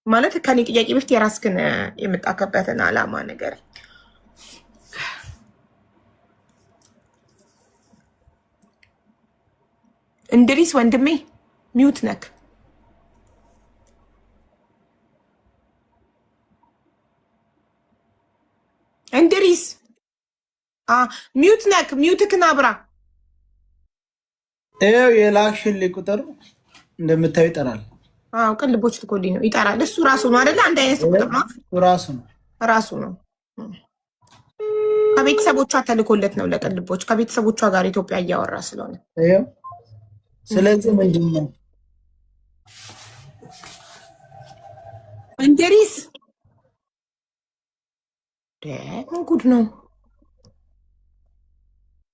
ማለት ከኔ ጥያቄ በፊት የራስህን የምጣከበትን አላማ ነገር እንድሪስ ወንድሜ ሚውት ነክ እንድሪስ ሚውት ነክ ሚውትክን አብራ። ይኸው የላክሽልኝ ቁጥር እንደምታዩ ይጠራል። አዎ ቅልቦች ልኮልኝ ነው ይጠራል። እሱ ራሱ ነው አይደለ? አንድ አይነት ቁጥር ነው። ራሱ ነው። ከቤተሰቦቿ ተልኮለት ነው ለቅልቦች። ከቤተሰቦቿ ጋር ኢትዮጵያ እያወራ ስለሆነ ስለዚህ ምንድን ነው እንድሪስ ጉድ ነው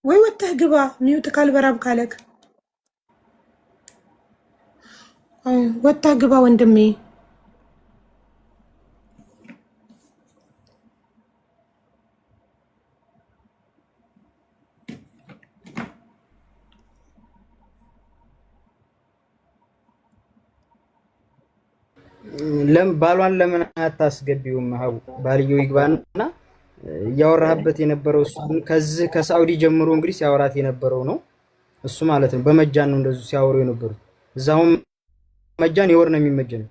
ወይ? ወጥተህ ግባ። ሚውት ካልበራብ ካለክ ወጥተህ ግባ ወንድሜ። ባሏን ለምን አታስገቢውም? ባልየው ይግባና እያወራህበት የነበረው እሱ ከዚህ ከሳውዲ ጀምሮ እንግዲህ ሲያወራት የነበረው ነው እሱ ማለት ነው። በመጃን ነው እንደዚህ ሲያወሩ የነበሩት። እዛውም መጃን የወር ነው የሚመጀነው።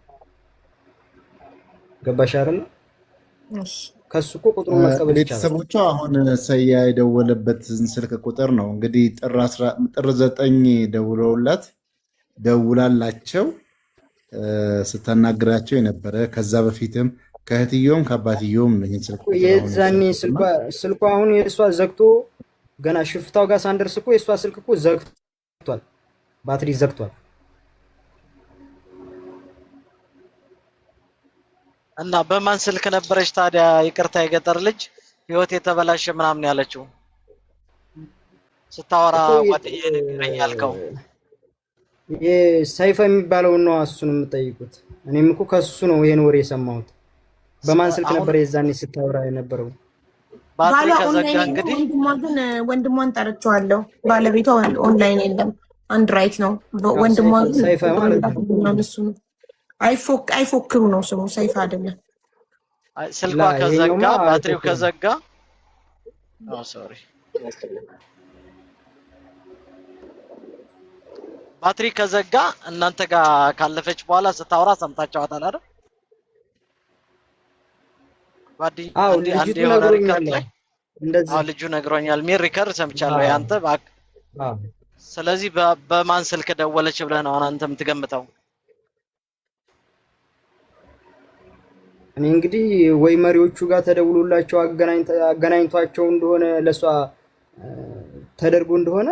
ገባሽ አይደል? ከሱ እኮ ቁጥሩን መቀበል ይቻላል። ቤተሰቦቿ አሁን ሰያ የደወለበትን ስልክ ቁጥር ነው እንግዲህ ጥር 9 ደውላላቸው ስታናግራቸው የነበረ ከዛ በፊትም ከእህትዮም ከአባትዮም የዛኔ ስልኳ አሁን የእሷ ዘግቶ ገና ሽፍታው ጋር ሳንደርስ እኮ የእሷ ስልክ እኮ ዘግቷል፣ ባትሪ ዘግቷል። እና በማን ስልክ ነበረች ታዲያ? ይቅርታ የገጠር ልጅ ህይወት የተበላሸ ምናምን ያለችው ስታወራ ጓደኛዬ ነገረኝ ያልከው ሰይፈ የሚባለው ነው። እሱን የምጠይቁት እኔም እኮ ከሱ ነው ይሄን ወሬ የሰማሁት። በማን ስልክ ነበር የዛኔ ስታወራ የነበረው? ባትሪ ከዘጋ እንግዲህ ወንድሟን ጠርቼዋለሁ። ባለቤቷ ኦንላይን የለም፣ አንድራይት ነው። ወንድሟ ሰይፈ ማለት ነው። እሱ ነው አይፎክሩ ነው ስሙ፣ ሰይፍ አይደለም። ስልኳ ከዘጋ ባትሪው ከዘጋ ሶሪ ባትሪ ከዘጋ እናንተ ጋር ካለፈች በኋላ ስታወራ ሰምታችኋታል አይደል? ልጁ ነግሮኛል። ሚር ሪከርድ ሰምቻለሁ ያንተ ስለዚህ በማን ስልክ ደወለች ብለህ ነው አንተ የምትገምተው? እኔ እንግዲህ ወይ መሪዎቹ ጋር ተደውሎላቸው አገናኝቷቸው እንደሆነ ለሷ ተደርጎ እንደሆነ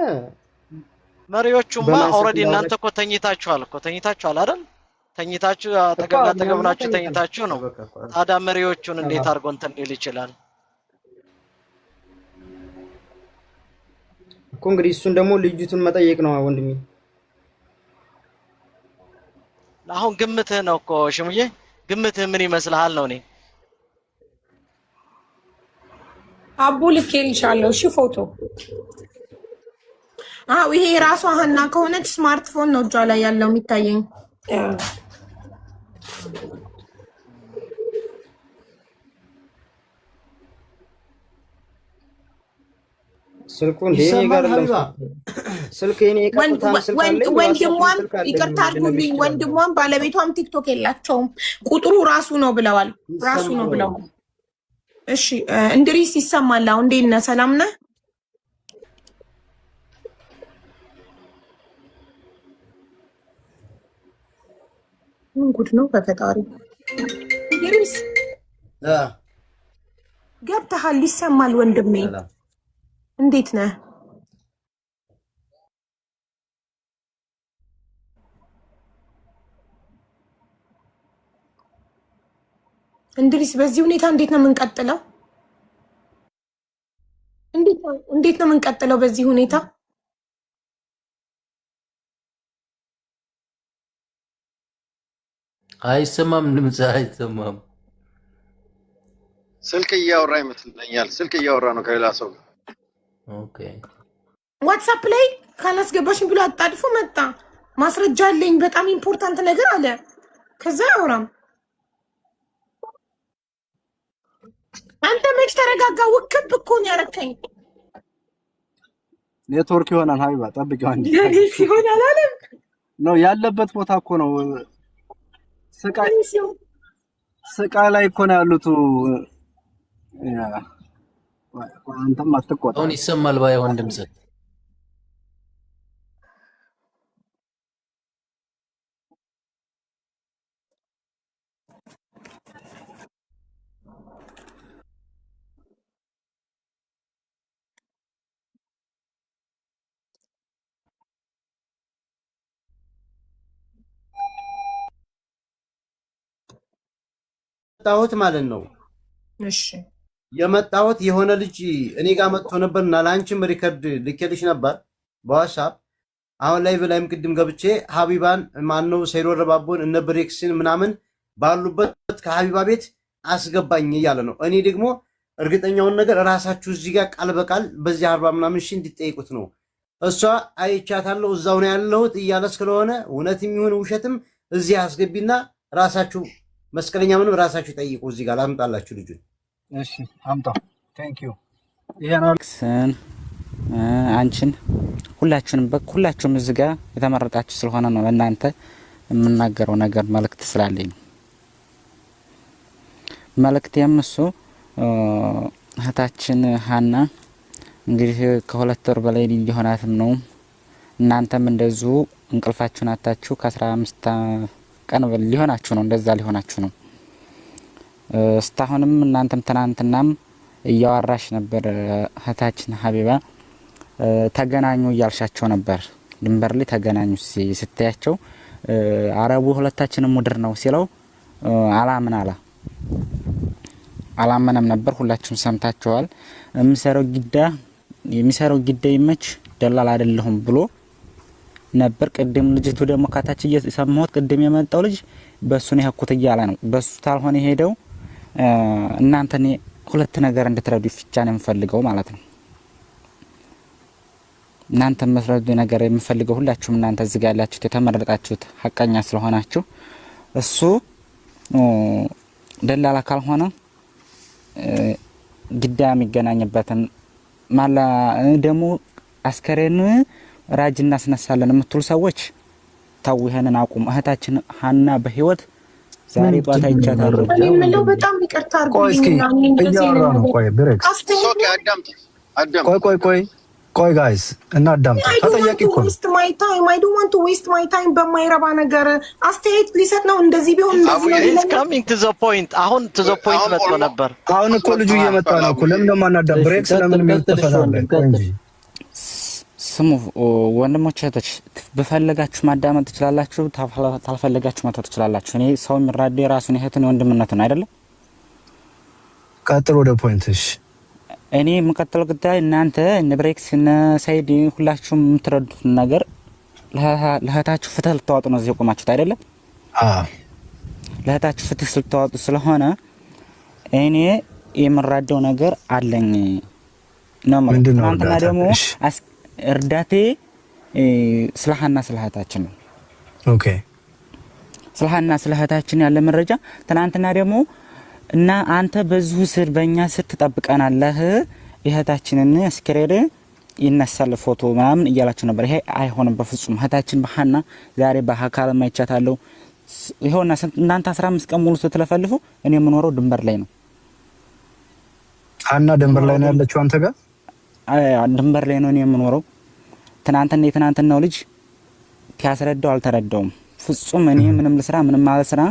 መሪዎቹማ ኦሬዲ እናንተ እኮ ተኝታችኋል አይደል? ተኝታችሁ አጠገብናችሁ ተኝታችሁ ነው። ታዲያ መሪዎቹን እንዴት አድርጎ እንትን ሊል ይችላል እኮ? እንግዲህ እሱን ደግሞ ልጅቱን መጠየቅ ነው ወንድሜ። አሁን ግምትህ ነው እኮ ሽሙዬ፣ ግምትህ ምን ይመስልሃል ነው? እኔ አቡ ልኬልሻለሁ። እሺ ፎቶ ይሄ ራሷ ሀና ከሆነች ስማርትፎን ነው እጇ ላይ ያለው የሚታየኝ። ስልኩ እንደኔ ጋር ስልክ የኔ ቀጥታ ስልክ አለ። ወንድሟም ይቅርታ አድርጉልኝ፣ ወንድሟም ባለቤቷም ቲክቶክ የላቸውም። ቁጥሩ ራሱ ነው ብለዋል። ራሱ ነው ብለዋል። እሺ እንድሪስ ይሰማል? አሁን እንዴት ነህ? ሰላም ነህ? ምን ጉድ ነው በፈጣሪ። እንድሪስ ገብተሃል? ይሰማል ወንድሜ? እንዴት ነህ? እንድሪስ በዚህ ሁኔታ እንዴት ነው የምንቀጥለው? እንዴት ነው የምንቀጥለው በዚህ ሁኔታ? አይሰማም፣ ድምጽ አይሰማም። ስልክ እያወራ ይመስለኛል። ስልክ እያወራ ነው ከሌላ ሰው ጋር። ኦኬ ዋትስአፕ ላይ ካላስገባሽኝ ብሎ አጣድፎ መጣ። ማስረጃ አለኝ በጣም ኢምፖርታንት ነገር አለ። ከዛ አውራም አንተ መች ተረጋጋ። ውክብ እኮ ነው ያረከኝ። ኔትወርክ ይሆናል። ሀቢባ ጠብቂው አንዴ። ለሊስ ይሆናል አለ ነው ያለበት ቦታ እኮ ነው። ስቃይ ላይ እኮ ነው ያሉት። አንተም አትቆጣ። አሁን ይሰማል ባይሆን ድምጽ የመጣሁት ማለት ነው። እሺ የመጣሁት የሆነ ልጅ እኔ ጋር መጥቶ ነበርና ለአንቺም ሪከርድ ልኬልሽ ነበር በዋትስአፕ። አሁን ላይ በላይም ቅድም ገብቼ ሀቢባን ማነው ሰይዶ ረባቦን እነ ብሬክስን ምናምን ባሉበት ከሀቢባ ቤት አስገባኝ እያለ ነው። እኔ ደግሞ እርግጠኛውን ነገር ራሳችሁ እዚህ ጋር ቃል በቃል በዚህ 40 ምናምን ሺህ እንዲጠይቁት ነው። እሷ አይቻታለሁ እዛው ነው ያለሁት እያለ ስለሆነ እውነትም ይሁን ውሸትም እዚህ አስገቢና ራሳችሁ መስቀለኛ ምንም ራሳችሁ ጠይቁ። እዚህ ጋር ላምጣላችሁ ልጁን። እሺ አምጣው። ቴንክ ዩ። አንቺን ሁላችሁም እዚህ ጋር የተመረጣችሁ ስለሆነ ነው ለእናንተ የምናገረው ነገር መልእክት ስላለኝ ነው። መልእክቴም እሱ እህታችን ሀና እንግዲህ ከ2 ወር በላይ ሊሆናትም ነው። እናንተም እንደዚሁ እንቅልፋችሁን አታችሁ ከ15 ቀን ሊሆናችሁ ነው። እንደዛ ሊሆናችሁ ነው። እስካሁንም እናንተም ትናንትናም እያወራሽ ነበር እህታችን ሀቢባ ተገናኙ እያልሻቸው ነበር። ድንበር ላይ ተገናኙ ስትያቸው አረቡ ሁለታችንም ሙድር ነው ሲለው አላመነም ነበር። ሁላችሁም ሰምታችኋል። የሚሰራው ግዳ ይመች ደላል አይደለሁም ብሎ ነበር። ቅድም ልጅቱ ደግሞ ካታች እየሰማሁት ቅድም የመጣው ልጅ በሱ ነው ያኩት እያለ ነው። በሱ ታልሆነ ሄደው እናንተ ሁለት ነገር እንድትረዱ ፍቻ ነው የምፈልገው ማለት ነው። እናንተ መስረዱ ነገር የምፈልገው ሁላችሁም እናንተ እዚህ ጋር ያላችሁት የተመረጣችሁት ሐቀኛ ስለሆናችሁ እሱ ደላላ ካልሆነ ግዳ የሚገናኝበትን ማላ ደግሞ አስከሬን ራጅ እናስነሳለን የምትሉ ሰዎች ታው ይሄንን አቁም። እህታችን ሀና በህይወት ዛሬ ጧት አይቻታለሁ። እኔ የምለው በጣም ይቅርታ ቆይ ጋይስ እና አዳምጡ። ተጠያቂ እኮ ነው። በማይረባ ነገር አስተያየት ሊሰጥ ነው። እንደዚህ ቢሆን አሁን ቱ ዘ ፖይንት መጥቶ ነበር። አሁን እኮ ልጁ እየመጣ ነው እኮ። ለምን ነው የማናዳም? ብሬክ ስለምን የሚተፈራለን? ቆይ እንጂ ስሙ ወንድሞች እህቶች፣ በፈለጋችሁ ማዳመጥ ትችላላችሁ፣ ታልፈለጋችሁ መተው ትችላላችሁ። እኔ ሰው የሚራዱ የራሱን እህትን ወንድምነትን አይደለም። ቀጥሎ ወደ ፖይንትሽ። እኔ የምቀጥለው ጉዳይ እናንተ እነ ብሬክስ እነ ሳይድ ሁላችሁም የምትረዱት ነገር ለእህታችሁ ፍትህ ልታወጡ ነው እዚህ የቆማችሁት አይደለም? ለእህታችሁ ፍትህ ልታወጡ ስለሆነ እኔ የምራደው ነገር አለኝ ነው ማለት ነው። ትናንትና ደግሞ እርዳቴ ስለሃና ስለሃታችን ነው። ኦኬ ስለሃና ስለሃታችን ያለ መረጃ ትናንትና ደግሞ እና አንተ በዚሁ ስር በእኛ ስር ትጠብቀናለህ እህታችንን አስከሬን ይነሳል ፎቶ ምናምን እያላችሁ ነበር። ይሄ አይሆንም በፍጹም። እህታችን በሃና ዛሬ በአካል ማይቻታለሁ። ይሄውና እናንተ 15 ቀን ሙሉ ስትለፈልፉ እኔ የምኖረው ድንበር ላይ ነው። ሃና ድንበር ላይ ነው ያለችው አንተ ጋር? ድንበር ላይ ነው እኔ የምኖረው። ትናንትና የትናንትናው ልጅ ሲያስረዳው አልተረዳውም ፍጹም። እኔ ምንም ልስራ ምንም አልስራ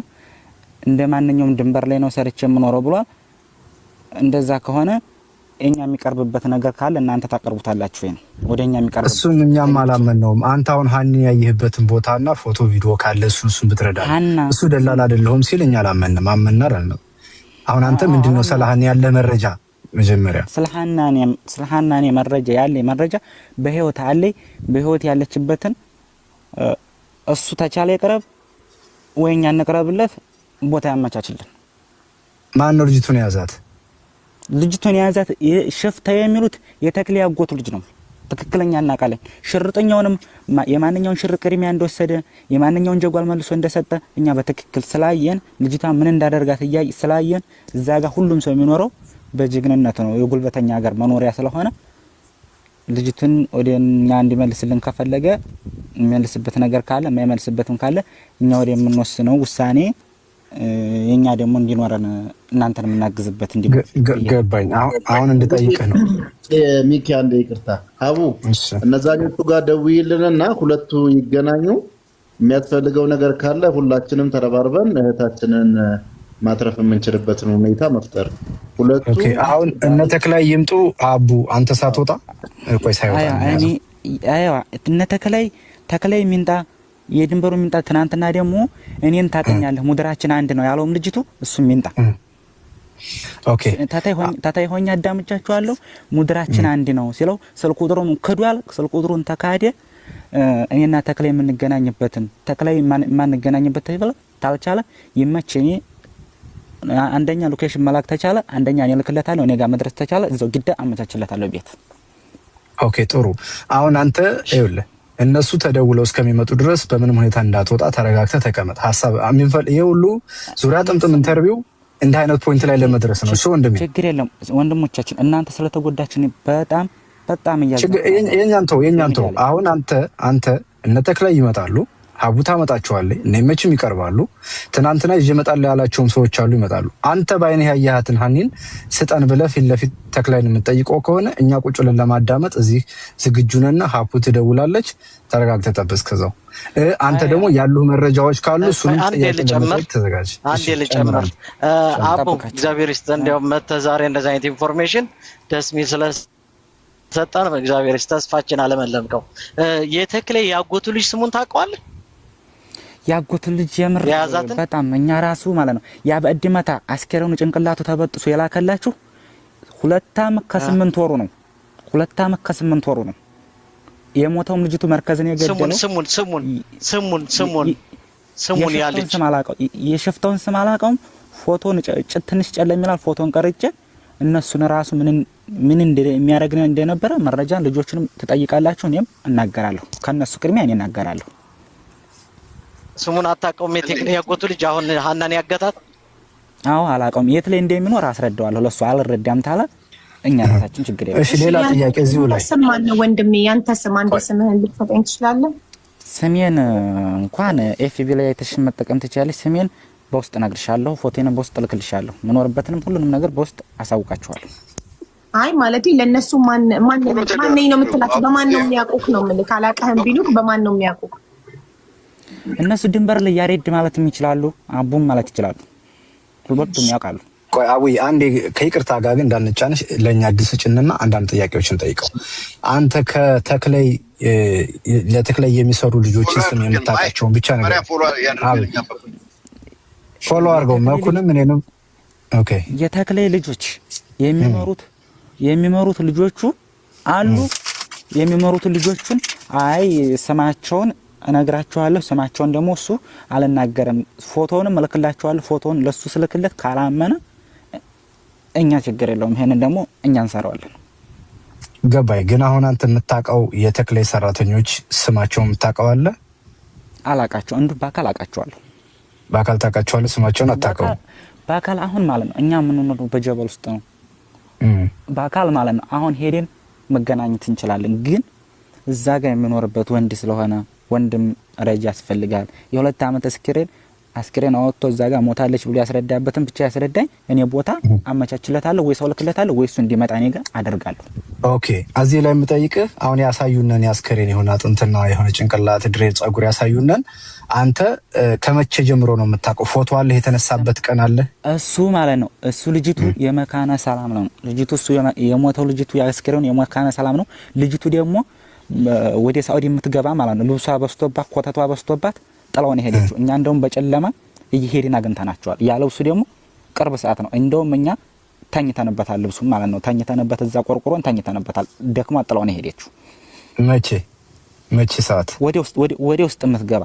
እንደማንኛውም ድንበር ላይ ነው ሰርቼ የምኖረው ብሏል። እንደዛ ከሆነ እኛ የሚቀርብበት ነገር ካለ እናንተ ታቀርቡታላችሁ ወይ ነው ወደኛ የሚቀርብ? እሱም እኛም አላመነውም። አንተ አሁን ሀኒ ያየህበትን ቦታና ፎቶ ቪዲዮ ካለ እሱን ብትረዳ። እሱ ደላላ አይደለሁም ሲል እኛ አላመንም። አመናር ነው። አሁን አንተ ምንድነው ስለሃኒ ያለ መረጃ? መጀመሪያ ስለሃናኔ መረጃ ያለ መረጃ በህይወት አለ። በህይወት ያለችበትን እሱ ተቻለ ይቀርብ ወይኛ እንቀርብለት ቦታ ያመቻችልን። ማን ነው ልጅቱን ያዛት? ልጅቱን ያዛት ሽፍታ የሚሉት የተክሌ ያጎቱ ልጅ ነው። ትክክለኛ እናቃለን። ሽርጥኛውንም የማንኛውን ሽር ቅድሚያ እንደወሰደ የማንኛውን ጀጓል መልሶ እንደሰጠ እኛ በትክክል ስላየን ልጅቷ ምን እንዳደርጋት ስላየን እዛ ጋር ሁሉም ሰው የሚኖረው በጅግንነት ነው። የጉልበተኛ ሀገር መኖሪያ ስለሆነ ልጅቱን ወደኛ እንዲመልስልን ከፈለገ የሚመልስበት ነገር ካለ የማይመልስበትም ካለ እኛ ወደ የምንወስነው ውሳኔ የኛ ደግሞ እንዲኖረን እናንተን የምናግዝበት ገባኝ። አሁን እንድጠይቅህ ነው ሚኪ። አንዴ ይቅርታ አቡ፣ እነዛኞቹ ጋር ደውይልንና ሁለቱ ይገናኙ። የሚያስፈልገው ነገር ካለ ሁላችንም ተረባርበን እህታችንን ማትረፍ የምንችልበትን ሁኔታ መፍጠር። ሁለቱ አሁን እነ ተክላይ ይምጡ። አቡ አንተ ሳትወጣ ቆይ ሳይወጣ እነ ተክላይ ሚንጣ የድንበሩ ሚንጣ። ትናንትና ደግሞ እኔን ታቀኛለህ ሙድራችን አንድ ነው ያለውም ልጅቱ እሱ ሚንጣ። ኦኬ ታታይ ሆኛ አዳምጫችኋለሁ። ሙድራችን አንድ ነው ሲለው ስልክ ቁጥሩን ከዷል። ስልክ ቁጥሩን ተካደ። እኔና ተክላይ የምንገናኝበትን ተክላይ ማንገናኝበት ተይበለ ታልቻለ ይመቸኝ አንደኛ ሎኬሽን መላክ ተቻለ፣ አንደኛ እኔ ልክለታለሁ፣ እኔ ጋር መድረስ ተቻለ እዛው ግዳ አመቻችለታለሁ ቤት። ኦኬ ጥሩ። አሁን አንተ ይኸውልህ እነሱ ተደውለው እስከሚመጡ ድረስ በምንም ሁኔታ እንዳትወጣ ተረጋግተህ ተቀመጥ። ሐሳብ ይሄ ሁሉ ዙሪያ ጥምጥም ኢንተርቪው እንደ አይነት ፖይንት ላይ ለመድረስ ነው። እሱ ወንድሜ ችግር የለም ወንድሞቻችን፣ እናንተ ስለተጎዳችን በጣም የኛን ተው። አሁን አንተ እነ ተክላይ ይመጣሉ፣ ሀቡ ታመጣቸዋለህ፣ እነ መችም ይቀርባሉ። ትናንትና ይዤ እመጣለሁ ያላቸውም ሰዎች አሉ፣ ይመጣሉ። አንተ ባይነህ ያያሃትን ሀኒን ስጠን ብለህ ፊት ለፊት ተክላይን የምትጠይቀው ከሆነ እኛ ቁጭ ብለን ለማዳመጥ እዚህ ዝግጁ ነን። ሀቡ ትደውላለች፣ ተረጋግተህ ጠብቅ። እስከዛው አንተ ደግሞ ያሉ መረጃዎች ካሉ እሱንም ተዘጋጅ። አንዴ ልጨምር። አቡ እግዚአብሔር ይስጥህ። እንዲያውም መተህ ዛሬ እንደዚህ አይነት ኢንፎርሜሽን ደስ የሚል ስለሰጠን እግዚአብሔር ይስጥህ። ተስፋችን አለመለምከው። የተክሌ ያጎቱ ልጅ ስሙን ታውቀዋለህ? ያጎቱ ልጅ የምር በጣም እኛ ራሱ ማለት ነው ያ በእድመታ አስከሬኑ ጭንቅላቱ ተበጥሶ የላከላችሁ 2 ዓመት ከ8 ወሩ ነው። 2 ዓመት ከ8 ወሩ ነው የሞተውም ልጅቱ መርከዝን የገደለው። ስሙን ያለች ስም አላውቀው፣ የሽፍታውን ስም አላውቀውም። ፎቶን ትንሽ ጨለም ይላል። ፎቶን ቀርጬ እነሱን ራሱ ምን እንደሚያደርግ እንደነበረ መረጃ ልጆችንም ትጠይቃላችሁ፣ እኔም እናገራለሁ። ከነሱ ቅድሚያ እኔ እናገራለሁ። ስሙን አታውቀውም? የቴክኒክ ያጎቱ ልጅ አሁን ሀናን ያገታት? አዎ አላውቀውም። የት ላይ እንደሚኖር አስረዳዋለሁ። ለሱ አልረዳም ታለ እኛ ራሳችን ችግር የለም። እሺ ሌላ ጥያቄ እዚሁ ላይ ስም ማን ነው ወንድሜ? ያንተ ስም አንድ ስምህን ልትሰጠኝ ትችላለህ? ስሜን እንኳን ኤፍቢ ላይ አይተሽ መጠቀም ትችላለሽ። ስሜን በውስጥ እነግርሻለሁ፣ ፎቶዬን በውስጥ እልክልሻለሁ፣ የምኖርበትንም ሁሉንም ነገር በውስጥ አሳውቃችኋለሁ። አይ ማለት ለነሱ ማን ነው የምትላቸው? በማን ነው የሚያውቁክ ነው የምልህ። ካላቀህም ቢሉክ በማን ነው የሚያውቁክ? እነሱ ድንበር ላይ ያሬድ ማለትም ይችላሉ፣ አቡም ማለት ይችላሉ። ሁለቱም ያውቃሉ። ቆይ አዊ አንዴ ከይቅርታ ጋር ግን እንዳንጫንሽ ለኛ አዲስ ጭንና አንዳንድ ጥያቄዎችን ጠይቀው። አንተ ከተክለይ ለተክለይ የሚሰሩ ልጆችን ስም የምታውቃቸውን ብቻ ነገር ፎሎ አድርገው መኩንም እኔንም ኦኬ። የተክለይ ልጆች የሚመሩት ልጆቹ አሉ። የሚመሩት ልጆቹን አይ ስማቸውን እነግራቸዋለሁ። ስማቸውን ደግሞ እሱ አልናገርም። ፎቶውንም እልክላቸዋለሁ። ፎቶውን ለሱ ስልክለት ካላመነ እኛ ችግር የለውም። ይሄንን ደግሞ እኛ እንሰራዋለን። ገባይ። ግን አሁን አንተ የምታውቀው የተክለይ ሰራተኞች ስማቸውን የምታውቀው አለ? አላውቃቸው። እንዱ በአካል አውቃቸዋለሁ። በአካል ታውቃቸዋለህ? ስማቸውን አታውቀውም? በአካል አሁን ማለት ነው እኛ የምንኖረው በጀበል ውስጥ ነው። በአካል ማለት ነው አሁን ሄደን መገናኘት እንችላለን። ግን እዛ ጋር የሚኖርበት ወንድ ስለሆነ ወንድም ረጃ ያስፈልጋል። የ2 ዓመት አስክሬን አወጥቶ እዛ ጋር ሞታለች ብሎ ያስረዳበትን ብቻ ያስረዳኝ። እኔ ቦታ አመቻችለታለሁ ወይ ሰው ልክለታለሁ ወይ እሱ እንዲመጣ እኔ ጋር አደርጋለሁ። ኦኬ። እዚህ ላይ የምጠይቅህ አሁን ያሳዩነን ያስክሬን የሆነ አጥንትና የሆነ ጭንቅላት ድሬድ ጸጉር ያሳዩነን አንተ ከመቼ ጀምሮ ነው የምታውቀው? ፎቶ አለ? የተነሳበት ቀን አለ? እሱ ማለት ነው እሱ ልጅቱ የመካነ ሰላም ነው። ልጅቱ እሱ የሞተው ልጅቱ ያስክሬን የመካነ ሰላም ነው። ልጅቱ ደግሞ ወደ ሳውዲ የምትገባ ማለት ነው። ልብሷ በስቶባት ኮተቷ በስቶባት ጥላውን ሄደችው። እኛ እንደውም በጨለማ እየሄድን አግኝተናቸዋል። ያለው እሱ ደግሞ ቅርብ ሰዓት ነው። እንደውም እኛ ተኝተንበታል። ልብሱ ማለት ነው ተኝተንበት እዛ ቆርቆሮን ተኝተንበታል። ደክማ ጥላውን ሄደችው። መቼ ሰዓት? ወደ ውስጥ የምትገባ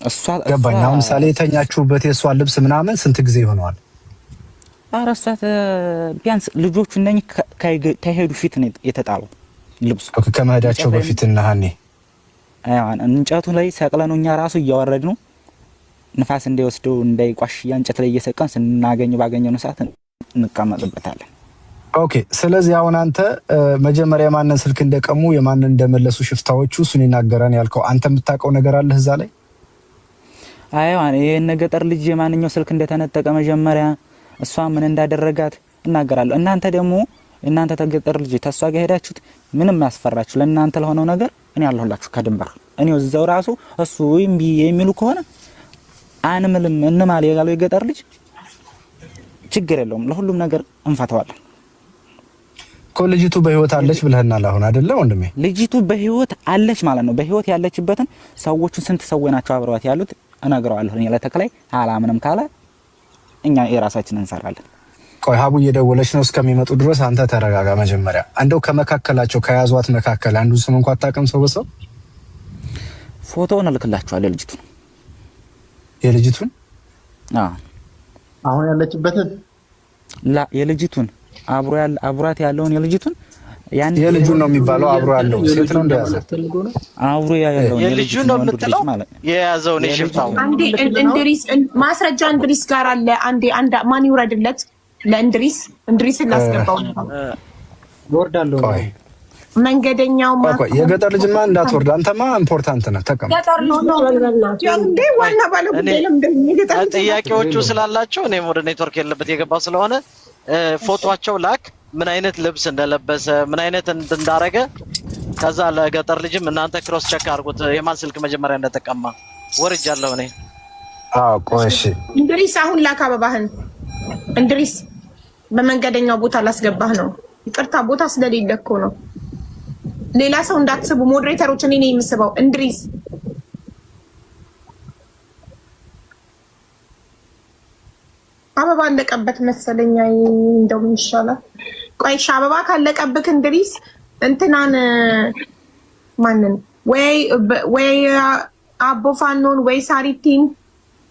እሷ ገባኝ። አሁን ምሳሌ የተኛችሁበት የእሷ ልብስ ምናምን ስንት ጊዜ ይሆነዋል? አራሳት ቢያንስ ልጆቹ እነኚህ ከሄዱ ፊት ነው የተጣለው ልብሱ ከመሄዳቸው በፊት እና ሀኔ እንጨቱ ላይ ሰቅለነው እኛ ራሱ እያወረድ ነው ንፋስ እንዳይወስደው እንዳይቋሽ እንጨት ላይ እየሰቀን ስናገኝ ባገኘነው ሰዓት እንቀመጥበታለን። ኦኬ። ስለዚህ አሁን አንተ መጀመሪያ የማንን ስልክ እንደቀሙ የማንን እንደመለሱ ሽፍታዎቹ እሱን ይናገራን ያልከው አንተ የምታውቀው ነገር አለ እዛ ላይ? አይዋን ይሄን ገጠር ልጅ የማንኛው ስልክ እንደተነጠቀ መጀመሪያ እሷ ምን እንዳደረጋት እናገራለሁ። እናንተ ተገጠር ልጅ ተሷ ጋር ሄዳችሁት ምንም ያስፈራችሁ ለእናንተ ለሆነው ነገር እኔ አለሁላችሁ ከድንበር እኔው እዛው ራሱ እሱ እምቢ የሚሉ ከሆነ አንምልም እንማል ያለው የገጠር ልጅ ችግር የለውም። ለሁሉም ነገር እንፈታዋለን። ልጅቱ በህይወት አለች ብለህናል አሁን አይደለ ወንድሜ? ልጅቱ በህይወት አለች ማለት ነው። በህይወት ያለችበትን ሰዎቹን ስንት ሰዎች ናቸው አብረዋት ያሉት እነግረዋለሁ። እኔ ለተክላይ አላምንም ካለ እኛ የራሳችንን እንሰራለን። ቆይ ሀቡ እየደወለች ነው። እስከሚመጡ ድረስ አንተ ተረጋጋ። መጀመሪያ እንደው ከመካከላቸው ከያዟት መካከል አንዱ ስም እንኳን አታውቅም? ሰው በሰው ፎቶውን እልክላችኋለሁ። የልጅቱን አሁን ያለችበትን የልጅቱን አብሯት ያለውን የልጅቱን የልጁን ነው የሚባለው። አብሮ ያለው ሴት ነው እንደያዘ አብሮ ያለው የልጁን ነው የምትለው የያዘው ነው ሽፍታው። አንዴ እንድሪስ ማስረጃ እንድሪስ ጋር አለ። አንድ ማን ይውረድለት እንድሪስ ላስገባው ነው ወርዳለሁ። መንገደኛው የገጠር ልጅማ እንዳትወርድ አንተማ ኢምፖርታንት ነህ። ተቀመጥ። ገጠር ነው እንዴ ዋና ባለ ጉዳይ ለምን ጥያቄዎቹ ስላላቸው እኔም ወደ ኔትወርክ የለበት የገባው ስለሆነ ፎቶአቸው ላክ ምን አይነት ልብስ እንደለበሰ ምን አይነት እንዳረገ ከዛ ለገጠር ልጅም እናንተ ክሮስ ቼክ አድርጉት። የማን ስልክ መጀመሪያ እንደተቀማ ወርጃለሁ እኔ። ቆይሽ እንድሪስ አሁን ላክ አበባህን። እንድሪስ በመንገደኛው ቦታ ላስገባህ ነው። ይቅርታ ቦታ ስለሌለ እኮ ነው። ሌላ ሰው እንዳትስቡ ሞዴሬተሮች፣ እኔ ነኝ የምስበው። እንድሪስ አበባ አለቀበት መሰለኝ። እንደው ይሻላል። ቆይ አበባ ካለቀብክ እንድሪስ እንትናን ማንን ወይ አቦፋኖን ወይ ሳሪቲን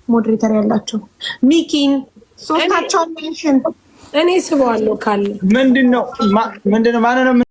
ሞዴሬተር ያላቸው ሚኪን ሶስታቸውን ሜንሽን እኔ ስበዋለሁ ካለ ምንድነው ማንን ነው